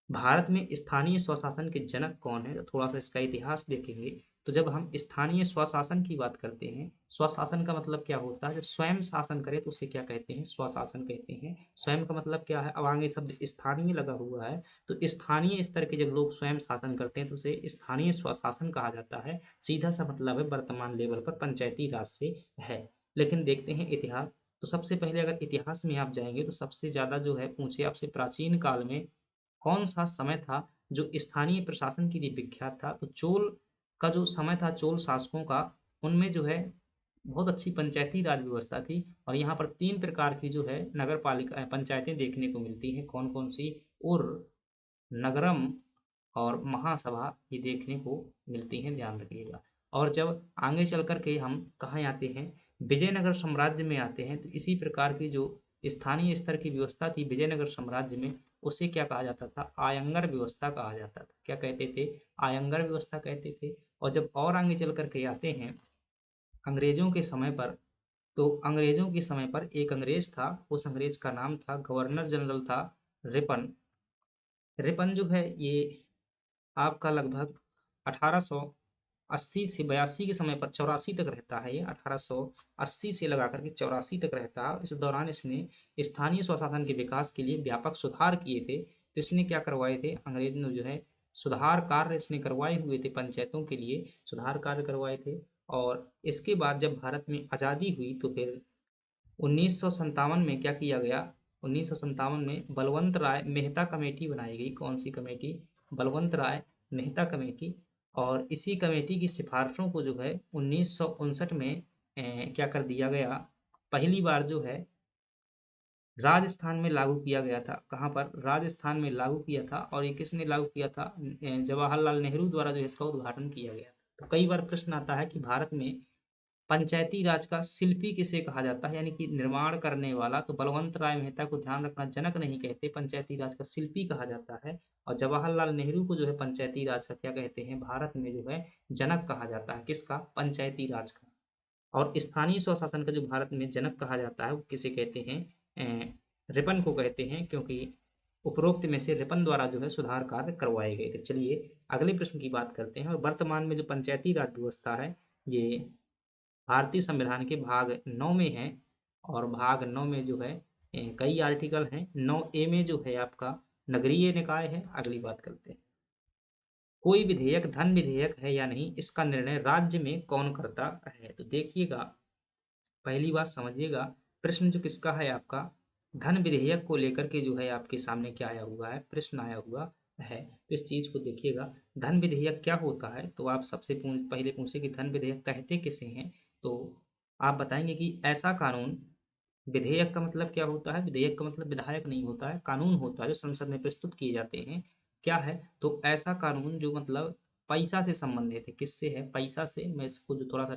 भारत में स्थानीय स्वशासन के जनक कौन है? तो थोड़ा सा इसका इतिहास देखेंगे। तो जब हम स्थानीय स्वशासन की बात करते हैं, स्वशासन का मतलब क्या होता है? जब स्वयं शासन करे तो उसे क्या कहते हैं? स्वशासन कहते हैं। स्वयं का मतलब क्या है? अब आगे शब्द स्थानीय लगा हुआ है, तो स्थानीय स्तर के जब लोग स्वयं शासन करते हैं तो उसे स्थानीय स्वशासन कहा जाता है। सीधा सा मतलब है वर्तमान लेवल पर पंचायती राज से है। लेकिन देखते हैं इतिहास। तो सबसे पहले अगर इतिहास में आप जाएंगे तो सबसे ज्यादा जो है पूछे आपसे प्राचीन काल में कौन सा समय था जो स्थानीय प्रशासन के लिए विख्यात था? तो चोल का जो समय था, चोल शासकों का, उनमें जो है बहुत अच्छी पंचायती राज व्यवस्था थी। और यहाँ पर तीन प्रकार की जो है नगर पालिका पंचायतें देखने को मिलती हैं। कौन कौन सी? उर, नगरम और महासभा, ये देखने को मिलती हैं, ध्यान रखिएगा। और जब आगे चल कर के हम कहाँ आते हैं, विजयनगर साम्राज्य में आते हैं, तो इसी प्रकार की जो स्थानीय स्तर की व्यवस्था थी विजयनगर साम्राज्य में, उसे क्या कहा जाता था? आयंगर व्यवस्था कहा जाता था। क्या कहते थे? आयंगर व्यवस्था कहते थे। और जब और आगे चल कर के आते हैं अंग्रेजों के समय पर, तो अंग्रेजों के समय पर एक अंग्रेज था, उस अंग्रेज का नाम था, गवर्नर जनरल था रिपन। रिपन जो है ये आपका लगभग 1880 से 82 के समय पर 84 तक रहता है। ये 1880 से लगा करके 84 तक रहता है। इस दौरान इसने स्थानीय स्वशासन के विकास के लिए व्यापक सुधार किए थे। तो इसने क्या करवाए थे? अंग्रेज ने जो है सुधार कार्य इसने करवाए हुए थे, पंचायतों के लिए सुधार कार्य करवाए थे। और इसके बाद जब भारत में आज़ादी हुई तो फिर 1957 में क्या किया गया? 1957 में बलवंत राय मेहता कमेटी बनाई गई। कौन सी कमेटी? बलवंत राय मेहता कमेटी। और इसी कमेटी की सिफारिशों को जो है 1959 में क्या कर दिया गया? पहली बार जो है राजस्थान में लागू किया गया था। कहाँ पर? राजस्थान में लागू किया था। और ये किसने लागू किया था? जवाहरलाल नेहरू द्वारा जो है इसका उद्घाटन किया गया था। तो कई बार प्रश्न आता है कि भारत में पंचायती राज का शिल्पी किसे कहा जाता है, यानी कि निर्माण करने वाला? तो बलवंत राय मेहता को ध्यान रखना, जनक नहीं कहते, पंचायती राज का शिल्पी कहा जाता है। और जवाहरलाल नेहरू को जो है पंचायती राज का क्या कहते हैं? भारत में जो है जनक कहा जाता है। किसका? पंचायती राज का। और स्थानीय स्वशासन का जो भारत में जनक कहा जाता है वो किसे कहते हैं? रिपन को कहते हैं, क्योंकि उपरोक्त में से रिपन द्वारा जो है सुधार कार्य करवाए गए थे। चलिए अगले प्रश्न की बात करते हैं। और वर्तमान में जो पंचायती राज व्यवस्था है ये भारतीय संविधान के भाग 9 में है। और भाग 9 में जो है कई आर्टिकल हैं। 9A में जो है आपका नगरीय निकाय है। अगली बात करते हैं। कोई विधेयक धन विधेयक है या नहीं, इसका निर्णय राज्य में कौन करता है? तो देखिएगा, पहली बात समझिएगा, प्रश्न जो किसका है आपका, धन विधेयक को लेकर के जो है आपके सामने क्या आया हुआ है? प्रश्न आया हुआ है। तो इस चीज को देखिएगा, धन विधेयक क्या होता है? तो आप सबसे पहले पूछे कि धन विधेयक कहते किसे हैं, तो आप बताएंगे कि ऐसा कानून, विधेयक का मतलब क्या होता है? विधेयक का मतलब विधायक नहीं होता है, कानून होता है जो संसद में प्रस्तुत किए जाते हैं। क्या है? तो ऐसा कानून जो मतलब पैसा से संबंधित है। किससे है? पैसा से। मैं इसको जो थोड़ा सा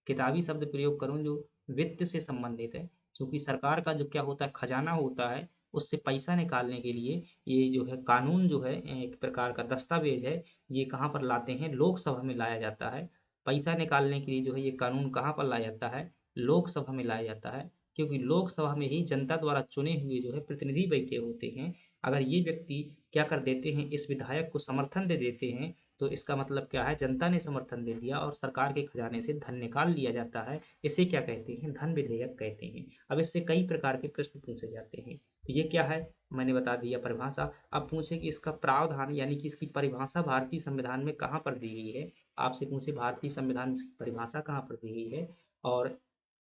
किताबी शब्द प्रयोग करूं, जो वित्त से संबंधित है, क्योंकि सरकार का जो क्या होता है, खजाना होता है, उससे पैसा निकालने के लिए ये जो है कानून जो है एक प्रकार का दस्तावेज है। ये कहाँ पर लाते हैं? लोकसभा में लाया जाता है। पैसा निकालने के लिए जो है ये कानून कहाँ पर लाया जाता है? लोकसभा में लाया जाता है। क्योंकि लोकसभा में ही जनता द्वारा चुने हुए जो है प्रतिनिधि बैठे होते हैं। अगर ये व्यक्ति क्या कर देते हैं, इस विधायक को समर्थन दे देते हैं, तो इसका मतलब क्या है? जनता ने समर्थन दे दिया और सरकार के खजाने से धन निकाल लिया जाता है। इसे क्या कहते हैं? धन विधेयक कहते हैं। अब इससे कई प्रकार के प्रश्न पूछे जाते हैं। तो ये क्या है? मैंने बता दिया परिभाषा। अब पूछे कि इसका प्रावधान यानी कि इसकी परिभाषा भारतीय संविधान में कहाँ पर दी गई है? आपसे पूछे भारतीय संविधान में इसकी परिभाषा कहाँ पर दी गई है? और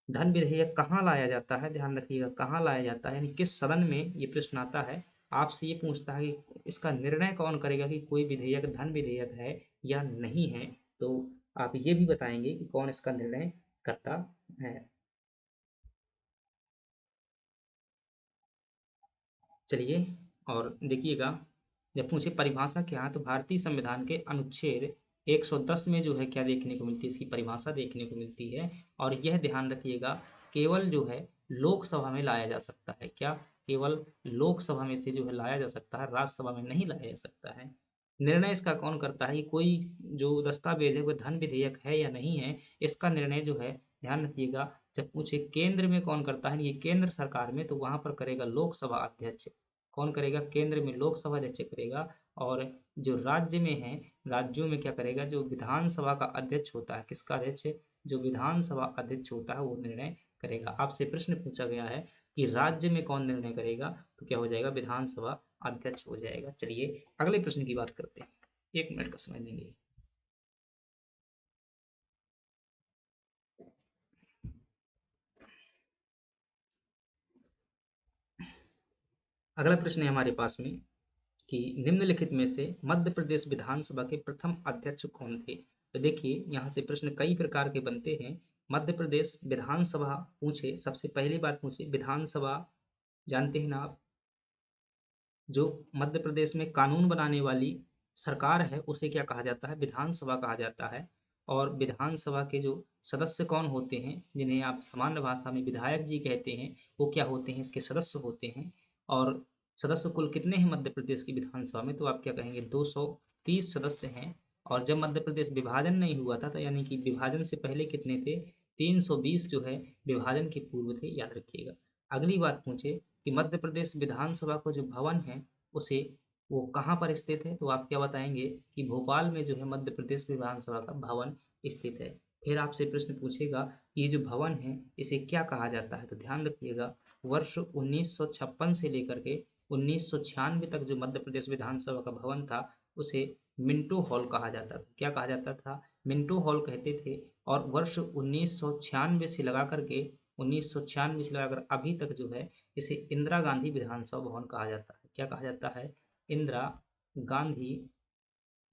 धन विधेयक कहाँ लाया जाता है? ध्यान रखिएगा, कहाँ लाया जाता है, यानी किस सदन में ये प्रश्न आता है। आपसे ये पूछता है कि इसका निर्णय कौन करेगा कि कोई विधेयक धन विधेयक है या नहीं है। तो आप ये भी बताएंगे कि कौन इसका निर्णय करता है। चलिए और देखिएगा, जब पूछे परिभाषा क्या है, तो भारतीय संविधान के अनुच्छेद 110 में जो है क्या देखने को मिलती है? इसकी परिभाषा देखने को मिलती है। और यह ध्यान रखिएगा, केवल जो है लोकसभा में लाया जा सकता है। क्या? केवल लोकसभा में से जो है लाया जा सकता है, राज्यसभा में नहीं लाया जा सकता है। निर्णय इसका कौन करता है कि कोई जो दस्तावेज है वह धन विधेयक है या नहीं है, इसका निर्णय जो है ध्यान रखिएगा। जब पूछे केंद्र में कौन करता है, ये केंद्र सरकार में, तो वहां पर करेगा लोकसभा अध्यक्ष। कौन करेगा? केंद्र में लोकसभा अध्यक्ष करेगा। और जो राज्य में है, राज्यों में क्या करेगा? जो विधानसभा का अध्यक्ष होता है, किसका अध्यक्ष? जो विधानसभा अध्यक्ष होता है वो निर्णय करेगा। आपसे प्रश्न पूछा गया है कि राज्य में कौन निर्णय करेगा, तो क्या हो जाएगा? विधानसभा अध्यक्ष हो जाएगा। चलिए अगले प्रश्न की बात करते हैं, 1 मिनट का समय देंगे। अगला प्रश्न है हमारे पास में कि निम्नलिखित में से मध्य प्रदेश विधानसभा के प्रथम अध्यक्ष कौन थे? तो देखिए यहाँ से प्रश्न कई प्रकार के बनते हैं। मध्य प्रदेश विधानसभा पूछे, सबसे पहली बात पूछे विधानसभा, जानते हैं ना आप, जो मध्य प्रदेश में कानून बनाने वाली सरकार है उसे क्या कहा जाता है? विधानसभा कहा जाता है। और विधानसभा के जो सदस्य कौन होते हैं, जिन्हें आप सामान्य भाषा में विधायक जी कहते हैं, वो क्या होते हैं? इसके सदस्य होते हैं। और सदस्य कुल कितने हैं मध्य प्रदेश की विधानसभा में? तो आप क्या कहेंगे? 230 सदस्य हैं। और जब मध्य प्रदेश विभाजन नहीं हुआ था, तो यानी कि विभाजन से पहले कितने थे? 320 जो है विभाजन के पूर्व थे, याद रखिएगा। अगली बात पूछे कि मध्य प्रदेश विधानसभा का जो भवन है उसे वो कहाँ पर स्थित है? तो आप क्या बताएंगे कि भोपाल में जो है मध्य प्रदेश विधानसभा का भवन स्थित है। फिर आपसे प्रश्न पूछेगा कि ये जो भवन है इसे क्या कहा जाता है? तो ध्यान रखिएगा, वर्ष 1956 से लेकर के 1996 तक जो मध्य प्रदेश विधानसभा का भवन था उसे मिंटो हॉल कहा जाता था। क्या कहा जाता था? मिंटो हॉल कहते थे। और वर्ष 1996 से लगा करके 1996 से लगाकर अभी तक जो है इसे इंदिरा गांधी विधानसभा भवन कहा जाता है। क्या कहा जाता है? इंदिरा गांधी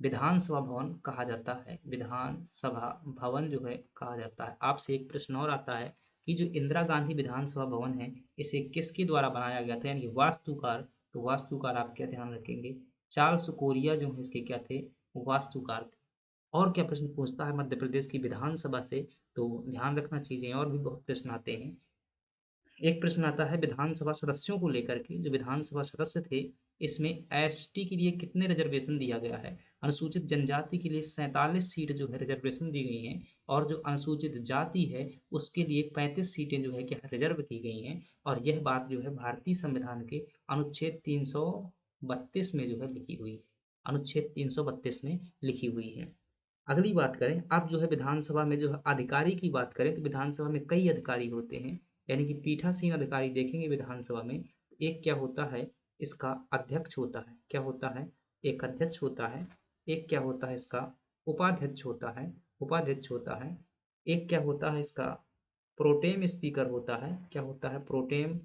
विधानसभा भवन कहा जाता है। विधानसभा भवन जो है कहा जाता है। आपसे एक प्रश्न और आता है कि जो इंदिरा गांधी विधानसभा भवन है इसे किसके द्वारा बनाया गया था, यानी वास्तुकार। तो वास्तुकार आप क्या ध्यान रखेंगे? चार्ल्स कोरिया जो है इसके क्या थे? वास्तुकार थे। और क्या प्रश्न पूछता है मध्य प्रदेश की विधानसभा से? तो ध्यान रखना, चीजें और भी बहुत प्रश्न आते हैं। एक प्रश्न आता है विधानसभा सदस्यों को लेकर के, जो विधानसभा सदस्य थे इसमें एसटी के लिए कितने रिजर्वेशन दिया गया है? अनुसूचित जनजाति के लिए 47 सीट जो है रिजर्वेशन दी गई हैं। और जो अनुसूचित जाति है उसके लिए 35 सीटें जो है क्या रिजर्व की गई हैं। और यह बात जो है भारतीय संविधान के अनुच्छेद 332 में जो है लिखी हुई है। अनुच्छेद 332 में लिखी हुई है। अगली बात करें, अब जो है विधानसभा में जो है अधिकारी की बात करें तो विधानसभा में कई अधिकारी होते हैं, यानी कि पीठासीन अधिकारी देखेंगे विधानसभा में। एक क्या होता है? इसका अध्यक्ष होता है। क्या होता है? एक अध्यक्ष होता है। एक क्या होता है? इसका उपाध्यक्ष होता है। उपाध्यक्ष होता है। एक क्या होता है? इसका प्रोटेम स्पीकर होता है। क्या होता है? प्रोटेम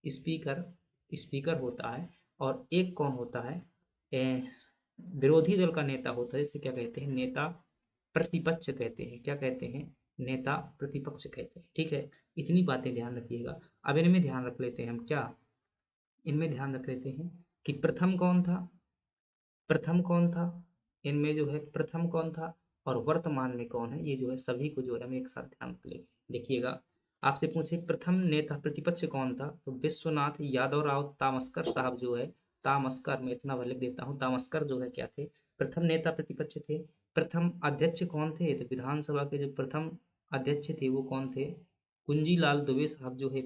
स्पीकर, स्पीकर होता है। और एक कौन होता है? ए, विरोधी दल का नेता होता है, इसे क्या कहते हैं? नेता प्रतिपक्ष कहते हैं। क्या कहते हैं? नेता प्रतिपक्ष कहते हैं। ठीक है, इतनी बातें ध्यान रखिएगा। अब इनमें ध्यान रख लेते हैं हम, क्या इनमें ध्यान रख लेते हैं कि प्रथम कौन था? प्रथम कौन था? इनमें जो है प्रथम कौन था और वर्तमान में कौन है, ये जो है सभी को जो है हम एक साथ ध्यान रख लेंगे। देखिएगा, आपसे पूछे प्रथम नेता प्रतिपक्ष कौन था, तो विश्वनाथ यादव राव तामस्कर साहब जो है, तामस्कर, मैं इतना लिख देता हूँ, तामस्कर जो है क्या थे? प्रथम नेता प्रतिपक्ष थे। प्रथम अध्यक्ष कौन थे? तो विधानसभा के जो प्रथम अध्यक्ष थे वो कौन थे? कुंजीलाल दुबे साहब जो है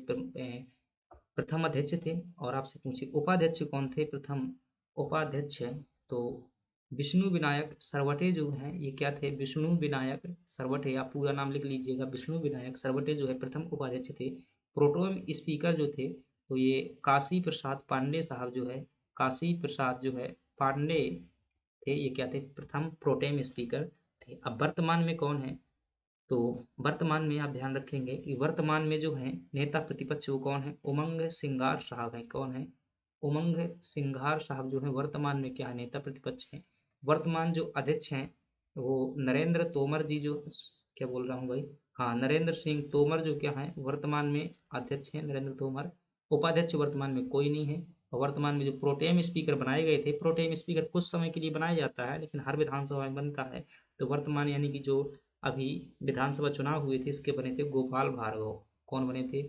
प्रथम अध्यक्ष थे। और आपसे पूछे उपाध्यक्ष कौन थे? प्रथम उपाध्यक्ष है तो विष्णु विनायक सरवटे जो हैं, ये क्या थे? विष्णु विनायक सरवटे, आप पूरा नाम लिख लीजिएगा, विष्णु विनायक सरवटे जो है प्रथम उपाध्यक्ष थे। प्रोटोम स्पीकर जो थे तो ये काशी प्रसाद पांडे साहब जो है, काशी प्रसाद जो है पांडे थे, ये क्या थे? प्रथम प्रोटेम स्पीकर थे। अब वर्तमान में कौन है? तो वर्तमान में आप ध्यान रखेंगे कि वर्तमान में जो है नेता प्रतिपक्ष वो कौन है? उमंग सिंगार साहब है। कौन है? उमंग सिंघार साहब जो है वर्तमान में क्या है? नेता प्रतिपक्ष हैं। वर्तमान जो अध्यक्ष हैं वो नरेंद्र तोमर जी जो, क्या बोल रहा हूँ भाई, हाँ, नरेंद्र सिंह तोमर जो क्या है वर्तमान में अध्यक्ष हैं, नरेंद्र तोमर। उपाध्यक्ष वर्तमान में कोई नहीं है। और वर्तमान में जो प्रोटेम स्पीकर बनाए गए थे, प्रोटेम स्पीकर कुछ समय के लिए बनाया जाता है लेकिन हर विधानसभा में बनता है। तो वर्तमान यानी कि जो अभी विधानसभा चुनाव हुए थे इसके बने थे गोपाल भार्गव। कौन बने थे?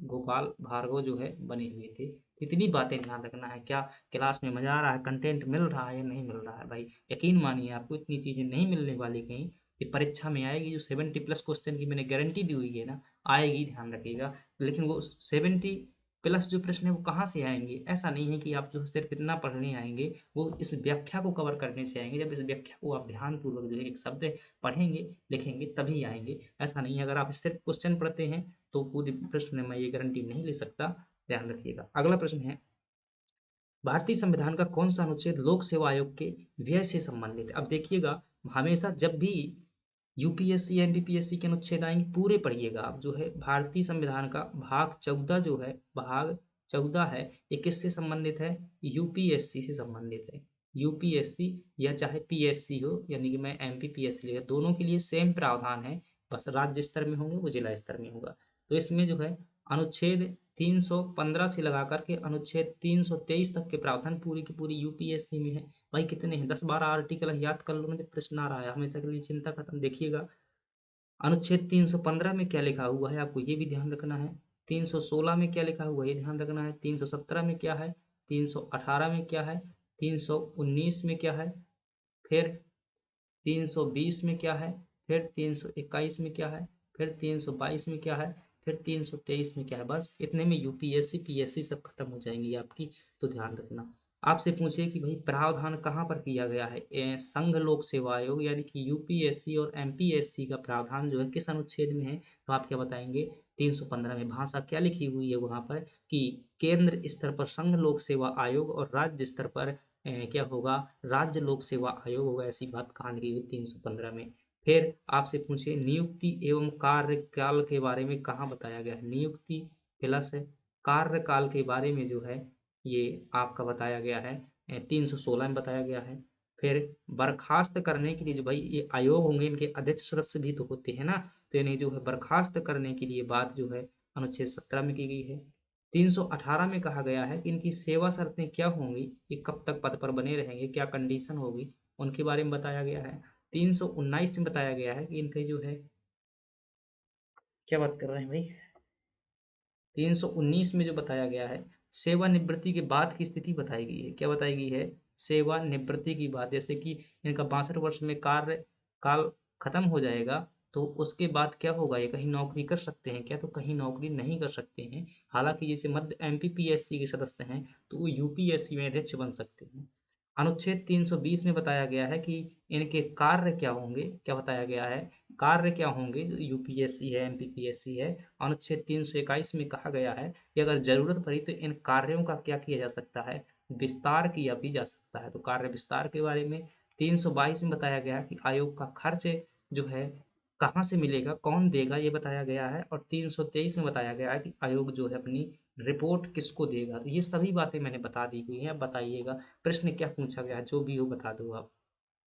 गोपाल भार्गव जो है बने हुए थे। इतनी बातें ध्यान रखना है। क्या क्लास में मज़ा आ रहा है, कंटेंट मिल रहा है या नहीं मिल रहा है? भाई यकीन मानिए आपको इतनी चीज़ें नहीं मिलने वाली कहीं। ये परीक्षा में आएगी, जो 70 प्लस क्वेश्चन की मैंने गारंटी दी हुई है ना, आएगी, ध्यान रखिएगा। लेकिन वो 70 प्लस जो प्रश्न है वो कहाँ से आएंगे? ऐसा नहीं है कि आप जो सिर्फ इतना पढ़ने आएंगे, वो इस व्याख्या को कवर करने से आएंगे। जब इस व्याख्या को आप ध्यानपूर्वक जो है एक शब्द पढ़ेंगे, लिखेंगे, तभी आएंगे। ऐसा नहीं है अगर आप सिर्फ क्वेश्चन पढ़ते हैं तो पूरे प्रश्न में मैं ये गारंटी नहीं ले सकता। ध्यान रखिएगा। अगला प्रश्न है, भारतीय संविधान का कौन सा अनुच्छेद लोक सेवा आयोग के व्यय से संबंधित है? अब देखिएगा, हमेशा जब भी यूपीएससी एमपीपीएससी के अनुच्छेद आएंगे पूरे पढ़िएगा आप। जो है भारतीय संविधान का भाग 14 जो है, भाग 14 है, ये किससे संबंधित है? यूपीएससी से संबंधित है। यूपीएससी या चाहे पीएससी हो, यानी कि मैं एमपीपीएससी लिया, दोनों के लिए सेम प्रावधान है। बस राज्य स्तर में होंगे, वो जिला स्तर में होगा। तो इसमें जो है अनुच्छेद 315 से लगा करके अनुच्छेद 323 तक के प्रावधान पूरी की पूरी यूपीएससी में है। भाई कितने हैं? 10-12 आर्टिकल याद कर लो ना, जब प्रश्न आ रहा है हमेशा के लिए चिंता खत्म। देखिएगा अनुच्छेद 315 में क्या लिखा हुआ है, आपको ये भी ध्यान रखना है। 316 में क्या लिखा हुआ है, ये ध्यान रखना है। 317 में क्या है, 318 में क्या है, 319 में क्या है, फिर 320 में क्या है, फिर 321 में क्या है, फिर 322 में क्या है, फिर 323 में क्या है। बस इतने में यूपीएससी पीएससी सब खत्म हो जाएंगी आपकी। तो ध्यान रखना। आपसे पूछे कि भाई प्रावधान कहाँ पर किया गया है, संघ लोक सेवा आयोग यानी कि यूपीएससी और एमपीएससी का प्रावधान जो है किस अनुच्छेद में है, तो आप क्या बताएंगे? 315 में। भाषा क्या लिखी हुई है वहां पर कि केंद्र स्तर पर संघ लोक सेवा आयोग और राज्य स्तर पर क्या होगा, राज्य लोक सेवा आयोग होगा। ऐसी बात कहाँ लिखी हुई? 315 में। फिर आपसे पूछे नियुक्ति एवं कार्यकाल के बारे में कहाँ बताया गया है? नियुक्ति प्लस कार्यकाल के बारे में जो है ये आपका बताया गया है 316 में बताया गया है। फिर बर्खास्त करने के लिए जो भाई ये आयोग होंगे, इनके अध्यक्ष सदस्य भी तो होते हैं ना, तो इन्हें जो है बर्खास्त करने के लिए बात जो है अनुच्छेद 17 में की गई है। 318 में कहा गया है कि इनकी सेवा शर्तें क्या होंगी, ये कब तक पद पर बने रहेंगे, क्या कंडीशन होगी, उनके बारे में बताया गया है। 319 में बताया गया है कि इनके जो है, क्या बात कर रहे हैं भाई, 319 में जो बताया गया है सेवानिवृत्ति के बाद की स्थिति बताई गई है। क्या बताई गई है? सेवानिवृत्ति की बात। जैसे कि इनका 62 वर्ष में कार्य काल खत्म हो जाएगा, तो उसके बाद क्या होगा, ये कहीं नौकरी कर सकते हैं क्या? तो कहीं नौकरी नहीं कर सकते हैं। हालांकि जैसे मध्य एमपीपीएससी के सदस्य हैं तो वो यूपीएससी में अध्यक्ष बन सकते हैं। अनुच्छेद 320 में बताया गया है कि इनके कार्य क्या होंगे। क्या बताया गया है? कार्य क्या होंगे? जो यूपीएससी है एमपीपीएससी है, अनुच्छेद 321 में कहा गया है कि अगर जरूरत पड़ी तो इन कार्यों का क्या किया जा सकता है, विस्तार किया भी जा सकता है। तो कार्य विस्तार के बारे में 322 में बताया गया कि आयोग का खर्च जो है कहाँ से मिलेगा, कौन देगा, ये बताया गया है। और 323 में बताया गया है कि आयोग जो है अपनी रिपोर्ट किसको देगा। तो ये सभी बातें मैंने बता दी हुई हैं। अब बताइएगा प्रश्न क्या पूछा गया है, जो भी हो बता दो आप।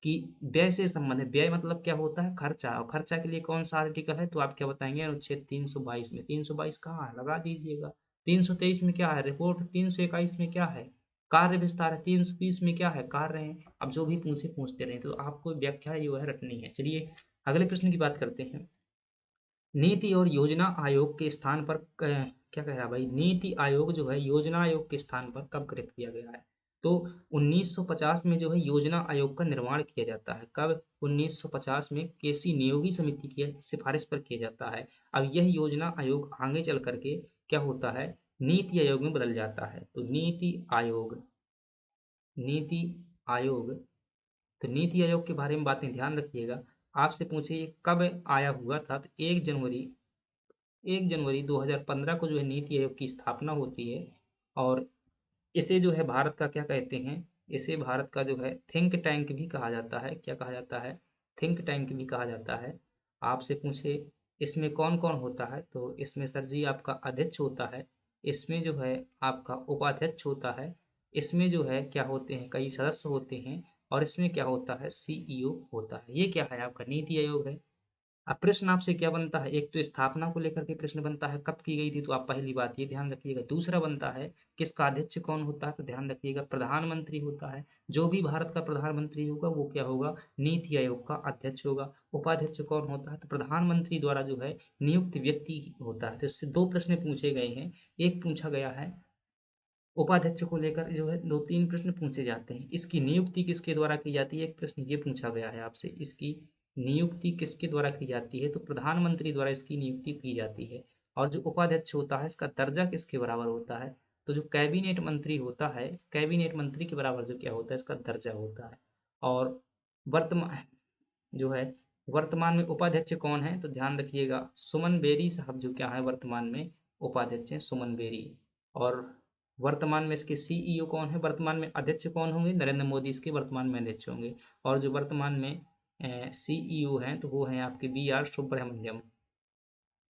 कि व्यय से संबंधित, व्यय मतलब क्या होता है? खर्चा। और खर्चा के लिए कौन सा आर्टिकल है, तो आप क्या बताएंगे? अनुच्छेद 322 में। 322 कहाँ है, लगा दीजिएगा। 323 में क्या है? रिपोर्ट। 321 में क्या है? कार्य विस्तार है। 320 में क्या है? कार्य है। अब जो भी पूछे पूछते रहे, तो आपको व्याख्या जो है रटनी है। चलिए अगले प्रश्न की बात करते हैं। नीति और योजना आयोग के स्थान पर क्या कह रहा है भाई, नीति आयोग जो है योजना आयोग के स्थान पर कब गठित किया गया है? तो 1950 में जो है योजना आयोग का निर्माण किया जाता है। कब? 1950 में केसी नियोगी समिति की सिफारिश पर किया जाता है। अब यह योजना आयोग आगे चल करके क्या होता है, नीति आयोग में बदल जाता है। तो नीति आयोग, नीति आयोग, तो नीति आयोग के बारे में बातें ध्यान रखिएगा। आपसे पूछे ये कब आया हुआ था, तो 1 जनवरी 2015 को जो है नीति आयोग की स्थापना होती है। और इसे जो है भारत का क्या कहते हैं, इसे भारत का जो है थिंक टैंक भी कहा जाता है। क्या कहा जाता है? थिंक टैंक भी कहा जाता है। आपसे पूछे इसमें कौन कौन होता है, तो इसमें सर जी आपका अध्यक्ष होता है, इसमें जो है आपका उपाध्यक्ष होता है, इसमें जो है क्या होते हैं, कई सदस्य होते हैं, और इसमें क्या होता है, सीईओ होता है। ये क्या है? आपका नीति आयोग है। अब प्रश्न आपसे क्या बनता है, एक तो स्थापना को लेकर के प्रश्न बनता है, कब की गई थी, तो आप पहली बात ये ध्यान रखिएगा। दूसरा बनता है किसका अध्यक्ष कौन होता है, तो ध्यान रखिएगा प्रधानमंत्री होता है। जो भी भारत का प्रधानमंत्री होगा वो क्या होगा, नीति आयोग का अध्यक्ष होगा। उपाध्यक्ष कौन होता है, तो प्रधानमंत्री द्वारा जो है नियुक्त व्यक्ति होता है। तो इससे दो प्रश्न पूछे गए हैं। एक पूछा गया है उपाध्यक्ष को लेकर जो है, दो तीन प्रश्न पूछे जाते हैं। इसकी नियुक्ति किसके द्वारा की जाती है, एक प्रश्न ये पूछा गया है आपसे, इसकी नियुक्ति किसके द्वारा की जाती है, तो प्रधानमंत्री द्वारा इसकी नियुक्ति की जाती है। और जो उपाध्यक्ष होता है इसका दर्जा किसके बराबर होता है, तो जो कैबिनेट मंत्री होता है, कैबिनेट मंत्री के बराबर जो क्या होता है इसका दर्जा होता है। और वर्तमान जो है, वर्तमान में उपाध्यक्ष कौन है, तो ध्यान रखिएगा सुमन बेरी साहब जो क्या है वर्तमान में उपाध्यक्ष हैं, सुमन बेरी। और वर्तमान में इसके सीईओ कौन है, वर्तमान में अध्यक्ष कौन होंगे, नरेंद्र मोदी इसके वर्तमान में अध्यक्ष होंगे। और जो वर्तमान में सीईओ हैं तो वो हैं आपके बी आर सुब्रमण्यम,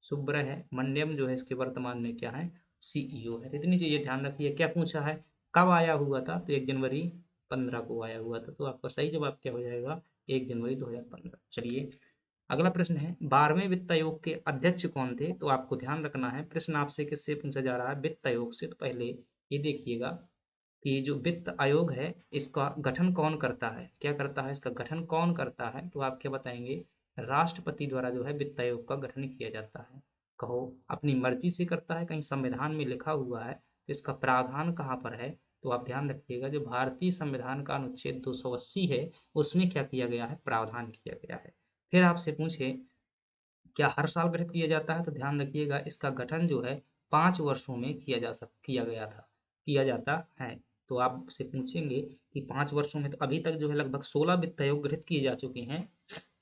सुब्रमण्यम जो है इसके वर्तमान में क्या है, सीईओ है। तो इतनी चीजें ध्यान रखिए। क्या पूछा है, कब आया हुआ था, तो 1 जनवरी 2015 को आया हुआ था। तो आपका सही जवाब क्या हो जाएगा, 1 जनवरी 2015। चलिए अगला प्रश्न है, 12वें वित्त आयोग के अध्यक्ष कौन थे, तो आपको ध्यान रखना है प्रश्न आपसे किससे पूछा जा रहा है, वित्त आयोग से। तो पहले ये देखिएगा कि जो वित्त आयोग है इसका गठन कौन करता है, क्या करता है, इसका गठन कौन करता है, तो आप क्या बताएंगे, राष्ट्रपति द्वारा जो है वित्त आयोग का गठन किया जाता है। कहो अपनी मर्जी से करता है, कहीं संविधान में लिखा हुआ है, तो इसका प्रावधान कहाँ पर है, तो आप ध्यान रखिएगा जो भारतीय संविधान का अनुच्छेद 280 है उसमें क्या किया गया है, प्रावधान किया गया है। फिर आपसे पूछे क्या हर साल गठित किया जाता है, तो ध्यान रखिएगा इसका गठन जो है 5 वर्षों में किया गया था, किया जाता है। तो आपसे पूछेंगे कि 5 वर्षों में, तो अभी तक जो है लगभग 16 वित्त आयोग गठित किए जा चुके हैं।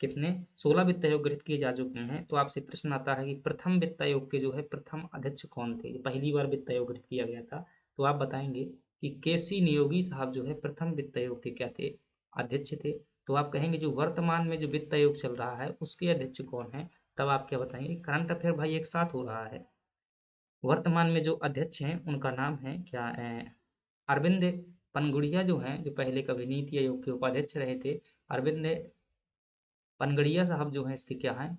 कितने, 16 वित्त आयोग गठित किए जा चुके हैं। तो आपसे प्रश्न आता है कि प्रथम वित्त आयोग के जो है प्रथम अध्यक्ष कौन थे, पहली बार वित्त आयोग गठित किया गया था। तो आप बताएंगे कि केसी नियोगी साहब जो है प्रथम वित्त आयोग के क्या थे, अध्यक्ष थे। तो आप कहेंगे जो वर्तमान में जो वित्त आयोग चल रहा है उसके अध्यक्ष कौन है, तब आप क्या बताएंगे, करंट अफेयर भाई एक साथ हो रहा है। वर्तमान में जो अध्यक्ष हैं उनका नाम है क्या अरविंद पनगुड़िया जो हैं, जो पहले कभी नीति आयोग के उपाध्यक्ष रहे थे, अरविंद पनगड़िया साहब जो हैं इसके क्या हैं,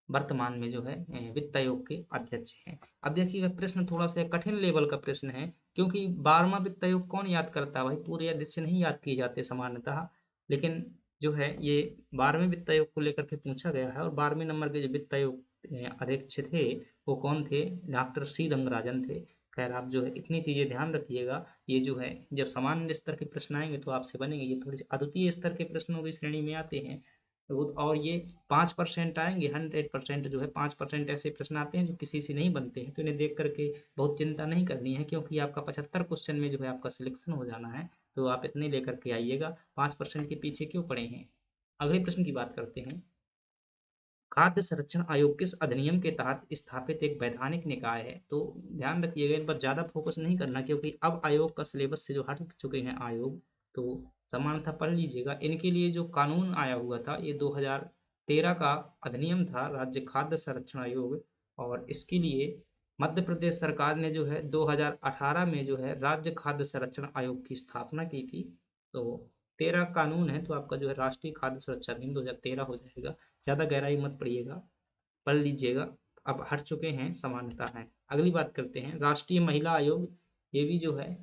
वर्तमान में जो है वित्त आयोग के अध्यक्ष हैं। अब देखिएगा प्रश्न थोड़ा सा कठिन लेवल का प्रश्न है, क्योंकि 12वां वित्त आयोग कौन याद करता है भाई, पूरे अध्यक्ष नहीं याद किए जाते सामान्यतः। लेकिन जो है ये 12वें वित्त आयोग को लेकर के पूछा गया है। और 12वें नंबर के जो वित्त आयोग अध्यक्ष थे वो कौन थे, डॉक्टर सी रंगराजन थे। खैर आप जो है इतनी चीजें ध्यान रखिएगा, ये जो है जब सामान्य स्तर के प्रश्न आएंगे तो आपसे बनेंगे, ये थोड़ी सी अद्वितीय स्तर के प्रश्नों की श्रेणी में आते हैं। तो और ये 5% आएंगे, 100% जो है 5% ऐसे प्रश्न आते हैं जो किसी से नहीं बनते हैं। तो इन्हें देख करके बहुत चिंता नहीं करनी है, क्योंकि आपका 75 क्वेश्चन में जो है आपका सिलेक्शन हो जाना है। तो आप इतने लेकर के आइएगा, 5% के पीछे क्यों पड़े हैं। अगले प्रश्न की बात करते हैं, खाद्य संरक्षण आयोग किस अधिनियम के तहत स्थापित एक वैधानिक निकाय है। तो ध्यान रखिएगा इन पर ज्यादा फोकस नहीं करना, क्योंकि अब आयोग का सिलेबस से जो हट चुके हैं आयोग, तो समानता पढ़ लीजिएगा। इनके लिए जो कानून आया हुआ था ये 2013 का अधिनियम था, राज्य खाद्य संरक्षण आयोग। और इसके लिए मध्य प्रदेश सरकार ने जो है 2018 में जो है राज्य खाद्य संरक्षण आयोग की स्थापना की थी। तो 13 कानून है, तो आपका जो है राष्ट्रीय खाद्य सुरक्षा अधिनियम 2013 हो जाएगा। ज़्यादा गहराई मत पढ़िएगा, पढ़ लीजिएगा। अब हट चुके हैं, समानता है। अगली बात करते हैं राष्ट्रीय महिला आयोग, ये भी जो है,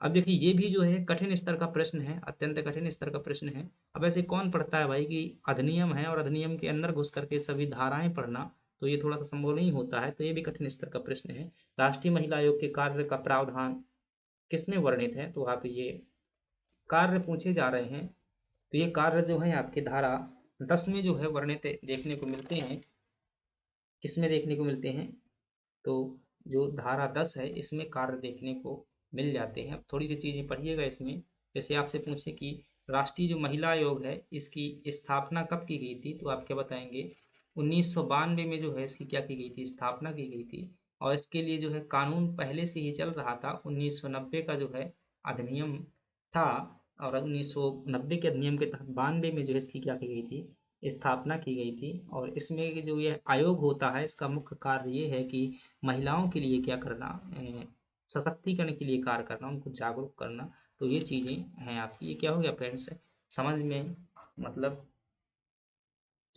अब देखिए ये भी जो है कठिन स्तर का प्रश्न है, अत्यंत कठिन स्तर का प्रश्न है। अब ऐसे कौन पढ़ता है भाई कि अधिनियम है और अधिनियम के अंदर घुस करके सभी धाराएं पढ़ना, तो ये थोड़ा सा संभव नहीं होता है। तो ये भी कठिन स्तर का प्रश्न है। राष्ट्रीय महिला आयोग के कार्य का प्रावधान किसमें वर्णित है, तो आप ये कार्य पूछे जा रहे हैं। तो ये कार्य जो है आपके धारा 10 में जो है वर्णित देखने को मिलते हैं। किसमें देखने को मिलते हैं, तो जो धारा 10 है इसमें कार्य देखने को मिल जाते हैं। अब थोड़ी सी चीज़ें पढ़िएगा इसमें। जैसे आपसे पूछे कि राष्ट्रीय जो महिला आयोग है इसकी स्थापना कब की गई थी, तो आप क्या बताएंगे, 1992 में जो है इसकी क्या की गई थी, स्थापना की गई थी। और इसके लिए जो है कानून पहले से ही चल रहा था, 1990 का जो है अधिनियम था। और 1990 के अधिनियम के तहत 92 में जो है इसकी क्या की गई थी, स्थापना की गई थी। और इसमें जो ये आयोग होता है इसका मुख्य कार्य ये है कि महिलाओं के लिए क्या करना, सशक्तिकरण के लिए कार्य करना, उनको जागरूक करना। तो ये चीज़ें हैं आपकी। ये क्या हो गया फ्रेंड्स, समझ में मतलब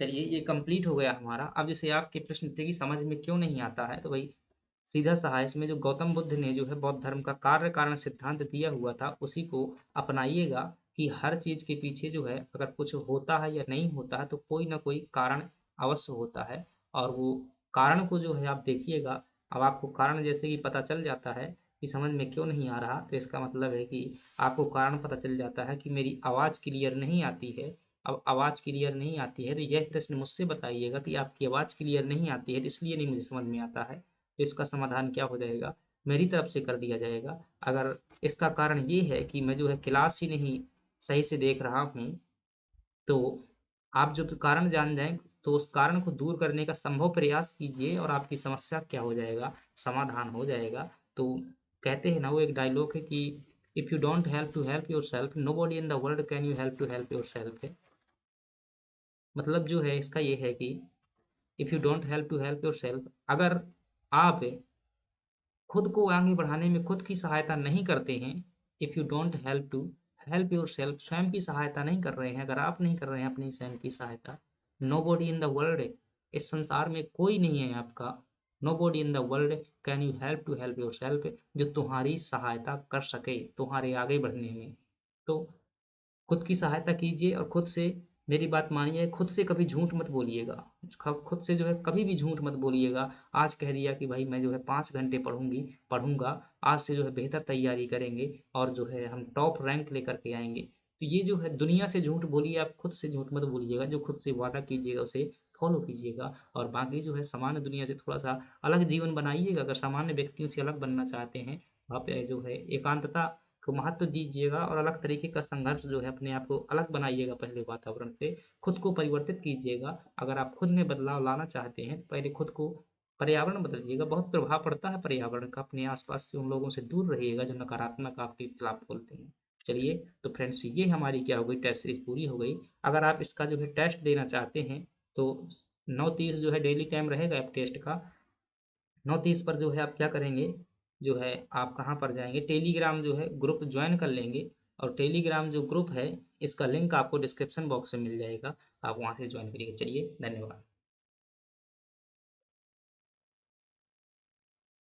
चलिए ये कंप्लीट हो गया हमारा। अब जैसे आपके प्रश्न थे कि समझ में क्यों नहीं आता है, तो भाई सीधा-सा है, इसमें जो गौतम बुद्ध ने जो है बौद्ध धर्म का कार्य कारण सिद्धांत दिया हुआ था, उसी को अपनाइएगा कि हर चीज़ के पीछे जो है अगर कुछ होता है या नहीं होता है, तो कोई ना कोई कारण अवश्य होता है और वो कारण को जो है आप देखिएगा। अब आपको कारण जैसे ही पता चल जाता है कि समझ में क्यों नहीं आ रहा, तो इसका मतलब है कि आपको कारण पता चल जाता है कि मेरी आवाज़ क्लियर नहीं आती है। अब आवाज़ क्लियर नहीं आती है, तो यह प्रश्न मुझसे बताइएगा कि आपकी आवाज़ क्लियर नहीं आती है, तो इसलिए नहीं मुझे समझ में आता है। तो इसका समाधान क्या हो जाएगा? मेरी तरफ से कर दिया जाएगा। अगर इसका कारण ये है कि मैं जो है क्लास ही नहीं सही से देख रहा हूँ, तो आप जब कारण जान जाएँ, तो उस कारण को दूर करने का संभव प्रयास कीजिए और आपकी समस्या क्या हो जाएगा? समाधान हो जाएगा। तो कहते हैं ना, वो एक डायलॉग है कि if you don't help to help yourself, nobody in the world can you help to help yourself है। मतलब जो है इसका ये है कि if you don't help to help yourself, अगर आप खुद को आगे बढ़ाने में खुद की सहायता नहीं करते हैं, if you don't help to help yourself, स्वयं की सहायता नहीं कर रहे हैं, अगर आप नहीं कर रहे हैं अपनी स्वयं की सहायता, नोबडी इन द वर्ल्ड, इस संसार में कोई नहीं है आपका, nobody in the world can you help yourself, जो तुम्हारी सहायता कर सके तुम्हारे आगे बढ़ने में। तो खुद की सहायता कीजिए और खुद से मेरी बात मानिए, खुद से कभी झूठ मत बोलिएगा। खुद से जो है कभी भी झूठ मत बोलिएगा। आज कह दिया कि भाई मैं जो है 5 घंटे पढ़ूँगा, आज से जो है बेहतर तैयारी करेंगे और जो है हम टॉप रैंक लेकर के आएँगे। तो ये जो है दुनिया से झूठ बोलिए, आप खुद से झूठ मत बोलिएगा। जो खुद से वादा कीजिएगा उसे फ़ॉलो कीजिएगा और बाकी जो है सामान्य दुनिया से थोड़ा-सा अलग जीवन बनाइएगा। अगर सामान्य व्यक्तियों से अलग बनना चाहते हैं, आप जो है एकांतता को महत्व दीजिएगा और अलग तरीके का संघर्ष जो है अपने आप को अलग बनाइएगा पहले वातावरण से, खुद को परिवर्तित कीजिएगा। अगर आप खुद में बदलाव लाना चाहते हैं, तो पहले खुद को पर्यावरण बदलिएगा, बहुत प्रभाव पड़ता है पर्यावरण का, अपने आस-पास से उन लोगों से दूर रहिएगा जो नकारात्मक आपके खिलाफ बोलते हैं। चलिए, तो फ्रेंड्स ये हमारी क्या हो गई टेस्ट सीरीज़ पूरी हो गई। अगर आप इसका जो है टेस्ट देना चाहते हैं, तो 9:30 जो है डेली टाइम रहेगा आप टेस्ट का। 9:30 पर जो है आप क्या करेंगे, जो है आप कहाँ पर जाएँगे, टेलीग्राम जो है ग्रुप जॉइन कर लेंगे और टेलीग्राम जो ग्रुप है, इसका लिंक आपको डिस्क्रिप्शन बॉक्स में मिल जाएगा। आप वहाँ से जॉइन करिए। चलिए, धन्यवाद।